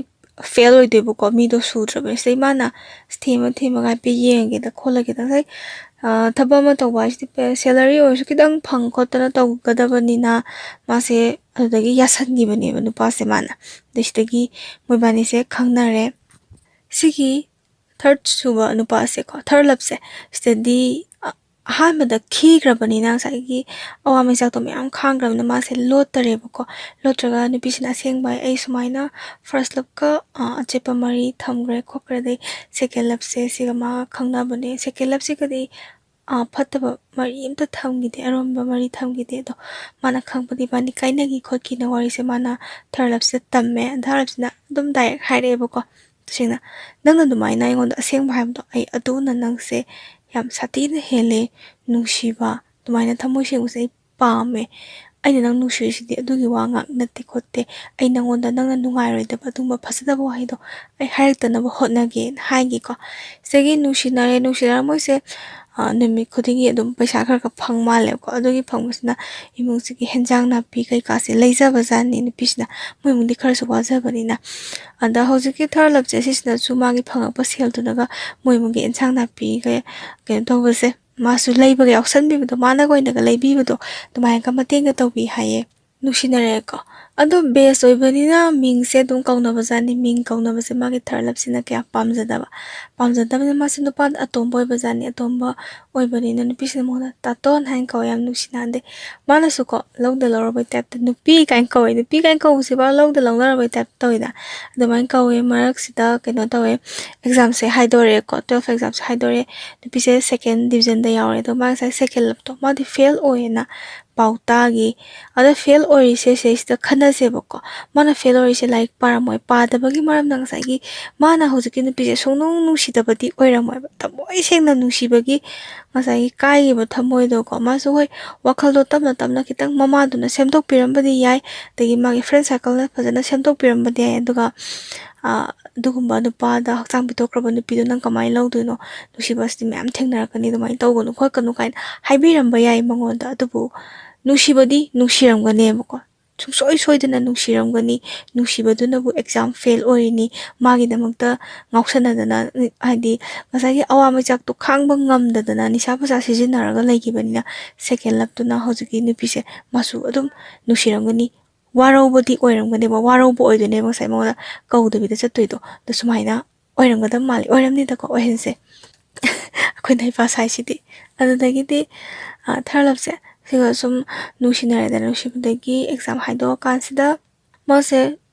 ꯐꯦꯜ ꯑꯣꯏꯗꯣꯏꯕꯀꯣ ꯃꯤꯗꯣ ꯁꯨꯗ꯭ꯔꯕꯅꯤ ꯁꯤꯗꯩ ꯃꯥꯅ ꯊꯦꯝꯃꯒ ꯍꯥꯏꯐꯦꯠ ꯌꯦꯡꯒꯦꯗ ꯈꯣꯠꯂꯒꯦꯗ ꯉꯁꯥꯏ ꯊꯕꯛ ꯑꯃ ꯇꯧꯕ ꯍꯥꯏꯁꯤꯗꯤ ꯁꯦꯂꯔꯤ ꯑꯣꯏꯔꯁꯨ ꯈꯤꯇꯪ ꯐꯪ ꯈꯣꯠꯇꯅ ꯇꯧꯒꯗꯕꯅꯤꯅ ꯃꯥꯁꯦ ꯑꯗꯨꯗꯒꯤ ꯌꯥꯁꯟꯈꯤꯕꯅꯦꯕ ꯅꯨꯄꯥꯁꯦ ꯃꯥꯅ ꯑꯗꯩ ꯁꯤꯗꯒꯤ ꯃꯣꯏꯕꯥꯅꯤꯁꯦ ꯈꯪꯅꯔꯦ ꯁꯤꯒꯤ ꯊꯔꯠ ꯂꯞꯁꯦ ꯁꯤꯗꯗꯤ ꯑꯍꯥꯟꯕꯗ ꯈꯤꯈ꯭ꯔꯕꯅꯤ나 ꯉꯁꯥꯏꯒꯤ ꯑꯋꯥ ꯃꯩꯆꯥꯛꯇꯣ ꯃꯌꯥꯝ ꯈꯥꯡꯈ꯭ꯔꯕꯅꯤꯅ ꯃꯥꯁꯦ ꯂꯣꯠꯇ꯭ꯔꯒ ꯅꯨꯄꯤꯁꯤꯅ ꯑꯁꯦꯡꯕ ꯑꯩ ꯁꯨꯃꯥꯏꯅ ꯐꯥꯔꯁꯠ ꯂꯞꯀ ꯑꯆꯦꯠꯄ ꯃꯔꯤ ꯊꯝꯈ꯭ꯔꯦ ꯑꯗꯩ ꯁꯦꯀꯦꯟ ꯂꯞꯁꯦ ꯁꯤꯒ ꯃꯥꯒ ꯈꯪꯅꯕꯅꯦ ꯁꯦꯀꯦꯟ ꯂꯞꯁꯤꯒꯗꯤ ꯐꯠꯇꯕ ꯃꯔꯤ ꯑꯝꯇ ꯊꯝꯈꯤꯗꯦ ꯑꯔꯣꯟꯕ ꯃꯔꯤ ꯊꯝꯈꯤꯗꯦ ꯑꯗꯣ ꯃꯥꯅ ꯈꯪꯕꯗꯤ ꯏꯕꯥꯅꯤ ꯀꯥꯏꯅꯈꯤ ꯈꯣꯠꯈꯤꯅ ꯋꯥꯔꯤꯁꯦ ꯃꯥꯅ ꯊꯔꯠ ꯂꯞꯁꯤꯗ ꯇꯝꯃꯦ ꯊꯔꯠ ꯂꯞꯁꯤꯅ ꯑꯗꯨꯝ ꯗꯥꯏꯔꯦꯛ ꯍꯥꯏꯔꯛꯑꯦꯕꯀꯣ ꯇꯁꯦꯡꯅ ꯅꯪꯅ ꯑꯗꯨꯃꯥꯏꯅ ꯑꯩꯉꯣꯟꯗ ꯑꯁꯦꯡꯕ ꯍꯥꯏꯕꯗꯣ ꯑꯩ ꯑꯗꯨꯅ ꯅꯪꯁꯦ ꯌꯥꯝ ꯁꯥꯊꯤꯅ ꯍꯦꯜꯂꯦ ꯅꯨꯡꯁꯤꯕ ꯑꯗꯨꯃꯥꯏꯅ ꯊꯃꯣꯏ ꯁꯦꯡꯕꯁꯦ ꯑꯩ ꯄꯥꯝꯃꯦ ꯑꯩꯅ ꯅꯪ ꯅꯨꯡꯁꯤꯔꯤꯁꯤꯗꯤ ꯑꯗꯨꯒꯤ ꯋꯥ ꯉꯥꯛ ꯅꯠꯇꯦ ꯈꯣꯠꯇꯦ ꯑꯩ ꯅꯪꯉꯣꯟꯗ ꯅꯪꯅ ꯅꯨꯡꯉꯥꯏꯔꯣꯏꯗꯕ ꯑꯗꯨꯒꯨꯝꯕ ꯐꯖꯗꯕ ꯋꯥꯍꯩꯗꯣ ꯑꯩ ꯍꯥꯏꯔꯛꯇꯅꯕ ꯍꯣꯠꯅꯒꯦꯅ ꯍꯥꯏꯒꯤꯀꯣ ꯁꯤꯗꯒꯤ ꯅꯨꯡꯁꯤꯅꯔ ꯃꯣꯏꯁꯦ ꯅꯨꯃꯤꯠ ꯈꯨꯗꯤꯡꯒꯤ ꯑꯗꯨꯝ ꯄꯩꯁా ꯈꯔ ꯐꯪ ꯃꯥꯜꯂꯦꯕꯀꯣ ꯑꯗꯨꯒꯤ ꯐꯪꯕꯁꯤꯅ ꯏꯃꯨꯡꯁꯤꯒꯤ ꯍꯦꯟꯖꯥꯡ ꯅꯥꯄꯤ ꯀꯩꯀꯥꯁꯦ ꯂꯩꯖꯕꯖꯥꯠꯅꯤ ꯅꯨꯄꯤꯁꯤꯅ ꯃꯣꯏ ꯏꯃꯨꯡꯗꯤ ꯈꯔꯁꯨ ꯋꯥꯖꯕꯅꯤꯅ ꯑꯗ ꯍꯧꯖꯤꯛꯀꯤ ꯊꯔꯠ ꯂꯞꯁꯦ ꯁꯤꯁꯤꯅꯁꯨ ꯃꯥꯒꯤ ꯐꯪꯉꯛꯄ ꯁꯦꯜꯗꯨꯅꯒ ꯃꯣꯏ ꯏꯃꯨꯡꯒꯤ ꯏꯟꯁꯥꯡ ꯅꯥꯄꯤꯒ ꯀꯩꯅꯣ ꯇꯧꯕꯁꯦ ꯃꯥꯁꯨ ꯂꯩꯕꯒ ꯌꯥꯎꯁꯟꯕꯤꯕꯗꯣ ꯃꯥꯅꯒ ꯑꯣꯏꯅꯒ ꯂꯩꯕꯤꯕꯗꯣ ꯑꯗꯨꯃꯥꯏꯅꯒ ꯃꯇꯦꯡꯒ ꯇꯧꯕꯤ ꯍꯥꯏꯌꯦ ꯅꯨꯡꯁꯤꯅꯔꯦꯀꯣ ꯑꯗꯣ ꯕꯦꯁ ꯑꯣꯏꯕꯅꯤꯅ ꯃꯤꯡꯁꯦ ꯑꯗꯨꯝ ꯀꯧꯅꯕꯖꯥꯠꯅꯤ ꯃꯤꯡ ꯀꯧꯅꯕꯁꯦ ꯃꯥꯒꯤ ꯊꯥꯔꯠ ꯂꯞꯁꯤꯅ ꯀꯌꯥ ꯄꯥꯝꯖꯗꯕꯅꯤꯅ ꯃꯥꯁꯦ ꯅꯨꯄꯥꯗ ꯑꯇꯣꯝꯕ ꯑꯣꯏꯕꯖꯥꯠꯅꯤ ꯑꯇꯣꯝꯕ ꯑꯣꯏꯕꯅꯤꯅ ꯅꯨꯄꯤꯁꯤꯅ ꯃꯉꯣꯟꯗ ꯇꯥꯇꯣꯟ ꯍꯥꯏꯅ ꯀꯧꯋꯦ ꯌꯥꯝ ꯅꯨꯡꯁꯤꯅꯍꯟꯗꯦ ꯃꯥꯅꯁꯨ ꯀꯣ ꯂꯧꯗ ꯂꯧꯔꯕꯩ ꯇꯥꯏꯞꯇ ꯅꯨꯄꯤ ꯀꯥꯏꯅ ꯀꯧꯋꯦ ꯅꯨꯄꯤ ꯀꯥꯏꯅ ꯀꯧꯕꯁꯤꯐꯥꯎ ꯂꯧꯗ ꯂꯧꯅꯔꯕꯩ ꯇꯥꯏꯞꯇ ꯇꯧꯋꯤꯗ ꯑꯗꯨꯃꯥꯏꯅ ꯀꯧꯋꯦ ꯃꯔꯛꯁꯤꯗ ꯀꯩꯅꯣ ꯇꯧꯋꯦ ꯑꯦꯛꯖꯥꯝꯁꯦ ꯍꯥꯏꯗꯣꯔꯛꯑꯦꯀꯣ 12 ꯑꯦꯛꯖꯥꯝꯁꯦ ꯍꯥꯏꯗꯣꯔꯛꯑꯦ ꯅꯨꯄꯤꯁꯦ ꯁꯦꯀꯦꯟ ꯗꯤꯕꯤꯖꯟꯗ ꯌꯥꯎꯔꯦ ꯑꯗꯣ ꯃꯥ ꯉꯁꯥꯏ ꯁꯦꯀꯦꯟ ꯂꯞꯇꯣ ꯃꯥꯗꯤ ꯐꯦꯜ ꯑꯣꯏꯌꯦꯅ ꯄꯥꯎ ꯇꯥꯈꯤ ꯑꯗ ꯐꯦꯜ ꯑꯣꯏꯔꯤꯁꯦ ꯁꯤꯗꯩꯁꯤꯗ ꯈꯟꯅꯁꯦꯕꯀꯣ ꯃꯥꯅ ꯐꯦꯜ ꯑꯣꯏꯔꯤꯁꯦ ꯂꯥꯏꯔꯤꯛ ꯄꯥꯔꯝꯃꯣꯏ ꯄꯥꯗꯕꯒꯤ ꯃꯔꯝꯗ ꯉꯁꯥꯏꯒꯤ ꯃꯥꯅ ꯍꯧꯖꯤꯛꯀꯤ ꯅꯨꯄꯤꯁꯦ ꯁꯨꯡꯅꯨꯡ ꯅꯨꯡꯁꯤꯗꯕꯗꯤ ꯑꯣꯏꯔꯝꯃꯣꯏꯕ ꯊꯃꯣꯏ ꯁꯦꯡꯅ ꯅꯨꯡꯁꯤꯕꯒꯤ ꯉꯁꯥꯏꯒꯤ ꯀꯥꯏꯈꯤꯕ ꯊꯃꯣꯏꯗꯣꯀꯣ ꯃꯥꯁꯨ ꯍꯣꯏ ꯋꯥꯈꯜꯗꯣ ꯇꯞꯅ ꯇꯞꯅ ꯈꯤꯇꯪ ꯃꯃꯥꯗꯨꯅ ꯁꯦꯝꯗꯣꯛꯄꯤꯔꯝꯕꯗꯤ ꯌꯥꯏ ꯑꯗꯒꯤ ꯃꯥꯒꯤ ꯐ꯭ꯔꯦꯟ ꯁꯥꯔꯀꯜꯅ ꯐꯖꯅ ꯁꯦꯝꯗꯣꯛꯄꯤꯔꯝꯕꯗꯤ ꯌꯥꯏ ꯑꯗꯨꯒ ꯑꯗꯨꯒꯨꯝꯕ ꯅꯨꯄꯥꯗ ꯍꯛꯆꯥꯡ ꯄꯤꯊꯣꯛꯈ꯭ꯔꯕ ꯅꯨꯄꯤꯗꯣ ꯅꯪ ꯀꯃꯥꯏꯅ ꯂꯧꯗꯣꯏꯅꯣ ꯅꯨꯡꯁꯤꯕꯁꯤꯗꯤ ꯃꯌꯥꯝ ꯊꯦꯡꯅꯔꯛꯀꯅꯤ ꯑꯗꯨꯃꯥꯏꯅ ꯇꯧꯒꯅꯨ ꯈꯣꯠꯀꯅꯨ ꯀꯥꯏꯅ ꯍꯥꯏꯕꯤꯔꯝꯕ ꯌꯥꯏ ꯃꯉꯣꯟꯗ ꯑꯗꯨꯕꯨ ꯅꯨꯡꯁꯤꯕꯗꯤ ꯅꯨꯡꯁꯤꯔꯝꯒꯅꯦꯕꯀꯣ ꯁꯨꯡꯁꯣꯏ ꯁꯣꯏꯗꯅ ꯅꯨꯡꯁꯤꯔꯝꯒꯅꯤ ꯅꯨꯡꯁꯤꯕꯗꯨꯅꯕꯨ ꯑꯦꯛꯖꯥꯝ ꯐꯦꯜ ꯑꯣꯏꯔꯤꯅꯤ ꯃꯥꯒꯤꯗꯃꯛꯇ ꯉꯥꯎꯁꯟꯅꯗꯅ ꯍꯥꯏꯗꯤ ꯉꯁꯥꯏꯒꯤ ꯑꯋꯥ ꯃꯩꯆꯥꯛꯇꯣ ꯈꯥꯡꯕ ꯉꯝꯗꯗꯅ ꯅꯤꯁꯥ ꯄꯨꯁꯥ ꯁꯤꯖꯤꯟꯅꯔꯒ ꯂꯩꯈꯤꯕꯅꯤꯅ ꯁꯦꯀꯦꯟ ꯂꯞꯇꯨꯅ ꯍꯧꯖꯤꯛꯀꯤ ꯅꯨꯄꯤꯁꯦ ꯃꯥꯁꯨ ꯑꯗꯨꯝ ꯅꯨꯡꯁꯤꯔꯝꯒꯅꯤ ꯋꯥꯔꯧꯕꯗꯤ ꯑꯣꯏꯔꯝꯒꯅꯦꯕ ꯋꯥꯔꯧꯕ ꯑꯣꯏꯗꯣꯏꯅꯦꯕ ꯉꯁꯥꯏ ꯃꯉꯣꯟꯗ ꯀꯧꯗꯕꯤꯗ ꯆꯠꯇꯣꯏꯗꯣ ꯑꯗꯣ ꯁꯨꯃꯥꯏꯅ ꯑꯣꯏꯔꯝꯒꯗꯕ ꯃꯥꯜꯂꯤ ꯑꯣꯏꯔꯝꯅꯤꯗꯀꯣ ꯑꯣꯏꯍꯟꯁꯦ ꯑꯩꯈꯣꯏꯅ ꯍꯩꯄꯥ ꯁꯥꯏꯁꯤꯗꯤ ꯑꯗꯨꯗꯒꯤꯗꯤ ꯊꯥꯔꯠ ꯂꯞꯁꯦ ꯁꯤꯒ ꯁꯨꯝ ꯅꯨꯡꯁꯤꯅꯔꯦꯗꯅ ꯅꯨꯡꯁꯤꯕꯗꯒꯤ ꯑꯦꯛꯖꯥꯝ ꯍꯥꯏꯗꯣꯛꯑꯀꯥꯟꯁꯤꯗ ꯃꯥꯁꯦ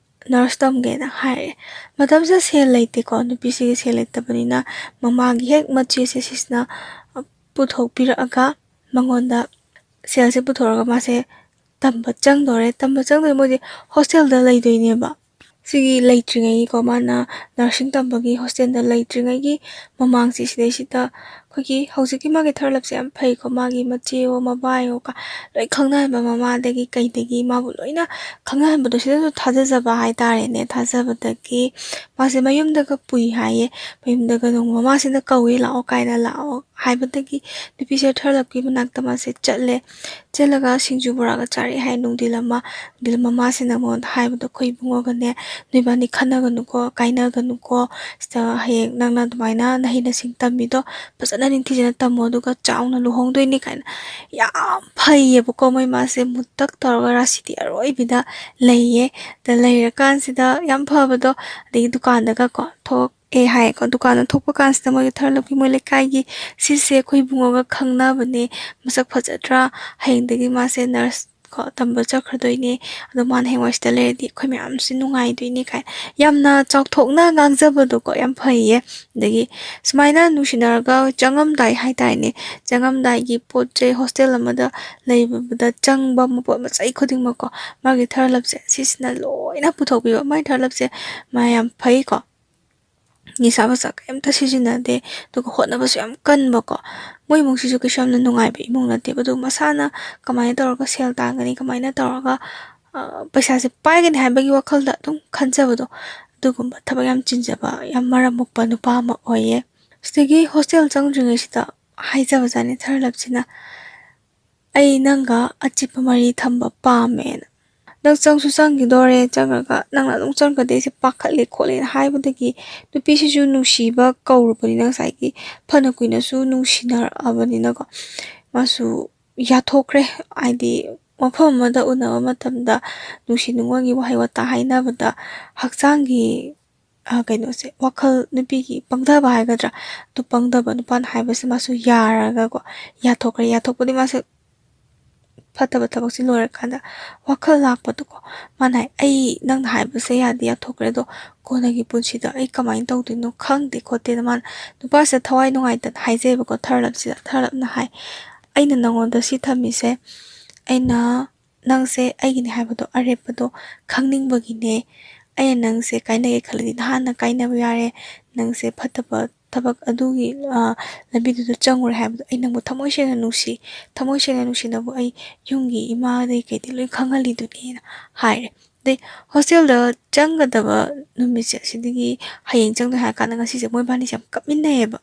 ꯅꯔꯁ ꯇꯝꯒꯦꯅ ꯍꯥꯏꯔꯦ ꯃꯇꯝꯁꯤꯗ ꯁꯦꯜ ꯂꯩꯇꯦꯀꯣ ꯅꯨꯄꯤꯁꯤꯒꯤ ꯁꯦꯜ ꯂꯩꯇꯕꯅꯤꯅ ꯃꯃꯥꯒꯤ ꯍꯦꯛ ꯃꯆꯦꯁꯦ ꯁꯤꯁꯤꯅ ꯄꯨꯊꯣꯛꯄꯤꯔꯛꯑꯒ ꯃꯉꯣꯟꯗ ꯁꯦꯜꯁꯦ ꯄꯨꯊꯣꯛꯑꯒ ꯃꯥꯁꯦ ꯇꯝꯕ ꯆꯪꯗꯣꯏ ꯃꯣꯏꯗꯤ ꯍꯣꯁꯇꯦꯜꯗ ꯂꯩꯗꯣꯏꯅꯦꯕ ꯁꯤꯒꯤ ꯂꯩꯇ꯭ꯔꯤꯉꯩꯒꯤꯀꯣ ꯃꯥꯅ ꯅꯔꯁꯤꯡ ꯇꯝꯕꯒꯤ ꯍꯣꯁꯇꯦꯜꯗ ꯂꯩꯇ꯭ꯔꯤꯉꯩꯒꯤ ꯃꯃꯥꯡꯁꯤ ꯁꯤꯗꯩꯁꯤꯗ ꯑꯩꯈꯣꯏꯒꯤ ꯍꯧꯖꯤꯛꯀꯤ ꯃꯥꯒꯤ ꯊꯥꯔꯠ ꯂꯞꯁꯦ ꯌꯥꯝ ꯐꯩꯀꯣ ꯃꯥꯒꯤ ꯃꯆꯦꯌꯣ ꯃꯕꯥꯌꯣ ꯂꯣꯏ ꯈꯪꯅꯍꯟꯕ ꯃꯃꯥꯗꯒꯤ ꯀꯩꯗꯒꯤ ꯃꯥꯕꯨ ꯂꯣꯏꯅ ꯈꯪꯅꯍꯟꯕꯗꯣ ꯁꯤꯗꯁꯨ ꯊꯥꯖꯖꯕ ꯍꯥꯏꯇꯥꯔꯦꯅꯦ ꯊꯥꯖꯕꯗꯒꯤ ꯃꯥꯁꯦ ꯃꯌꯨꯝꯗꯒ ꯄꯨꯏ ꯍꯥꯏꯌꯦ ꯃꯌꯨꯝꯗꯒ ꯅꯣꯡꯃ ꯃꯃꯥꯁꯤꯅ ꯀꯧꯏ ꯂꯥꯛꯑꯣ ꯀꯥꯏꯅ ꯂꯥꯛꯑꯣ ꯍꯥꯏꯕꯗꯒꯤ ꯅꯨꯄꯤꯁꯦ ꯊꯥꯔꯠ ꯂꯞꯀꯤ ꯃꯅꯥꯛꯇ ꯃꯥꯁꯦ ꯆꯠꯂꯒ ꯁꯤꯡꯖꯨ ꯕꯣꯔꯥꯒ ꯆꯥꯔꯛꯑꯦ ꯍꯥꯏ ꯅꯨꯡꯊꯤꯜ ꯃꯃꯥꯁꯤꯅ ꯃꯉꯣꯟꯗ ꯍꯥꯏꯕꯗꯣ ꯑꯩꯈꯣꯏ ꯏꯕꯨꯡꯉꯣꯒꯅꯦ ꯅꯣꯏꯕꯥꯅꯤ ꯈꯟꯅꯒꯅꯨꯀꯣ ꯀꯥꯏꯅꯒꯅꯨꯀꯣ ꯁꯤꯗ ꯍꯌꯦꯡ ꯅꯪꯅ ꯑꯗꯨꯃꯥꯏꯅ ꯅꯍꯩ ꯅꯁꯤꯡ ꯇꯝꯃꯤꯗꯣ ꯐꯖꯅ ꯅꯤꯡꯊꯤꯖꯅ ꯇꯝꯃꯣ ꯑꯗꯨꯒ ꯆꯥꯎꯅ ꯂꯨꯍꯣꯡꯗꯣꯏꯅꯤ ꯀꯥꯏꯅ ꯌꯥꯝ ꯐꯩꯌꯦꯕꯀꯣ ꯃꯣꯏ ꯃꯥꯁꯦ ꯃꯨꯠꯇꯛ ꯇꯧꯔꯒ ꯔꯥꯁꯤꯗꯤ ꯑꯔꯣꯏꯕꯤꯗ ꯂꯩꯌꯦ ꯑꯗ ꯂꯩꯔꯀꯥꯟꯁꯤꯗ ꯌꯥꯝ ꯐꯕꯗꯣ ꯑꯗꯒꯤ ꯗꯨꯀꯥꯟꯗꯒꯀꯣ ꯊꯣꯛꯑꯦ ꯍꯥꯏꯌꯦꯀꯣ ꯗꯨꯀꯥꯟꯗ ꯊꯣꯛꯄ ꯀꯥꯟꯁꯤꯗ ꯃꯣꯏꯒꯤ ꯊꯥꯔꯠ ꯂꯞꯀꯤ ꯃꯣꯏ ꯂꯩꯀꯥꯏꯒꯤ ꯁꯤꯁꯦ ꯑꯩꯈꯣꯏ ꯏꯕꯨꯡꯉꯣꯒ ꯈꯪꯅꯕꯅꯦ ꯃꯁꯛ ꯐꯖꯗ꯭ꯔꯥ ꯍꯌꯦꯡꯗꯒꯤ ꯃꯥꯁꯦ ꯅꯔꯁ ꯀꯣ ꯇꯝꯕ ꯆꯠꯈ꯭ꯔꯗꯣꯏꯅꯦ ꯑꯗꯣ ꯃꯥꯅ ꯍꯌꯦꯡꯋꯥꯏꯁꯤꯗ ꯂꯩꯔꯗꯤ ꯑꯩꯈꯣꯏ ꯃꯌꯥꯝꯁꯤ ꯅꯨꯡꯉꯥꯏꯗꯣꯏꯅꯦ ꯀꯥꯏꯅ ꯌꯥꯝꯅ ꯆꯥꯎꯊꯣꯛꯅ ꯉꯥꯡꯖꯕꯗꯣꯀꯣ ꯌꯥꯝ ꯐꯩꯌꯦ ꯑꯗꯒꯤ ꯁꯨꯃꯥꯏꯅ ꯅꯨꯡꯁꯤꯅꯔꯒ ꯆꯪꯉꯝꯗꯥꯏ ꯍꯥꯏꯇꯥꯔꯦꯅꯦ ꯆꯪꯉꯝꯗꯥꯏꯒꯤ ꯄꯣꯠ ꯆꯩ ꯍꯣꯁꯇꯦꯜ ꯑꯃꯗ ꯂꯩꯕꯗ ꯆꯪꯕ ꯃꯄꯣꯠ ꯃꯆꯩ ꯈꯨꯗꯤꯡꯃꯛꯀꯣ ꯃꯥꯒꯤ ꯊꯥꯔꯠ ꯂꯞꯁꯦ ꯁꯤꯁꯤꯅ ꯂꯣꯏꯅ ꯄꯨꯊꯣꯛꯄꯤꯕ ꯃꯥꯒꯤ ꯊꯥꯔꯠ ꯂꯞꯁꯦ ꯃꯥ ꯌꯥꯝ ꯐꯩꯀꯣ ꯅꯤꯁꯥ ꯄꯁꯥ ꯀꯩꯝꯇ ꯁꯤꯖꯤꯟꯅꯗꯦ ꯑꯗꯨꯒ ꯍꯣꯠꯅꯕꯁꯨ ꯌꯥꯝ ꯀꯟꯕꯀꯣ ꯃꯣꯏ ꯏꯃꯨꯡꯁꯤꯁꯨ ꯀꯩꯁꯨ ꯌꯥꯝꯅ ꯅꯨꯡꯉꯥꯏꯕ ꯏꯃꯨꯡ ꯅꯠꯇꯦꯕ ꯑꯗꯨ ꯃꯁꯥꯅ ꯀꯃꯥꯏꯅ ꯇꯧꯔꯒ ꯁꯦꯜ ꯇꯥꯟꯒꯅꯤ ꯀꯃꯥꯏꯅ ꯇꯧꯔꯒ ꯄꯩꯁꯥꯁꯦ ꯄꯥꯏꯒꯅꯤ ꯍꯥꯏꯕꯒꯤ ꯋꯥꯈꯜꯗ ꯑꯗꯨꯝ ꯈꯟꯖꯕꯗꯣ ꯑꯗꯨꯒꯨꯝꯕ ꯊꯕꯛ ꯌꯥꯝ ꯆꯤꯟꯖꯕ ꯌꯥꯝ ꯃꯔꯝ ꯃꯣꯛꯄ ꯅꯨꯄꯥ ꯑꯃ ꯑꯣꯏꯌꯦ ꯁꯤꯗꯒꯤ ꯍꯣꯁꯇꯦꯜ ꯆꯪꯗ꯭ꯔꯤꯉꯩꯁꯤꯗ ꯍꯥꯏꯖꯕꯖꯥꯠꯅꯤ ꯊꯥꯔꯠ ꯂꯞꯁꯤꯅ ꯑꯩ ꯅꯪꯒ ꯑꯆꯤꯞꯄ ꯃꯔꯤ ꯊꯝꯕ ꯄꯥꯝꯃꯦꯅ ꯅꯪ ꯆꯪꯁꯨ ꯆꯪꯈꯤꯗꯣꯔꯦ ꯆꯪꯉꯒ ꯅꯪꯅ ꯑꯗꯨꯝ ꯆꯪꯈ꯭ꯔꯗꯤ ꯑꯩꯁꯦ ꯄꯥꯈꯠꯂꯦ ꯈꯣꯠꯂꯦꯅ ꯍꯥꯏꯕꯗꯒꯤ ꯅꯨꯄꯤꯁꯤꯁꯨ ꯅꯨꯡꯁꯤꯕ ꯀꯧꯔꯨꯕꯅꯤꯅ ꯉꯁꯥꯏꯒꯤ ꯐꯅ ꯀꯨꯏꯅꯁꯨ ꯅꯨꯡꯁꯤꯅꯔꯛꯑꯕꯅꯤꯅꯀꯣ ꯃꯥꯁꯨ ꯌꯥꯊꯣꯛꯈ꯭ꯔꯦ ꯍꯥꯏꯗꯤ ꯃꯐꯝ ꯑꯃꯗ ꯎꯅꯕ ꯃꯇꯝꯗ ꯅꯨꯡꯁꯤ ꯅꯨꯡꯉꯣꯟꯒꯤ ꯋꯥꯍꯩ ꯋꯥꯇꯥ ꯍꯥꯏꯅꯕꯗ ꯍꯛꯆꯥꯡꯒꯤ ꯀꯩꯅꯣꯁꯦ ꯋꯥꯈꯜ ꯅꯨꯄꯤꯒꯤ ꯄꯪꯊꯕ ꯍꯥꯏꯒꯗ꯭ꯔꯥ ꯑꯗꯨ ꯄꯪꯊꯕ ꯅꯨꯄꯥꯅ ꯍꯥꯏꯕꯁꯦ ꯃꯥꯁꯨ ꯌꯥꯔꯒꯀꯣ ꯌꯥꯊꯣꯛꯈ꯭ꯔꯦ ꯌꯥꯊꯣꯛꯄꯗꯤ ꯃꯥꯁꯨ ꯐꯠꯇꯕ ꯊꯕꯛꯁꯦ ꯂꯣꯏꯔꯀꯥꯟꯗ ꯋꯥꯈꯜ ꯂꯥꯛꯄꯗꯣꯀꯣ ꯃꯥꯅ ꯑꯩ ꯅꯪꯅ ꯍꯥꯏꯕꯁꯦ ꯌꯥꯗꯤ ꯌꯥꯊꯣꯛꯈ꯭ꯔꯦ ꯑꯗꯣ ꯀꯣꯟꯅꯒꯤ ꯄꯨꯟꯁꯤꯗ ꯑꯩ ꯀꯃꯥꯏꯅ ꯇꯧꯗꯣꯏꯅꯣ ꯈꯪꯗꯦ ꯈꯣꯠꯇꯦꯅ ꯃꯥꯅ ꯅꯨꯄꯥꯁꯤꯗ ꯊꯋꯥꯏ ꯅꯨꯡꯉꯥꯏꯇꯅ ꯍꯥꯏꯖꯩꯕꯀꯣ ꯊꯥꯔꯠ ꯂꯞꯁꯤꯗ ꯊꯥꯔꯠ ꯂꯞꯅ ꯍꯥꯏ ꯑꯩꯅ ꯅꯪꯉꯣꯟꯗ ꯁꯤ ꯊꯝꯃꯤꯁꯦ ꯑꯩꯅ ꯅꯪꯁꯦ ꯑꯩꯒꯤꯅꯦ ꯍꯥꯏꯕꯗꯣ ꯑꯔꯦꯞꯄꯗꯣ ꯈꯪꯅꯤꯡꯕꯒꯤꯅꯦ ꯑꯩꯅ ꯅꯪꯁꯦ ꯀꯥꯏꯅꯒꯦ ꯈꯜꯂꯗꯤ ꯅꯍꯥꯟꯅ ꯀꯥꯏꯅꯕ ꯌꯥꯔꯦ ꯅꯪꯁꯦ ꯐꯠꯇꯕ ꯊꯕꯛ ꯑꯗꯨꯒꯤ ꯂꯝꯕꯤꯗꯨꯗ ꯆꯪꯉꯨꯔꯦ ꯍꯥꯏꯕꯗꯣ ꯑꯩ ꯅꯪꯕꯨ ꯊꯃꯣꯏ ꯁꯦꯡꯅ ꯅꯨꯡꯁꯤ ꯊꯃꯣꯏ ꯁꯦꯡꯅ ꯅꯨꯡꯁꯤꯅꯕꯨ ꯑꯩ ꯌꯨꯝꯒꯤ ꯏꯃꯥꯗꯩ ꯀꯩꯗꯤ ꯂꯣꯏ ꯈꯪꯍꯜꯂꯤꯗꯨꯅꯦꯅ ꯍꯥꯏꯔꯦ ꯑꯗꯩ ꯍꯣꯁꯇꯦꯜꯗ ꯆꯪꯒꯗꯕ ꯅꯨꯃꯤꯠꯁꯦ ꯁꯤꯗꯒꯤ ꯍꯌꯦꯡ ꯆꯪꯗꯣꯏ ꯍꯥꯏꯔ ꯀꯥꯟꯗ ꯉꯁꯤꯁꯦ ꯃꯣꯏꯕꯥꯅꯤꯁꯦ ꯌꯥꯝ ꯀꯞꯃꯤꯟꯅꯩꯌꯦꯕ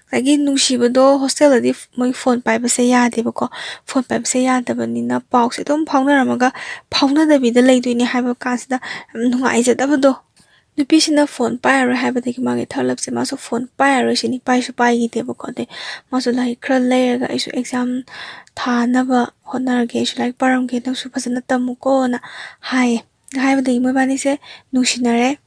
ꯉꯁꯥꯏꯒꯤ ꯅꯨꯡꯁꯤꯕꯗꯣ ꯍꯣꯁꯇꯦꯜꯗꯗꯤ ꯃꯣꯏ ꯐꯣꯟ ꯄꯥꯏꯕꯁꯦ ꯌꯥꯗꯦꯕꯀꯣ ꯐꯣꯟ ꯄꯥꯏꯕꯁꯦ ꯌꯥꯗꯕꯅꯤꯅ ꯄꯥꯎꯁꯦ ꯑꯗꯨꯝ ꯐꯥꯎꯅꯔꯝꯃꯒ ꯐꯥꯎꯅꯗꯕꯤꯗ ꯂꯩꯗꯣꯏꯅꯦ ꯍꯥꯏꯕ ꯀꯥꯟꯁꯤꯗ ꯌꯥꯝ ꯅꯨꯡꯉꯥꯏꯖꯗꯕꯗꯣ ꯅꯨꯄꯤꯁꯤꯅ ꯐꯣꯟ ꯄꯥꯏꯔꯔꯣꯏ ꯍꯥꯏꯕꯗꯒꯤ ꯃꯥꯒꯤ ꯊꯥꯔꯠ ꯂꯞꯁꯦ ꯃꯥꯁꯨ ꯐꯣꯟ ꯄꯥꯏꯔꯔꯣꯏ ꯁꯤꯅꯤ ꯄꯥꯏꯁꯨ ꯄꯥꯏꯈꯤꯗꯦꯕꯀꯣ ꯑꯗꯩ ꯃꯥꯁꯨ ꯂꯥꯏꯔꯤꯛ ꯈꯔ ꯂꯩꯔꯒ ꯑꯩꯁꯨ ꯑꯦꯛꯖꯥꯝ ꯊꯥꯅꯕ ꯍꯣꯠꯅꯔꯒꯦ ꯑꯩꯁꯨ ꯂꯥꯏꯔꯤꯛ ꯄꯥꯔꯝꯒꯦ ꯅꯪꯁꯨ ꯐꯖꯅ ꯇꯝꯃꯨꯀꯣꯅ ꯍꯥꯏꯌꯦ ꯍꯥꯏꯕꯗꯒꯤ ꯃꯣꯏꯕꯥꯅꯤꯁꯦ ꯅꯨꯡꯁꯤꯅꯔꯦ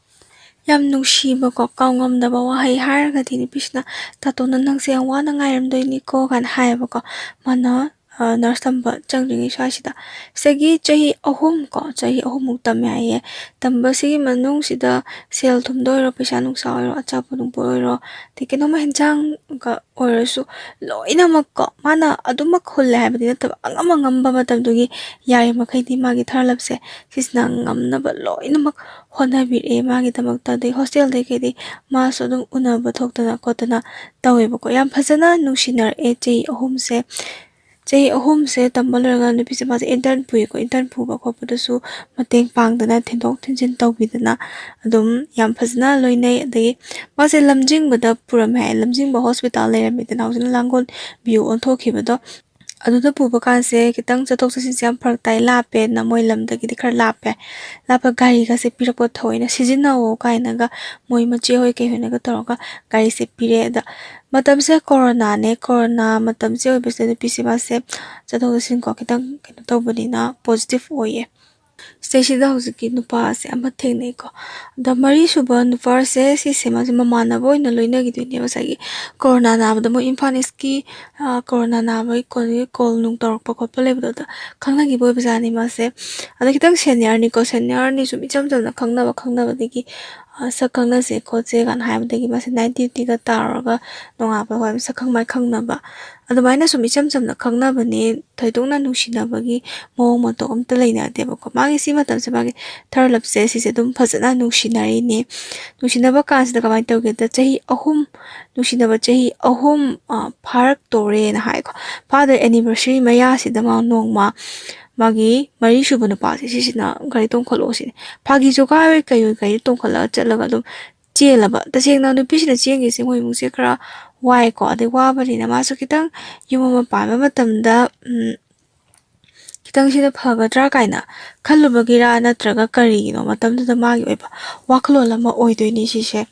ꯌꯥꯝ ꯅꯨꯡꯁꯤꯕꯀꯣ ꯀꯥꯎꯉꯝꯗꯕ ꯋꯥꯍꯩ ꯍꯥꯏꯔꯒꯗꯤ ꯅꯨꯄꯤꯁꯤꯅ ꯇꯥꯇꯣꯅ ꯅꯪꯁꯦ ꯌꯥꯝ ꯋꯥꯅ ꯉꯥꯏꯔꯝꯗꯣꯏꯅꯤꯀꯣ ꯀꯥꯏꯅ ꯍꯥꯏꯌꯦꯕꯀꯣ ꯃꯥꯅ ꯅꯔꯁ ꯇꯝꯕ ꯆꯪꯗ꯭ꯔꯤꯉꯩ ꯁ꯭ꯋꯥꯏꯁꯤꯗ ꯁꯤꯗꯒꯤ ꯆꯍꯤ 3 ꯆꯍꯤ 3 ꯇꯝꯃꯦ ꯍꯥꯏꯌꯦ ꯇꯝꯕꯁꯤꯒꯤ ꯃꯅꯨꯡꯁꯤꯗ ꯁꯦꯜ ꯊꯨꯝꯗ ꯑꯣꯏꯔꯣ ꯄꯩꯁꯥ ꯅꯨꯡꯁꯥ ꯑꯣꯏꯔꯣ ꯑꯆꯥꯄꯣꯠ ꯅꯨꯡꯄꯣꯠ ꯑꯣꯏꯔꯣ ꯑꯗꯩ ꯀꯩꯅꯣꯝꯃ ꯍꯦꯟꯖꯥꯡꯒ ꯑꯣꯏꯔꯁꯨ ꯂꯣꯏꯅꯃꯛꯀꯣ ꯃꯥꯅ ꯑꯗꯨꯃꯛ ꯍꯨꯜꯂꯦ ꯍꯥꯏꯕꯗꯤ ꯅꯠꯇꯕ ꯑꯉꯝꯕ ꯃꯇꯝꯗꯨꯒꯤ ꯌꯥꯔꯤ ꯃꯈꯩꯗꯤ ꯃꯥꯒꯤ ꯊꯔꯂꯞꯁꯦ ꯁꯤꯁꯤꯅ ꯉꯝꯅꯕ ꯂꯣꯏꯅꯃꯛ ꯍꯣꯠꯅꯕꯤꯔꯛꯑꯦ ꯃꯥꯒꯤꯗꯃꯛꯇ ꯑꯗꯩ ꯍꯣꯁꯇꯦꯜꯗꯩ ꯀꯩꯗꯩ ꯃꯥꯁꯨ ꯑꯗꯨꯝ ꯎꯅꯕ ꯊꯣꯛꯇꯅ ꯈꯣꯠꯇꯅ ꯇꯧꯋꯦꯕꯀꯣ ꯌꯥꯝ ꯐꯖꯅ ꯅꯨꯡꯁꯤꯅꯔꯛꯑꯦ ꯆꯍꯤ ꯑꯍꯨꯝꯁꯦ ꯇꯝꯕ ꯂꯣꯏꯔꯒ ꯅꯨꯄꯤꯁꯦ ꯃꯥꯁꯦ ꯏꯟꯇꯔꯟ ꯄꯨꯏꯀꯣ ꯏꯟꯇꯔꯟ ꯄꯨꯕ ꯈꯣꯠꯄꯗꯁꯨ ꯃꯇꯦꯡ ꯄꯥꯡꯗꯅ ꯊꯤꯟꯗꯣꯛ ꯊꯤꯟꯖꯤꯟ ꯇꯧꯕꯤꯗꯅ ꯑꯗꯨꯝ ꯌꯥꯝ ꯐꯖꯅ ꯂꯣꯏꯅꯩ ꯑꯗꯒꯤ ꯃꯥꯁꯦ ꯂꯝꯖꯤꯡꯕꯗ ꯄꯨꯔꯝꯃꯦ ꯍꯥꯏ ꯂꯝꯖꯤꯡꯕ ꯍꯣꯁꯄꯤꯇꯥꯜ ꯂꯩꯔꯝꯃꯤꯗꯅ ꯍꯧꯖꯤꯛꯅ ꯂꯥꯡꯒꯣꯜ ꯚ꯭ꯌꯨ ꯑꯣꯟꯊꯣꯛꯈꯤꯕꯗꯣ ꯑꯗꯨꯗ ꯄꯨꯕ ꯀꯥꯟꯁꯦ ꯈꯤꯇꯪ ꯆꯠꯊꯣꯛ ꯆꯠꯁꯤꯟꯁꯦ ꯌꯥꯝ ꯐꯔꯛ ꯇꯥꯏ ꯂꯥꯞꯄꯦꯅ ꯃꯣꯏ ꯂꯝꯗꯒꯤꯗꯤ ꯈꯔ ꯂꯥꯞꯄ ꯒꯥꯔꯤꯒꯁꯦ ꯄꯤꯔꯛꯄ ꯊꯑꯣꯏꯅ ꯁꯤꯖꯤꯟꯅꯋꯣ ꯀꯥꯏꯅꯒ ꯃꯣꯏ ꯃꯆꯦ ꯍꯣꯏ ꯀꯩ ꯍꯣꯏꯅꯒ ꯇꯧꯔꯒ ꯒꯥꯔꯤꯁꯦ ꯄꯤꯔꯛꯑꯦ ꯑꯗ ꯃꯇꯝꯁꯦ ꯀꯣꯔꯣꯅꯥ ꯃꯇꯝꯁꯦ ꯑꯣꯏꯕꯁꯤꯗ ꯅꯨꯄꯤꯁꯦ ꯃꯥꯁꯦ ꯆꯠꯊꯣꯛ ꯆꯠꯁꯤꯟꯀꯣ ꯈꯤꯇꯪ ꯀꯩꯅꯣ ꯇꯧꯕꯅꯤꯅ ꯄꯣꯖꯤꯇꯤꯚ ꯑꯣꯏꯌꯦ ꯁꯤꯗꯩꯁꯤꯗ ꯍꯧꯖꯤꯛꯀꯤ ꯅꯨꯄꯥꯁꯦ ꯑꯃ ꯊꯦꯡꯅꯩꯀꯣ ꯑꯗ ꯃꯔꯤꯁꯨꯕ ꯅꯨꯄꯥꯁꯦ ꯁꯤꯁꯦ ꯃꯥꯁꯦ ꯃꯃꯥꯟꯅꯕ ꯑꯣꯏꯅ ꯂꯣꯏꯅꯈꯤꯗꯣꯏꯅꯦ ꯉꯁꯥꯏꯒꯤ ꯀꯣꯔꯣꯅꯥ ꯅꯥꯕꯗ ꯃꯣꯏ ꯏꯝꯐꯥꯜ ꯏꯁꯀꯤ ꯀꯣꯔꯣꯅꯥ ꯅꯥꯕꯒꯤ ꯀꯣꯜ ꯅꯨꯡ ꯇꯧꯔꯛꯄ ꯈꯣꯠꯄ ꯂꯩꯕꯗꯣ ꯑꯗ ꯈꯪꯅꯈꯤꯕ ꯑꯣꯏꯕꯖꯥꯠꯅꯤ ꯃꯥꯁꯦ ꯑꯗ ꯈꯤꯇꯪ ꯁꯦꯅꯤꯌꯔꯅꯤ ꯁꯨꯝ ꯏꯆꯝ ꯆꯝꯅ ꯈꯪꯅꯕꯗꯒꯤ ꯁꯛ ꯈꯪꯅꯁꯦ ꯈꯣꯠꯁꯦ ꯀꯥꯏꯅ ꯍꯥꯏꯕꯗꯒꯤ ꯃꯥꯁꯦ ꯅꯥꯏꯠ ꯗ꯭ꯌꯨꯇꯤꯒ ꯇꯥꯔꯒ ꯅꯣꯡꯉꯥꯟꯕ ꯍꯣꯏ ꯁꯛꯈꯪ ꯃꯥꯏ ꯈꯪꯅꯕ ꯑꯗꯨꯃꯥꯏꯅ ꯁꯨꯝ ꯏꯆꯝ ꯆꯝꯅ ꯈꯪꯅꯕꯅꯦ ꯊꯣꯏꯗꯣꯛꯅ ꯅꯨꯡꯁꯤꯅꯕꯒꯤ ꯃꯑꯣꯡ ꯃꯇꯧ ꯑꯝꯇ ꯂꯩꯅꯗꯦꯕꯀꯣ ꯃꯥꯒꯤ ꯁꯤ ꯃꯇꯝꯁꯦ ꯃꯥꯒꯤ ꯊꯔꯂꯞꯁꯦ ꯁꯤꯁꯦ ꯑꯗꯨꯝ ꯐꯖꯅ ꯅꯨꯡꯁꯤꯅꯔꯤꯅꯦ ꯅꯨꯡꯁꯤꯅꯕ ꯀꯥꯟꯁꯤꯗ ꯀꯃꯥꯏꯅ ꯇꯧꯒꯦꯗ ꯅꯨꯡꯁꯤꯅꯕ ꯆꯍꯤ 3 ꯐꯥꯔꯛꯇꯣꯔꯦꯅ ꯍꯥꯏꯀꯣ ꯐꯥꯗꯔ ꯑꯦꯅꯤꯚꯔꯁꯔꯤ ꯃꯌꯥꯁꯤꯗ ꯅꯣꯡꯃ ꯃꯥꯒꯤ ꯃꯔꯤꯁꯨꯕ ꯅꯨꯄꯥꯁꯦ ꯁꯤꯁꯤꯅ ꯒꯥꯔꯤ ꯇꯣꯡꯈꯠꯂꯛꯑꯣ ꯁꯤꯅꯤ ꯐꯥꯒꯤ ꯖꯣꯒꯥꯏ ꯀꯩ ꯒꯥꯔꯤ ꯇꯣꯡꯈꯠꯂꯒ ꯆꯠꯂꯒ ꯑꯗꯨꯝ ꯆꯦꯜꯂꯕ ꯇꯁꯦꯡꯅ ꯅꯨꯄꯤꯁꯤꯅ ꯆꯦꯟꯈꯤꯁꯦ ꯃꯣꯏ ꯏꯃꯨꯡꯁꯦ ꯈꯔ ꯋꯥꯏꯀꯣ ꯑꯗꯩ ꯋꯥꯕꯅꯤꯅ ꯃꯥꯁꯨ ꯈꯤꯇꯪ ꯌꯨꯝ ꯑꯃ ꯄꯥꯟꯕ ꯃꯇꯝꯗ ꯈꯤꯇꯪ ꯁꯤꯅ ꯐꯒꯗ꯭ꯔꯥ ꯀꯥꯏꯅ ꯈꯜꯂꯨꯕꯒꯤꯔꯥ ꯅꯠꯇ꯭ꯔꯒ ꯀꯔꯤꯒꯤꯅꯣ ꯃꯇꯝꯗꯨꯗ ꯃꯥꯒꯤ ꯑꯣꯏꯕ ꯋꯥꯈꯜꯂꯣꯟ ꯑꯃ ꯑꯣꯏꯗꯣꯏꯅꯤ ꯁꯤꯁꯦ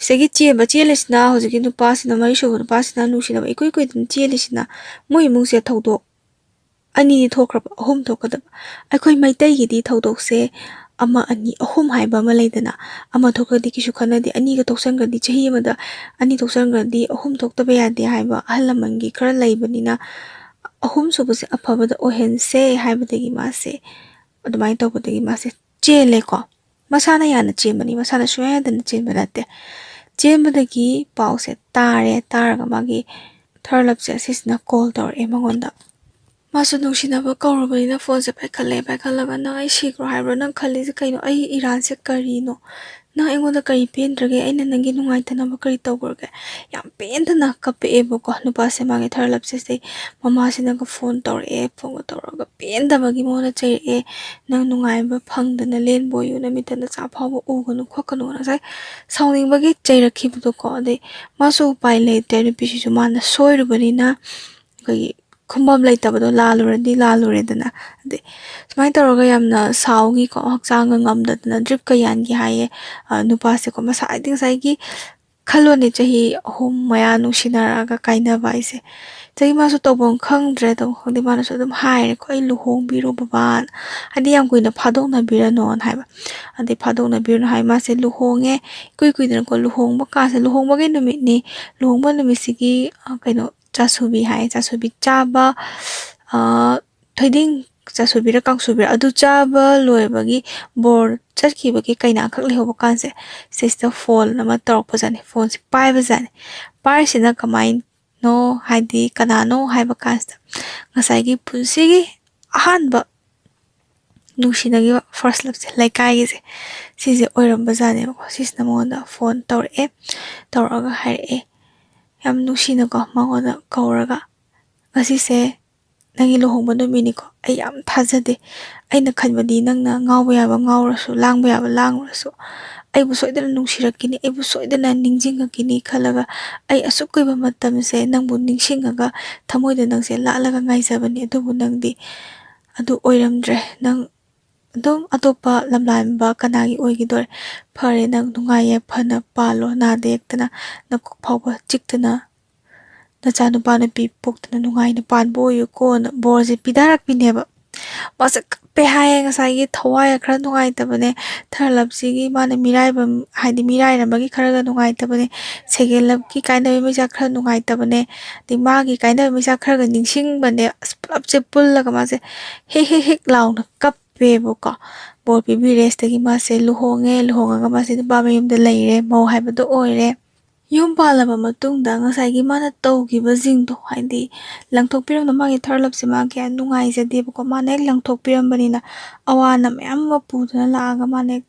ꯁꯤꯗꯒꯤ ꯆꯦꯜꯂꯤꯁꯤꯅ ꯍꯧꯖꯤꯛꯀꯤ ꯅꯨꯄꯥꯁꯤꯅ ꯃꯔꯤꯁꯨꯕ ꯅꯨꯄꯥꯁꯤꯅ ꯅꯨꯡꯁꯤꯅꯕ ꯏꯀꯨꯏ ꯀꯨꯏꯗꯅ ꯆꯦꯜꯂꯤꯁꯤꯅ ꯃꯣꯏ ꯏꯃꯨꯡꯁꯦ ꯊꯧꯗꯣꯛ 2 ꯊꯣꯛꯈ꯭ꯔꯕ 3 ꯊꯣꯛꯀꯗꯕ ꯑꯩꯈꯣꯏ ꯃꯩꯇꯩꯒꯤꯗꯤ ꯊꯧꯗꯣꯛꯁꯦ 1 2 3 ꯍꯥꯏꯕ ꯑꯃ ꯂꯩꯗꯅ ꯑꯃ ꯊꯣꯛꯈ꯭ꯔꯗꯤ ꯀꯩꯁꯨ ꯈꯟꯅꯗꯦ 2가 ꯊꯣꯛꯁꯟꯈ꯭ꯔꯗꯤ ꯆꯍꯤ ꯑꯃꯗ 2 ꯊꯣꯛꯁꯟꯈ꯭ꯔꯗꯤ 3 ꯊꯣꯛꯇꯕ ꯌꯥꯗꯦ ꯍꯥꯏꯕ ꯑꯍꯜ ꯂꯃꯟꯒꯤ ꯈꯔ ꯂꯩꯕꯅꯤꯅ 3 ꯁꯨꯕꯁꯦ ꯑꯐꯕꯗ ꯑꯣꯏꯍꯟꯁꯦ ꯍꯥꯏꯕꯗꯒꯤ ꯃꯥꯁꯦ ꯑꯗꯨꯃꯥꯏꯅ ꯇꯧꯕꯗꯒꯤ ꯃꯥꯁꯦ ꯆꯦꯜꯂꯦꯀꯣ ꯃꯁꯥꯅ ꯌꯥꯅ ꯆꯦꯟꯕꯅꯤ ꯃꯁꯥꯅ ꯁꯨꯡꯌꯥ ꯌꯥꯗꯅ ꯆꯦꯟꯕ ꯅꯠꯇꯦ ꯆꯦꯟꯕꯗꯒꯤ ꯄꯥꯎꯁꯦ ꯇꯥꯔꯒ ꯃꯥꯒꯤ ꯊꯔꯂꯞꯁꯦ ꯑꯁꯤꯁꯤꯅ ꯀꯣꯜ ꯇꯧꯔꯛꯑꯦ ꯃꯉꯣꯟꯗ ꯃꯥꯁꯨ ꯅꯨꯡꯁꯤꯅꯕ ꯀꯧꯔꯕꯅꯤꯅ ꯐꯣꯟꯁꯦ ꯄꯥꯏꯈꯠꯂꯒ ꯅꯪ ꯑꯩ ꯁꯤꯈ꯭ꯔꯣ ꯍꯥꯏꯕ꯭ꯔꯣ ꯅꯪ ꯈꯜꯂꯤꯁꯦ ꯀꯩꯅꯣ ꯑꯩ ꯏꯔꯥꯟꯁꯦ ꯀꯔꯤꯅꯣ ꯅꯪ ꯑꯩꯉꯣꯟꯗ ꯀꯔꯤ ꯄꯦꯟꯗ꯭ꯔꯒꯦ ꯑꯩꯅ ꯅꯪꯒꯤ ꯅꯨꯡꯉꯥꯏꯇꯅꯕ ꯀꯔꯤ ꯇꯧꯈ꯭ꯔꯒꯦ ꯌꯥꯝ ꯄꯦꯟꯗꯅ ꯀꯞꯄꯛꯑꯦꯕꯀꯣ ꯅꯨꯄꯥꯁꯦ ꯃꯥꯒꯤ ꯊꯔꯂꯞꯁꯦ ꯃꯃꯥꯁꯤꯅꯒ ꯐꯣꯟ ꯇꯧꯔꯛꯑꯦ ꯐꯣꯟꯒ ꯇꯧꯔꯒ ꯄꯦꯟꯗꯕꯒꯤ ꯃꯉꯣꯟꯗ ꯆꯩꯔꯛꯑꯦ ꯅꯪ ꯅꯨꯡꯉꯥꯏꯕ ꯐꯪꯗꯅ ꯂꯦꯟꯕꯣꯏꯌꯨ ꯅꯨꯃꯤꯠꯇ ꯅꯆꯥ ꯐꯥꯎꯕ ꯎꯒꯅꯨ ꯈꯣꯠꯀꯅꯨ ꯉꯁꯥꯏ ꯁꯥꯎꯅꯤꯡꯕꯒꯤ ꯆꯩꯔꯛꯈꯤꯕꯗꯣꯀꯣ ꯑꯗꯩ ꯃꯥꯁꯨ ꯎꯄꯥꯏ ꯂꯩꯇꯦ ꯅꯨꯄꯤꯁꯤꯁꯨ ꯃꯥꯅ ꯁꯣꯏꯔꯨꯕꯅꯤꯅ ꯑꯩꯈꯣꯏꯒꯤ ꯈꯨꯝꯐꯝ ꯂꯩꯇꯕꯗꯣ ꯂꯥꯜꯂꯨꯔꯦꯗꯅ ꯑꯗꯩ ꯁꯨꯃꯥꯏꯅ ꯇꯧꯔꯒ ꯌꯥꯝꯅ ꯁꯥꯎꯒꯤꯀꯣ ꯍꯛꯆꯥꯡꯒ ꯉꯝꯗꯗꯅ ꯗ꯭ꯔꯤꯞꯀ ꯌꯥꯟꯒꯤ ꯍꯥꯏꯌꯦ ꯅꯨꯄꯥꯁꯦꯀꯣ ꯉꯁꯥꯏꯒꯤ ꯈꯜꯂꯣꯅꯦ ꯆꯍꯤ 3 ꯃꯌꯥ ꯅꯨꯡꯁꯤꯅꯔꯛꯑꯒ ꯀꯥꯏꯅꯕ ꯍꯥꯏꯁꯦ ꯆꯍꯤ ꯃꯥꯁꯨ ꯇꯧꯐꯝ ꯈꯪꯗ꯭ꯔꯦ ꯃꯥꯅꯁꯨ ꯑꯗꯨꯝ ꯍꯥꯏꯔꯦꯀꯣ ꯑꯩ ꯂꯨꯍꯣꯡꯕꯤꯔꯣ ꯕꯕꯥꯅ ꯍꯥꯏꯗꯤ ꯌꯥꯝ ꯀꯨꯏꯅ ꯐꯥꯗꯣꯛꯅꯕꯤꯔꯅꯣꯅ ꯍꯥꯏꯕ ꯑꯗꯩ ꯐꯥꯗꯣꯛꯅꯕꯤꯔꯅꯣ ꯍꯥꯏ ꯃꯥꯁꯦ ꯂꯨꯍꯣꯡꯉꯦ ꯏꯀꯨꯏ ꯀꯨꯏꯗꯅꯀꯣ ꯂꯨꯍꯣꯡꯕ ꯀꯥꯟꯁꯦ ꯂꯨꯍꯣꯡꯕꯒꯤ ꯅꯨꯃꯤꯠꯅꯤ ꯂꯨꯍꯣꯡꯕ ꯅꯨꯃꯤꯠꯁꯤꯒꯤ ꯀꯩꯅꯣ ꯆꯥꯁꯨꯕꯤ ꯍꯥꯏ ꯆꯥꯁꯨꯕꯤ ꯆꯥꯕ ꯊꯣꯏꯗꯤꯡ ꯆꯥꯁꯨꯕꯤꯔ ꯀꯥꯡꯁꯨꯕꯤꯔ ꯑꯗꯨ ꯆꯥꯕ ꯂꯣꯏꯕꯒꯤ ꯕꯣꯔ ꯆꯠꯈꯤꯕꯒꯤ ꯀꯩꯅꯥꯈꯛ ꯂꯩꯍꯧꯕ ꯀꯥꯟꯁꯦ ꯁꯤꯁꯤꯗ ꯐꯣꯟ ꯑꯃ ꯇꯧꯔꯛꯄꯖꯥꯠꯅꯤ ꯐꯣꯟꯁꯦ ꯄꯥꯏꯕꯖꯥꯠꯅꯤ ꯄꯥꯏꯔꯤꯁꯤꯅ ꯀꯃꯥꯏꯅꯣ ꯍꯥꯏꯗꯤ ꯀꯅꯥꯅꯣ ꯍꯥꯏꯕ ꯀꯥꯟꯁꯤꯗ ꯉꯁꯥꯏꯒꯤ ꯄꯨꯟꯁꯤꯒꯤ ꯑꯍꯥꯟꯕ ꯅꯨꯡꯁꯤꯅꯈꯤꯕ ꯐꯥꯔꯁ ꯂꯞꯁꯦ ꯂꯩꯀꯥꯏꯒꯤꯁꯦ ꯁꯤꯁꯦ ꯑꯣꯏꯔꯝꯕꯖꯥꯠꯅꯦꯕꯀꯣ ꯁꯤꯁꯤꯅ ꯃꯉꯣꯟꯗ ꯐꯣꯟ ꯇꯧꯔꯛꯑꯒ ꯍꯥꯏꯔꯛꯑꯦ ꯌꯥꯝ ꯅꯨꯡꯁꯤꯅꯀꯣ ꯃꯉꯣꯟꯗ ꯀꯧꯔꯒ ꯉꯁꯤꯁꯦ ꯅꯪꯒꯤ ꯂꯨꯍꯣꯡꯕ ꯅꯨꯃꯤꯠꯅꯤꯀꯣ ꯑꯩ ꯌꯥꯝ ꯊꯥꯖꯗꯦ ꯑꯩꯅ ꯈꯟꯕꯗꯤ ꯅꯪꯅ ꯉꯥꯎꯕ ꯌꯥꯕ ꯉꯥꯎꯔꯁꯨ ꯂꯥꯡꯕ ꯌꯥꯕ ꯂꯥꯡꯉꯨꯔꯁꯨ ꯑꯩꯕꯨ ꯁꯣꯏꯗꯅ ꯅꯨꯡꯁꯤꯔꯛꯈꯤꯅꯤ ꯑꯩꯕꯨ ꯁꯣꯏꯗꯅ ꯅꯤꯡꯁꯤꯡꯉꯛꯈꯤꯅꯤ ꯈꯜꯂꯒ ꯑꯩ ꯑꯁꯨꯛ ꯀꯨꯏꯕ ꯃꯇꯝꯁꯦ ꯅꯪꯕꯨ ꯅꯤꯡꯁꯤꯡꯉꯒ ꯊꯃꯣꯏꯗ ꯅꯪꯁꯦ ꯂꯥꯠꯂꯒ ꯉꯥꯏꯖꯕꯅꯤ ꯑꯗꯨꯕꯨ ꯅꯪꯗꯤ ꯑꯗꯨ ꯑꯣꯏꯔꯝꯗ꯭ꯔꯦ ꯅꯪ ꯑꯗꯨꯝ ꯑꯇꯣꯞꯄ ꯂꯝꯂꯥꯟꯕ ꯀꯅꯥꯒꯤ ꯑꯣꯏꯈꯤꯗꯣꯔꯦ ꯐꯔꯦ ꯅꯪ ꯅꯨꯡꯉꯥꯏ ꯌꯥꯏꯐꯅ ꯄꯥꯜꯂꯣ ꯅꯥꯗ ꯌꯦꯛꯇꯅ ꯅꯀꯣꯛ ꯐꯥꯎꯕ ꯆꯤꯛꯇꯅ ꯅꯆꯥ ꯅꯨꯄꯥ ꯅꯨꯄꯤ ꯄꯣꯛꯇꯅ ꯅꯨꯡꯉꯥꯏꯅ ꯄꯥꯟꯕ ꯑꯣꯏꯌꯨꯀꯣꯅ ꯕꯣꯔꯁꯦ ꯄꯤꯊꯔꯛꯄꯤꯅꯦꯕ ꯃꯥꯁꯦ ꯀꯞꯄꯦ ꯍꯥꯏꯌꯦ ꯉꯁꯥꯏꯒꯤ ꯊꯋꯥꯏ ꯈꯔ ꯅꯨꯡꯉꯥꯏꯇꯕꯅꯦ ꯊꯥꯔꯠ ꯂꯞꯁꯤꯒꯤ ꯃꯥꯅ ꯃꯤꯔꯥꯏꯕ ꯍꯥꯏꯗꯤ ꯃꯤꯔꯥꯏꯔꯝꯕꯒꯤ ꯈꯔꯒ ꯅꯨꯡꯉꯥꯏꯇꯕꯅꯦ ꯁꯦꯀꯦꯟ ꯂꯞꯀꯤ ꯀꯥꯏꯅꯕꯒꯤ ꯃꯩꯆꯥꯛ ꯈꯔ ꯅꯨꯡꯉꯥꯏꯇꯕꯅꯦ ꯑꯗꯩ ꯃꯥꯒꯤ ꯀꯥꯏꯅꯕꯒꯤ ꯃꯩꯆꯥꯛ ꯈꯔꯒ ꯅꯤꯡꯁꯤꯡꯕꯅꯦ ꯑꯁ ꯄꯨꯂꯞꯁꯦ ꯄꯨꯜꯂꯒ ꯃꯥꯁꯦ ꯍꯤꯛ ꯍꯤꯛ ꯍꯤꯛ ꯂꯥꯎꯅ ꯀꯞꯄꯦꯕꯀꯣ ꯕꯣꯔ ꯄꯤꯕꯤꯔꯦ ꯁꯤꯗꯒꯤ ꯃꯥꯁꯦ ꯂꯨꯍꯣꯡꯉꯒ ꯃꯥꯁꯦ ꯅꯨꯄꯥ ꯃꯌꯨꯝꯗ ꯂꯩꯔꯦ ꯃꯧ ꯍꯥꯏꯕꯗꯣ ꯑꯣꯏꯔꯦ ꯌꯨꯝ ꯄꯥꯜꯂꯕ ꯃꯇꯨꯡꯗ ꯉꯁꯥꯏꯒꯤ ꯃꯥꯅ ꯇꯧꯈꯤꯕꯁꯤꯡꯗꯣ ꯍꯥꯏꯗꯤ ꯂꯪꯊꯣꯛꯄꯤꯔꯝꯕ ꯃꯥꯒꯤ ꯊꯥꯔꯠ ꯂꯞꯁꯦ ꯃꯥ ꯀꯌꯥ ꯅꯨꯡꯉꯥꯏꯖꯗꯦꯕꯀꯣ ꯃꯥꯅ ꯍꯦꯛ ꯂꯪꯊꯣꯛꯄꯤꯔꯝꯕꯅꯤꯅ ꯑꯋꯥ ꯑꯅꯥ ꯃꯌꯥꯝ ꯑꯃ ꯄꯨꯗꯨꯅ ꯂꯥꯛꯑꯒ ꯃꯥꯅ ꯍꯦꯛ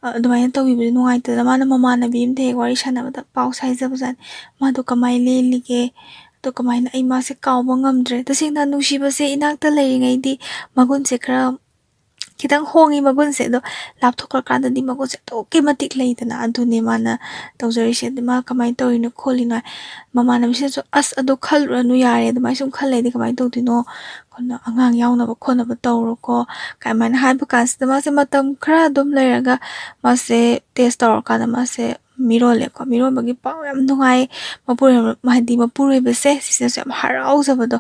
ꯑꯗꯨꯃꯥꯏꯅ ꯇꯧꯕꯤꯕꯁꯦ ꯅꯨꯡꯉꯥꯏꯇꯗꯅ ꯃꯥꯅ ꯃꯃꯥꯟꯅꯕꯤ ꯑꯝꯗ ꯍꯦꯛ ꯋꯥꯔꯤ ꯁꯥꯟꯅꯕꯗ ꯄꯥꯎ ꯁꯥꯏꯖꯕꯖꯥꯠꯅꯤ ꯃꯥꯗꯣ ꯀꯃꯥꯏꯅ ꯂꯦꯜꯂꯤꯒꯦ ꯑꯗꯣ ꯀꯃꯥꯏꯅ ꯑꯩ ꯃꯥꯁꯦ ꯀꯥꯎꯕ ꯉꯝꯗ꯭ꯔꯦ ꯇꯁꯦꯡꯅ ꯅꯨꯡꯁꯤꯕꯁꯦ ꯏꯅꯥꯛꯇ ꯂꯩꯔꯤꯉꯩꯗꯤ ꯃꯒꯨꯟꯁꯦ ꯈꯔ ꯈꯤꯇꯪ ꯍꯣꯡꯉꯤ ꯃꯒꯨꯟꯁꯦ ꯑꯗꯣ ꯂꯥꯞꯊꯣꯛꯈ꯭ꯔꯀꯥꯟꯗꯗꯤ ꯃꯒꯨꯟꯁꯦ ꯑꯗꯨꯛꯀꯤ ꯃꯇꯤꯛ ꯂꯩꯗꯅ ꯑꯗꯨꯅꯦ ꯃꯥꯅ ꯇꯧꯖꯔꯤꯁꯦ ꯑꯗꯨ ꯃꯥ ꯀꯃꯥꯏꯅ ꯇꯧꯔꯤꯅꯣ ꯈꯣꯠꯂꯤꯅꯣ ꯃꯃꯥꯟꯅꯕꯤꯁꯤꯅꯁꯨ ꯑꯁ ꯑꯗꯣ ꯈꯜꯂꯨꯔꯅꯨ ꯌꯥꯔꯦ ꯑꯗꯨꯃꯥꯏꯅ ꯁꯨꯝ ꯈꯜꯂꯩꯗꯤ ꯀꯃꯥꯏꯅ ꯇꯧꯗꯣꯏꯅꯣ ꯑꯉꯥꯡ ꯌꯥꯎꯅꯕ ꯈꯣꯠꯅꯕ ꯇꯧꯔꯣꯀꯣ ꯀꯃꯥꯏꯅ ꯍꯥꯏꯕ ꯀꯥꯟꯁꯤꯗ ꯃꯥꯁꯦ ꯃꯇꯝ ꯈꯔ ꯑꯗꯨꯝ ꯂꯩꯔꯒ ꯃꯥꯁꯦ ꯇꯦꯁ ꯇꯧꯔꯀꯥꯟꯗ ꯃꯥꯁꯦ ꯃꯤꯔꯣꯜꯂꯦꯀꯣ ꯃꯤꯔꯣꯟꯕꯒꯤ ꯄꯥꯎ ꯌꯥꯝ ꯅꯨꯡꯉꯥꯏ ꯍꯥꯏꯗꯤ ꯃꯄꯨꯔꯣꯏꯕꯁꯦ ꯁꯤꯁꯤꯅꯁꯨ ꯌꯥꯝ ꯍꯔꯥꯎꯖꯕꯗꯣ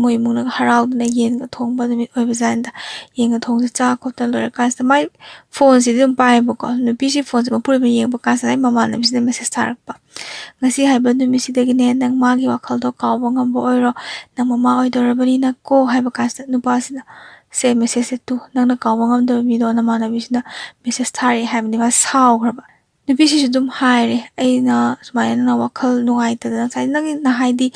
ꯃꯣꯏ ꯏꯃꯨꯡꯅꯒ ꯍꯔꯥꯎꯗꯅ ꯌꯦꯟꯒ ꯊꯣꯡꯕ ꯅꯨꯃꯤꯠ ꯑꯣꯏꯕꯖꯥꯠꯅꯤꯗ ꯌꯦꯟꯒ ꯊꯣꯡꯁꯦ ꯆꯥ ꯈꯣꯠꯇꯅ ꯂꯣꯏꯔꯀꯥꯟꯁꯤꯗ ꯃꯥꯏ ꯐꯣꯟꯁꯤꯗꯤ ꯑꯗꯨꯝ ꯄꯥꯏꯌꯦꯕꯀꯣ ꯅꯨꯄꯤꯁꯤ ꯐꯣꯟꯁꯦ ꯃꯄꯨꯔꯣꯏꯕ ꯌꯦꯡꯕ ꯀꯥꯟꯁꯤꯗ ꯑꯩ ꯃꯃꯥꯟꯅꯕꯤꯁꯤꯗ ꯃꯦꯁꯦꯁ ꯊꯥꯔꯛꯄ ꯉꯁꯤ ꯍꯥꯏꯕ ꯅꯨꯃꯤꯠꯁꯤꯗꯒꯤꯅꯦ ꯅꯪ ꯃꯥꯒꯤ ꯋꯥꯈꯜꯗꯣ ꯀꯥꯎꯕ ꯉꯝꯕ ꯑꯣꯏꯔꯣ ꯅꯪ ꯃꯃꯥ ꯑꯣꯏꯗꯧꯔꯕꯅꯤꯅ ꯀꯣ ꯍꯥꯏꯕ ꯀꯥꯟꯁꯤꯗ ꯅꯨꯄꯥꯁꯤꯅ ꯁꯦ ꯃꯦꯁꯦꯁꯁꯦ ꯅꯪꯅ ꯀꯥꯎꯕ ꯉꯝꯗꯕ ꯃꯤꯗꯣ ꯅꯃꯥꯟꯅꯕꯤꯁꯤꯅ ꯃꯦꯁꯦꯁ ꯊꯥꯔꯛꯑꯦ ꯍꯥꯏꯕꯅꯤ ꯃꯥ ꯁꯥꯎꯈ꯭ꯔꯕ ꯅꯨꯄꯤꯁꯤꯁꯨ ꯑꯗꯨꯝ ꯍꯥꯏꯔꯦ ꯑꯩꯅ ꯁꯨꯃꯥꯏꯅ ꯋꯥꯈꯜ ꯅꯨꯡꯉꯥꯏꯇꯗꯅ ꯉꯁꯥꯏ ꯅꯪꯒꯤ ꯍꯥꯏꯗꯤ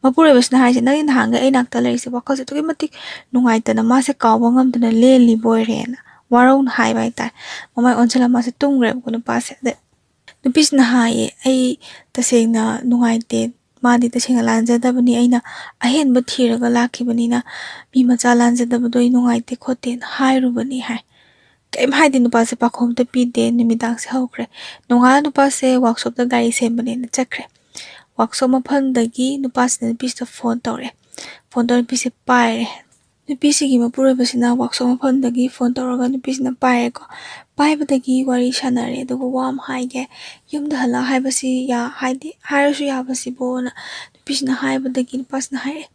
ꯃꯄꯨꯔꯣꯏꯕꯁꯤꯅ ꯍꯥꯏꯔꯤꯁꯦ ꯅꯪꯒꯤ ꯅꯍꯥꯟꯒꯩ ꯑꯩ ꯅꯥꯛꯇ ꯂꯩꯔꯤꯁꯦ ꯋꯥꯈꯜꯁꯦ ꯑꯗꯨꯛꯀꯤ ꯃꯇꯤꯛ ꯅꯨꯡꯉꯥꯏꯇꯅ ꯃꯥꯁꯦ ꯀꯥꯎꯕ ꯉꯝꯗꯅ ꯂꯦꯜꯂꯤꯕ ꯑꯣꯏꯔꯦꯅ ꯋꯥꯔꯧꯅ ꯍꯥꯏꯕ ꯍꯥꯏꯇꯥꯔꯦ ꯃꯃꯥꯏ ꯑꯣꯟꯁꯤꯜꯂ ꯃꯥꯁꯦ ꯇꯨꯝꯈ꯭ꯔꯦꯕꯀꯣ ꯅꯨꯄꯥꯁꯦ ꯑꯗꯩ ꯅꯨꯄꯤꯁꯤꯅ ꯍꯥꯏꯌꯦ ꯑꯩ ꯇꯁꯦꯡꯅ ꯅꯨꯡꯉꯥꯏꯇꯦ ꯃꯥꯗꯤ ꯇꯁꯦꯡꯅ ꯂꯥꯟꯖꯗꯕꯅꯤ ꯑꯩꯅ ꯑꯍꯦꯟꯕ ꯊꯤꯔꯒ ꯂꯥꯛꯈꯤꯕꯅꯤꯅ ꯃꯤ ꯃꯆꯥ ꯂꯥꯟꯖꯗꯕꯗꯣ ꯑꯩ ꯅꯨꯡꯉꯥꯏꯇꯦ ꯈꯣꯠꯇꯦꯅ ꯍꯥꯏꯔꯨꯕꯅꯤ ꯍꯥꯏ ꯀꯩꯝ ꯍꯥꯏꯗꯤ ꯅꯨꯄꯥꯁꯦ ꯄꯥꯈꯣꯝꯇ ꯄꯤꯗꯦ ꯅꯨꯃꯤꯗꯥꯡꯁꯦ ꯍꯧꯈ꯭ꯔꯦ ꯅꯣꯡꯉꯥꯜꯂ ꯅꯨꯄꯥꯁꯦ ꯋꯥꯛꯁꯣꯞꯇ ꯒꯥꯔꯤ ꯁꯦꯝꯕꯅꯦꯅ ꯆꯠꯈ꯭ꯔꯦ ꯋꯥꯛꯁꯣꯞ ꯃꯐꯝꯗꯒꯤ ꯅꯨꯄꯥꯁꯤꯅ ꯅꯨꯄꯤꯁꯤꯗ ꯐꯣꯟ ꯇꯧꯔꯛꯑꯦ ꯐꯣꯟ ꯇꯧꯔ ꯅꯨꯄꯤꯁꯦ ꯄꯥꯏꯔꯦ ꯅꯨꯄꯤꯁꯤꯒꯤ ꯃꯄꯨꯔꯣꯏꯕꯁꯤꯅ ꯋꯥꯛꯁꯣꯞ ꯃꯐꯝꯗꯒꯤ ꯐꯣꯟ ꯇꯧꯔꯒ ꯅꯨꯄꯤꯁꯤꯅ ꯄꯥꯏꯔꯦꯀꯣ ꯄꯥꯏꯕꯗꯒꯤ ꯋꯥꯔꯤ ꯁꯥꯟꯅꯔꯦ ꯑꯗꯨꯒ ꯋꯥ ꯑꯃ ꯍꯥꯏꯒꯦ ꯌꯨꯝꯗ ꯍꯜꯂꯛ ꯍꯥꯏꯕꯁꯤ ꯍꯥꯏꯗꯤ ꯍꯥꯏꯔꯁꯨ ꯌꯥꯕꯁꯤꯕꯣꯅ ꯅꯨꯄꯤꯁꯤꯅ ꯍꯥꯏꯕꯗꯒꯤ ꯅꯨꯄꯥꯁꯤꯅ ꯍꯥꯏꯔꯛꯑꯦ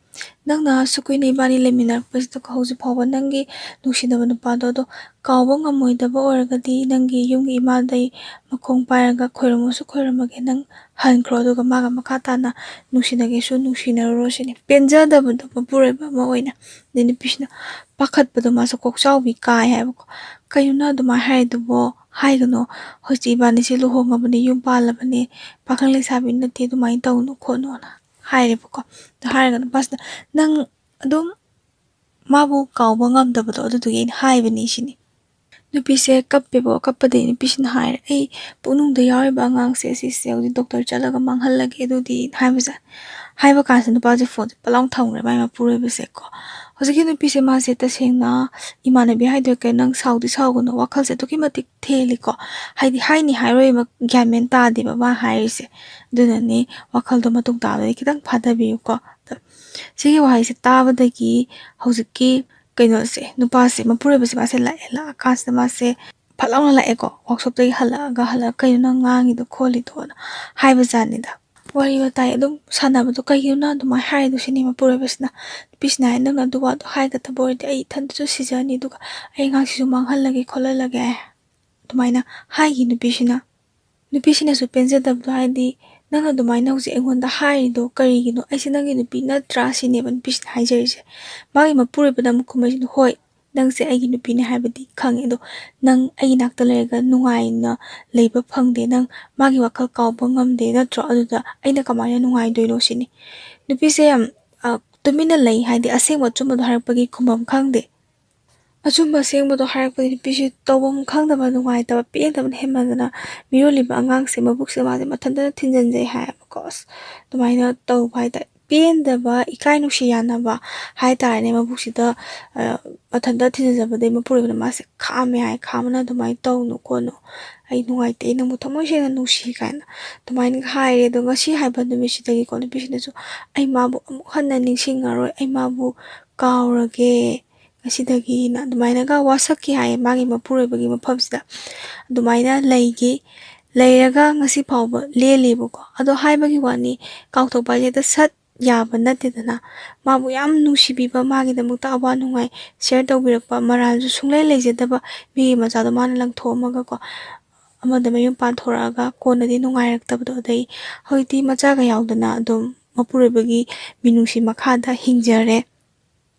ꯅꯪꯅ ꯑꯁꯨꯛ ꯀꯨꯏꯅ ꯏꯕꯥꯅꯤ ꯂꯩꯃꯤꯟꯅꯔꯛꯄꯁꯤꯗ ꯍꯧꯖꯤꯛ ꯐꯥꯎꯕ ꯅꯪꯒꯤ ꯅꯨꯡꯁꯤꯅꯕ ꯅꯨꯄꯥꯗꯣ ꯑꯗꯣ ꯀꯥꯎꯕ ꯉꯝꯃꯣꯏꯗꯕ ꯑꯣꯏꯔꯒꯗꯤ ꯅꯪꯒꯤ ꯌꯨꯝꯒꯤ ꯏꯃꯥꯗꯩ ꯃꯈꯣꯡ ꯄꯥꯏꯔꯒ ꯈꯣꯏꯔꯝꯃꯁꯨ ꯈꯣꯏꯔꯝꯃꯒꯦ ꯅꯪ ꯍꯟꯈ꯭ꯔꯣ ꯑꯗꯨꯒ ꯃꯥꯒ ꯃꯈꯥ ꯇꯥꯅ ꯅꯨꯡꯁꯤꯅꯒꯦꯁꯨ ꯅꯨꯡꯁꯤꯅꯔꯨꯔꯣ ꯁꯤꯅꯤ ꯄꯦꯟꯖꯗꯕꯗꯣ ꯃꯄꯨꯔꯣꯏꯕ ꯑꯃ ꯑꯣꯏꯅ ꯑꯗꯩ ꯅꯨꯄꯤꯁꯤꯅ ꯄꯥꯈꯠꯄꯗꯣ ꯃꯥꯁꯨ ꯀꯣꯛꯆꯥꯎꯕꯤ ꯀꯥꯏ ꯍꯥꯏꯕꯀꯣ ꯀꯩꯅꯣ ꯅꯪ ꯑꯗꯨꯃꯥꯏꯅ ꯍꯥꯏꯔꯤꯗꯨꯕꯣ ꯍꯥꯏꯒꯅꯣ ꯍꯧꯖꯤꯛ ꯏꯕꯥꯅꯤꯁꯦ ꯂꯨꯍꯣꯡꯉꯕꯅꯤ ꯌꯨꯝ ꯄꯥꯜꯂꯕꯅꯤ ꯄꯥꯈꯪ ꯂꯩꯁꯥꯕꯤ ꯅꯠꯇꯦ ꯑꯗꯨꯃꯥꯏꯅ ꯇꯧꯅꯨ ꯈꯣꯠꯅꯨꯅ ꯍꯥꯏꯔꯦꯕꯀꯣ ꯑꯗꯨ ꯍꯥꯏꯔꯒ ꯅꯨꯄꯥꯁꯤꯅ ꯅꯪ ꯑꯗꯨꯝ ꯃꯥꯕꯨ ꯀꯥꯎꯕ ꯉꯝꯗꯕꯗꯣ ꯑꯗꯨꯗꯨꯒꯤ ꯑꯩꯅ ꯍꯥꯏꯕꯅꯤ ꯁꯤꯅꯤ ꯅꯨꯄꯤꯁꯦ ꯀꯞꯄꯦꯕ ꯀꯞꯄꯗꯒꯤ ꯅꯨꯄꯤꯁꯤꯅ ꯍꯥꯏꯔꯦ ꯑꯩ ꯄꯨꯛꯅꯨꯡꯗ ꯌꯥꯎꯔꯤꯕ ꯑꯉꯥꯡꯁꯦ ꯁꯤꯁꯦ ꯍꯧꯖꯤꯛ ꯗꯣꯛꯇꯔ ꯆꯠꯂꯒ ꯃꯥꯡꯍꯜꯂꯒꯦ ꯑꯗꯨꯗꯤ ꯍꯥꯏꯕꯁꯦ ꯍꯥꯏꯕ ꯀꯥꯟꯁꯤꯗ ꯅꯨꯄꯥꯁꯦ ꯐꯣꯟꯁꯦ ꯄꯠ ꯂꯥꯎ ꯊꯝꯈ꯭ꯔꯦ ꯃꯥꯏ ꯃꯄꯨꯔꯣꯏꯕꯁꯦꯀꯣ ꯍꯧꯖꯤꯛꯀꯤ ꯅꯨꯄꯤꯁꯦ ꯃꯥꯁꯦ ꯇꯁꯦꯡꯅ ꯏꯃꯥꯟꯅꯕꯤ ꯍꯥꯏꯗꯣꯏ ꯀꯩ ꯅꯪ ꯁꯥꯎꯗꯤ ꯁꯥꯎꯒꯅꯨ ꯋꯥꯈꯜꯁꯦ ꯑꯗꯨꯛꯀꯤ ꯃꯇꯤꯛ ꯊꯦꯜꯂꯤꯀꯣ ꯍꯥꯏꯗꯤ ꯍꯥꯏꯅꯤ ꯍꯥꯏꯔꯣꯏꯕ ꯒ꯭ꯌꯥꯟ ꯃꯦꯟ ꯇꯥꯗꯦꯕ ꯃꯥ ꯍꯥꯏꯔꯤꯁꯦ ꯑꯗꯨꯅꯅꯦ ꯋꯥꯈꯜꯗꯣ ꯃꯇꯨꯡ ꯇꯥꯕꯗꯤ ꯈꯤꯇꯪ ꯐꯥꯊꯕꯤꯌꯨꯀꯣ ꯁꯤꯒꯤ ꯋꯥꯍꯩꯁꯦ ꯇꯥꯕꯗꯒꯤ ꯍꯧꯖꯤꯛꯀꯤ ꯀꯩꯅꯣꯁꯦ ꯅꯨꯄꯥꯁꯦ ꯃꯄꯨꯔꯣꯏꯕꯁꯦ ꯃꯥꯁꯦ ꯂꯥꯛꯑꯀꯥꯟꯁꯤꯗ ꯃꯥꯁꯦ ꯐꯠ ꯂꯥꯎꯅ ꯂꯥꯛꯑꯦꯀꯣ ꯋꯥꯛꯁꯣꯞꯇꯒꯤ ꯍꯜꯂꯛꯑꯒ ꯀꯩꯅꯣ ꯅꯪ ꯉꯥꯡꯉꯤꯗꯣ ꯈꯣꯠꯂꯤꯗꯣꯅ ꯍꯥꯏꯕꯖꯥꯠꯅꯤꯗ ꯋꯥꯔꯤ ꯋꯥꯇꯥꯏ ꯑꯗꯨꯝ ꯁꯥꯟꯅꯕꯗꯣ ꯀꯩꯒꯤꯅꯣ ꯅꯪ ꯑꯗꯨꯃꯥꯏꯅ ꯍꯥꯏꯔꯤꯗꯣ ꯁꯤꯅꯤ ꯃꯄꯨꯔꯣꯏꯕꯁꯤꯅ ꯅꯨꯄꯤꯁꯤꯅ ꯍꯥꯏ ꯅꯪꯅ ꯑꯗꯨ ꯋꯥꯗꯣ ꯍꯥꯏꯒꯗꯕ ꯑꯣꯏꯔꯗꯤ ꯑꯩ ꯏꯊꯟꯇꯁꯨ ꯁꯤꯖꯅꯤ ꯑꯗꯨꯒ ꯑꯩ ꯑꯉꯥꯡꯁꯤꯁꯨ ꯃꯥꯡꯍꯜꯂꯒꯦ ꯈꯣꯠꯍꯜꯂꯒꯦ ꯑꯗꯨꯃꯥꯏꯅ ꯍꯥꯏꯈꯤ ꯅꯨꯄꯤꯁꯤꯅꯁꯨ ꯄꯦꯟꯖꯗꯕꯗꯣ ꯍꯥꯏꯗꯤ ꯅꯪ ꯑꯗꯨꯃꯥꯏꯅ ꯍꯧꯖꯤꯛ ꯑꯩꯉꯣꯟꯗ ꯍꯥꯏꯔꯤꯗꯣ ꯀꯔꯤꯒꯤꯅꯣ ꯑꯩꯁꯦ ꯅꯪꯒꯤ ꯅꯨꯄꯤ ꯅꯠꯇ꯭ꯔꯥ ꯁꯤꯅꯦꯕ ꯅꯨꯄꯤꯁꯤꯅ ꯍꯥꯏꯖꯔꯤꯁꯦ ꯃꯥꯒꯤ ꯃꯄꯨꯔꯣꯏꯕꯅ ꯑꯃꯨꯛ ꯈꯨꯝꯃꯛꯏꯁꯤꯅ ꯍꯣꯏ ꯅꯪꯁꯦ ꯑꯩꯒꯤ ꯅꯨꯄꯤꯅꯦ ꯍꯥꯏꯕꯗꯤ ꯈꯪꯉꯦ ꯑꯗꯣ ꯅꯪ ꯑꯩꯒꯤ ꯅꯥꯛꯇ ꯂꯩꯔꯒ ꯅꯨꯡꯉꯥꯏꯅ ꯂꯩꯕ ꯐꯪꯗꯦ ꯅꯪ ꯃꯥꯒꯤ ꯋꯥꯈꯜ ꯀꯥꯎꯕ ꯉꯝꯗꯦ ꯅꯠꯇ꯭ꯔꯣ ꯑꯗꯨꯗ ꯑꯩꯅ ꯀꯃꯥꯏꯅ ꯅꯨꯡꯉꯥꯏꯗꯣꯏꯅꯣ ꯁꯤꯅꯤ ꯅꯨꯄꯤꯁꯦ ꯌꯥꯝ ꯇꯨꯃꯤꯟꯅ ꯂꯩ ꯍꯥꯏꯗꯤ ꯑꯁꯦꯡꯕ ꯑꯆꯨꯝꯕꯗꯣ ꯍꯥꯏꯔꯛꯄꯒꯤ ꯈꯨꯝꯐꯝ ꯈꯪꯗꯦ ꯑꯆꯨꯝꯕ ꯑꯁꯦꯡꯕꯗꯣ ꯍꯥꯏꯔꯛꯄꯗꯤ ꯅꯨꯄꯤꯁꯦ ꯇꯧꯐꯝ ꯈꯪꯗꯕ ꯅꯨꯡꯉꯥꯏꯇꯕ ꯄꯦꯟꯗꯕꯅ ꯍꯦꯟꯃꯟꯗꯅ ꯃꯤꯔꯣꯜꯂꯤꯕ ꯑꯉꯥꯡꯁꯦ ꯃꯕꯨꯛꯁꯦ ꯃꯥꯁꯦ ꯃꯊꯟꯇ ꯊꯤꯟꯖꯤꯟꯖꯩ ꯍꯥꯏꯌꯦꯕꯀꯣ ꯑꯁ ꯑꯗꯨꯃꯥꯏꯅ ꯇꯧꯕ ꯍꯥꯏꯇꯥꯔꯦ ꯄꯦꯟꯗꯕ ꯏꯀꯥꯏ ꯅꯨꯡꯁꯤ ꯌꯥꯅꯕ ꯍꯥꯏꯇꯥꯔꯦꯅꯦ ꯃꯕꯨꯛꯁꯤꯗ ꯃꯊꯟꯇ ꯊꯤꯟꯖꯤꯟꯖꯕꯗꯩ ꯃꯄꯨꯔꯣꯏꯕꯅ ꯃꯥꯁꯦ ꯈꯥꯝꯃꯦ ꯍꯥꯏ ꯈꯥꯝꯃꯅ ꯑꯗꯨꯃꯥꯏꯅ ꯇꯧꯅꯨ ꯈꯣꯠꯅꯨ ꯑꯩ ꯅꯨꯡꯉꯥꯏꯇꯦ ꯑꯩ ꯅꯪꯕꯨ ꯊꯃꯣꯏ ꯁꯦꯡꯅ ꯅꯨꯡꯁꯤ ꯀꯥꯏꯅ ꯑꯗꯨꯃꯥꯏꯅ ꯍꯥꯏꯔꯦ ꯑꯗꯣ ꯉꯁꯤ ꯍꯥꯏꯕ ꯅꯨꯃꯤꯠꯁꯤꯗꯒꯤꯀꯣ ꯅꯨꯄꯤꯁꯤꯅꯁꯨ ꯑꯩ ꯃꯥꯕꯨ ꯑꯃꯨꯛ ꯍꯟꯅ ꯅꯤꯡꯁꯤꯡꯉꯔꯣꯏ ꯑꯩ ꯃꯥꯕꯨ ꯀꯥꯎꯔꯒꯦ ꯉꯁꯤꯗꯒꯤꯅ ꯑꯗꯨꯃꯥꯏꯅꯒ ꯋꯥꯁꯛꯈꯤ ꯍꯥꯏꯌꯦ ꯃꯥꯒꯤ ꯃꯄꯨꯔꯣꯏꯕꯒꯤ ꯃꯐꯝꯁꯤꯗ ꯑꯗꯨꯃꯥꯏꯅ ꯂꯩꯔꯒ ꯉꯁꯤ ꯐꯥꯎꯕ ꯂꯦꯜꯂꯦꯕꯀꯣ ꯑꯗꯣ ꯍꯥꯏꯕꯒꯤ ꯋꯥꯅꯤ ꯀꯥꯎꯊꯣꯛꯄ ꯍꯥꯏꯁꯦ ꯍꯦꯛꯇ ꯁꯠ ꯌꯥꯕ ꯅꯠꯇꯦꯗꯅ 마부 ꯌꯥꯝ ꯅꯨꯡꯁꯤꯕꯤꯕ 마ꯒꯤꯗꯃꯛꯇ ꯑꯋꯥ ꯅꯨꯡꯉꯥꯏ ꯁꯦꯌꯔ ꯇꯧꯕꯤꯔꯛꯄ ꯃꯔꯥꯜꯁꯨ ꯁꯨꯡꯂꯩ ꯂꯩꯖꯗꯕ ꯃꯤꯒꯤ ꯃꯆꯥꯗꯣ ꯃꯥꯅ ꯂꯪꯊꯣꯛꯑꯝꯃꯒꯀꯣ ꯑꯃꯗ ꯃꯌꯨꯝ ꯄꯥꯟꯊꯣꯔꯛꯑꯒ ꯀꯣꯟꯅꯗꯤ ꯅꯨꯡꯉꯥꯏꯔꯛꯇꯕꯗꯣ ꯑꯗꯩ ꯍꯧꯖꯤꯛꯇꯤ ꯃꯆꯥꯒ ꯌꯥꯎꯗꯅ ꯑꯗꯨꯝ ꯃꯄꯨꯔꯣꯏꯕꯒꯤ ꯃꯤꯅꯨꯡꯁꯤ ꯃꯈꯥꯗ ꯍꯤꯡꯖꯔꯦ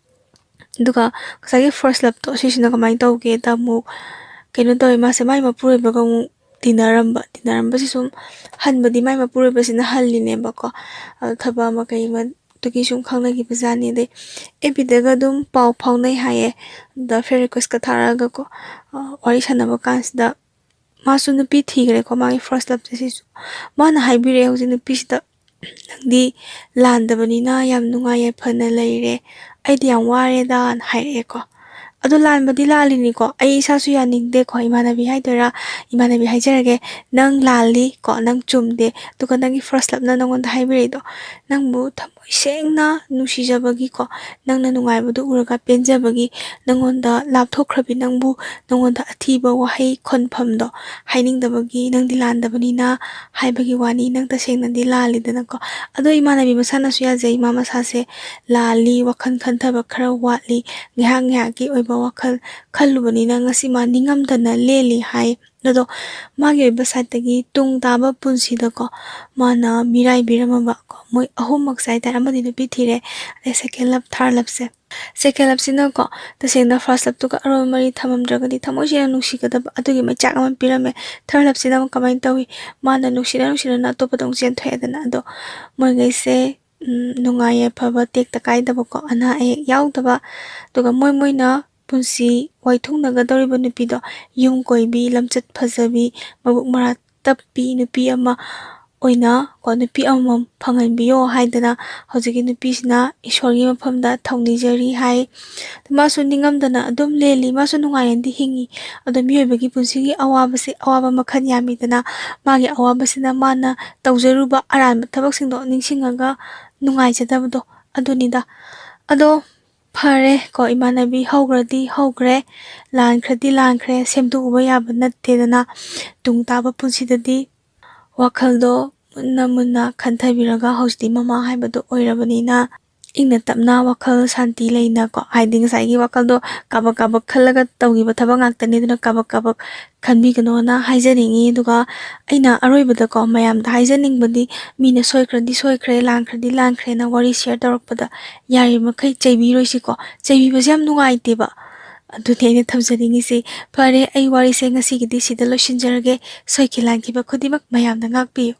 ꯑꯗꯨꯒ ꯉꯁꯥꯏꯒꯤ ꯐꯥꯔꯁ ꯂꯞꯇꯣ ꯁꯤꯁꯤꯅ ꯀꯃꯥꯏꯅ ꯇꯧꯒꯦꯗ ꯑꯃꯨꯛ ꯀꯩꯅꯣ ꯇꯧꯋꯦ ꯃꯥꯁꯦ ꯃꯥꯏ ꯃꯄꯨꯔꯣꯏꯕꯒ ꯑꯃꯨꯛ ꯇꯤꯟꯅꯔꯝꯕꯁꯤ ꯁꯨꯝ ꯍꯟꯕꯗꯤ ꯃꯥꯏ ꯃꯄꯨꯔꯣꯏꯕꯁꯤꯅ ꯍꯜꯂꯤꯅꯦꯕꯀꯣ ꯊꯕꯛ ꯑꯃ ꯀꯩ ꯑꯃ ꯑꯗꯨꯒꯤ ꯁꯨꯝ ꯈꯪꯅꯈꯤꯕꯖꯥꯠꯅꯤ ꯑꯗꯩ ꯑꯦꯐꯕꯤꯗꯒ ꯑꯗꯨꯝ ꯄꯥꯎ ꯐꯥꯎꯅꯩ ꯍꯥꯏꯌꯦ ꯑꯗ ꯐ꯭ꯔꯦꯟ ꯔꯤꯀ꯭ꯋꯦꯁꯀ ꯊꯥꯔꯛꯑꯒꯀꯣ ꯋꯥꯔꯤ ꯁꯥꯟꯅꯕ ꯀꯥꯟꯁꯤꯗ ꯃꯥꯁꯨ ꯅꯨꯄꯤ ꯊꯤꯈ꯭ꯔꯦꯀꯣ ꯃꯥꯒꯤ ꯐꯥꯔꯁ ꯂꯞꯁꯦ ꯁꯤꯁꯨ ꯃꯥꯅ ꯍꯥꯏꯕꯤꯔꯛꯑꯦ ꯍꯧꯖꯤꯛ ꯅꯨꯄꯤꯁꯤꯗ ꯅꯪꯗꯤ ꯂꯥꯟꯗꯕꯅꯤꯅ ꯌꯥꯝ ꯅꯨꯡꯉꯥꯏ ꯌꯥꯏꯐꯅ ꯂꯩꯔꯦ ꯑꯩꯗꯤ ꯌꯥꯝ ꯋꯥꯔꯦꯗꯅ ꯍꯥꯏꯔꯛꯑꯦꯀꯣ ꯑꯗꯣ ꯂꯥꯟꯕꯗꯤ ꯂꯥꯜꯂꯤꯅꯤꯀꯣ ꯑꯩ ꯏꯁꯥꯁꯨ ꯌꯥꯅꯤꯡꯗꯦꯀꯣ ꯏꯃꯥꯟꯅꯕꯤ ꯍꯥꯏꯗꯣꯏꯔꯥ ꯏꯃꯥꯟꯅꯕꯤ ꯍꯥꯏꯖꯔꯒꯦ ꯅꯪ ꯂꯥꯜꯂꯤ ꯀꯣ ꯅꯪ ꯆꯨꯝꯗꯦ ꯑꯗꯨꯒ ꯅꯪꯒꯤ ꯐꯥꯔꯁ ꯂꯞꯅ ꯅꯪꯉꯣꯟꯗ ꯍꯥꯏꯕꯤꯔꯛꯏꯗꯣ ꯅꯪꯕꯨ ꯊꯃꯣꯏ ꯁꯦꯡꯅ ꯅꯨꯡꯁꯤꯖꯕꯒꯤꯀꯣ ꯅꯪꯅ ꯅꯨꯡꯉꯥꯏꯕꯗꯨ ꯎꯔꯒ ꯄꯦꯟꯖꯕꯒꯤ ꯅꯪꯉꯣꯟꯗ ꯂꯥꯞꯊꯣꯛꯈ꯭ꯔꯕꯤ ꯅꯪꯕꯨ ꯅꯪꯉꯣꯟꯗ ꯑꯊꯤꯕ ꯋꯥꯍꯩ ꯈꯣꯟꯐꯝꯗꯣ ꯍꯥꯏꯅꯤꯡꯗꯕꯒꯤ ꯅꯪꯗꯤ ꯂꯥꯟꯗꯕꯅꯤꯅ ꯍꯥꯏꯕꯒꯤ ꯋꯥꯅꯤ ꯅꯪ ꯇꯁꯦꯡꯅꯗꯤ ꯂꯥꯜꯂꯤꯗꯅꯀꯣ ꯑꯗꯣ ꯏꯃꯥꯟꯅꯕꯤ ꯃꯁꯥꯅꯁꯨ ꯌꯥꯖꯩ ꯃꯥ ꯃꯁꯥꯁꯦ ꯂꯥꯜꯂꯤ ꯋꯥꯈꯜ ꯈꯟꯊꯕ ꯈꯔ ꯋꯥꯠꯂꯤ ꯉꯥꯏꯍꯥꯛ ꯉꯥꯏꯍꯥꯛꯀꯤ ꯑꯣꯏꯕ ꯋꯥꯈꯜ ꯈꯜꯂꯨꯕꯅꯤꯅ ꯉꯁꯤ ꯃꯥ ꯅꯤꯡꯉꯝꯗꯅ ꯂꯦꯜꯂꯤ ꯍꯥꯏ ꯑꯗꯣ ꯃꯥꯒꯤ ꯑꯣꯏꯕ ꯁꯥꯏꯠꯇꯒꯤ ꯇꯨꯡ ꯇꯥꯕ ꯄꯨꯟꯁꯤꯗꯀꯣ ꯃꯥꯅ ꯃꯤꯔꯥꯏꯕꯤꯔꯝꯃꯕ ꯃꯣꯏ ꯑꯍꯨꯝꯃꯛꯁꯦ ꯍꯥꯏꯇꯥꯔꯦ ꯑꯃꯗꯤ ꯅꯨꯄꯤ ꯊꯤꯔꯦ ꯑꯗꯩ ꯁꯦꯀꯦꯟ ꯂꯞ ꯊꯥꯔꯠ ꯂꯞꯁꯦ ꯁꯦꯀꯦꯟ ꯂꯞꯁꯤꯅꯀꯣ ꯇꯁꯦꯡꯅ ꯐꯥꯔꯁ ꯂꯞꯇꯨꯒ ꯑꯔꯣꯟꯕ ꯃꯔꯤ ꯊꯝꯃꯝꯗ꯭ꯔꯒꯗꯤ ꯊꯃꯣꯏꯁꯦꯡꯅ ꯅꯨꯡꯁꯤꯒꯗꯕ ꯑꯗꯨꯒꯤ ꯃꯩꯆꯥꯛ ꯑꯃ ꯄꯤꯔꯝꯃꯦ ꯊꯥꯔꯠ ꯂꯞꯁꯤꯅ ꯑꯃꯨꯛ ꯀꯃꯥꯏꯅ ꯇꯧꯋꯤ ꯃꯥꯅ ꯅꯨꯡꯁꯤꯅꯅ ꯑꯇꯣꯞꯄꯗ ꯑꯃꯨꯛ ꯆꯦꯟꯊꯣꯛꯑꯦꯗꯅ ꯑꯗꯣ ꯃꯣꯏꯉꯩꯁꯦ ꯅꯨꯡꯉꯥꯏ ꯌꯥꯏꯐꯕ ꯇꯦꯛꯇ ꯀꯥꯏꯗꯕꯀꯣ ꯑꯅꯥ ꯑꯌꯦꯛ ꯌꯥꯎꯗꯕ ꯑꯗꯨꯒ ꯃꯣꯏꯅ ꯄꯨꯟꯁꯤ ꯋꯥꯏꯊꯨꯡꯅꯒꯗꯧꯔꯤꯕ ꯅꯨꯄꯤꯗꯣ ꯌꯨꯝ ꯀꯣꯏꯕꯤ ꯂꯝꯆꯠ ꯐꯖꯕꯤ ꯃꯕꯨꯛ ꯃꯔꯥ ꯇꯞꯄꯤ ꯅꯨꯄꯤ ꯑꯃ ꯑꯣꯏꯅ ꯅꯨꯄꯤ ꯑꯃꯃꯝ ꯐꯪꯍꯟꯕꯤꯌꯣ ꯍꯥꯏꯗꯅ ꯍꯧꯖꯤꯛꯀꯤ ꯅꯨꯄꯤꯁꯤꯅ ꯏꯁꯣꯔꯒꯤ ꯃꯐꯝꯗ ꯊꯧꯅꯤꯖꯔꯤ ꯍꯥꯏ ꯃꯥꯁꯨ ꯅꯤꯡꯉꯝꯗꯅ ꯑꯗꯨꯝ ꯂꯦꯜꯂꯤ ꯃꯥꯁꯨ ꯅꯨꯡꯉꯥꯏꯅꯗꯤ ꯍꯤꯡꯉꯤ ꯑꯗꯣ ꯃꯤꯑꯣꯏꯕꯒꯤ ꯄꯨꯟꯁꯤꯒꯤ ꯑꯋꯥꯕꯁꯦ ꯑꯋꯥꯕ ꯃꯈꯜ ꯌꯥꯝꯃꯤꯗꯅ ꯃꯥꯒꯤ ꯑꯋꯥꯕꯁꯤꯅ ꯃꯥꯅ ꯇꯧꯖꯔꯨꯕ ꯑꯔꯥꯟꯕ ꯊꯕꯛꯁꯤꯡꯗꯣ ꯅꯤꯡꯁꯤꯡꯉꯒ ꯅꯨꯡꯉꯥꯏꯖꯗꯕꯗꯣ ꯑꯗꯨꯅꯤꯗ ꯑꯗꯣ ꯐꯔꯦ ꯏꯃꯥꯟꯅꯕꯤ ꯍꯧꯈ꯭ꯔꯗꯤ ꯍꯧꯈ꯭ꯔꯦ ꯂꯥꯟꯈ꯭ꯔꯗꯤ ꯂꯥꯟꯈ꯭ꯔꯦ ꯁꯦꯝꯗꯣꯛꯎꯕ ꯌꯥꯕ ꯅꯠꯇꯦꯗꯅ ꯇꯨꯡ ꯇꯥꯕ ꯄꯨꯟꯁꯤꯗꯗꯤ ꯋꯥꯈꯜꯗꯣ ꯃꯨꯟꯅ ꯃꯨꯟꯅ ꯈꯟꯊꯕꯤꯔꯒ ꯍꯧꯖꯤꯛꯇꯤ ꯃꯃꯥ ꯍꯥꯏꯕꯗꯣ ꯑꯣꯏꯔꯕꯅꯤꯅ ꯏꯪꯅ ꯇꯞꯅ ꯋꯥꯈꯜ ꯁꯥꯟꯇꯤ ꯂꯩꯅꯀꯣ ꯍꯥꯏꯗꯤ ꯉꯁꯥꯏꯒꯤ ꯋꯥꯈꯜꯗꯣ ꯀꯥꯕꯛ ꯀꯥꯕꯛ ꯈꯜꯂꯒ ꯇꯧꯈꯤꯕ ꯊꯕꯛ ꯉꯥꯛꯇꯅꯤ ꯑꯗꯨꯅ ꯀꯥꯕꯛ ꯀꯥꯕꯛ ꯈꯟꯕꯤꯒꯅꯣꯅ ꯍꯥꯏꯖꯅꯤꯡꯉꯤ ꯑꯗꯨꯒ ꯑꯩꯅ ꯑꯔꯣꯏꯕꯗꯀꯣ ꯃꯌꯥꯝꯗ ꯍꯥꯏꯖꯅꯤꯡꯕꯗꯤ ꯃꯤꯅ ꯁꯣꯏꯈ꯭ꯔꯗꯤ ꯁꯣꯏꯈ꯭ꯔꯦ ꯂꯥꯟꯈ꯭ꯔꯗꯤ ꯂꯥꯟꯈ꯭ꯔꯦꯅ ꯋꯥꯔꯤ ꯁꯦꯌꯔ ꯇꯧꯔꯛꯄꯗ ꯌꯥꯔꯤꯕꯃꯈꯩ ꯆꯩꯕꯤꯔꯣꯏꯁꯤꯀꯣ ꯆꯩꯕꯤꯕꯁꯦ ꯌꯥꯝ ꯅꯨꯡꯉꯥꯏꯇꯦꯕ ꯑꯗꯨꯅꯤ ꯑꯩꯅ ꯊꯝꯖꯅꯤꯡꯉꯤꯁꯤ ꯐꯔꯦ ꯑꯩ ꯋꯥꯔꯤꯁꯦ ꯉꯁꯤꯒꯤꯗꯤ ꯁꯤꯗ ꯂꯣꯏꯁꯤꯟꯖꯔꯒꯦ ꯁꯣꯏꯈꯤ ꯂꯥꯟꯈꯤꯕ ꯈꯨꯗꯤꯡꯃꯛ ꯃꯌꯥꯝꯅ ꯉꯥꯛꯄꯤꯌꯨ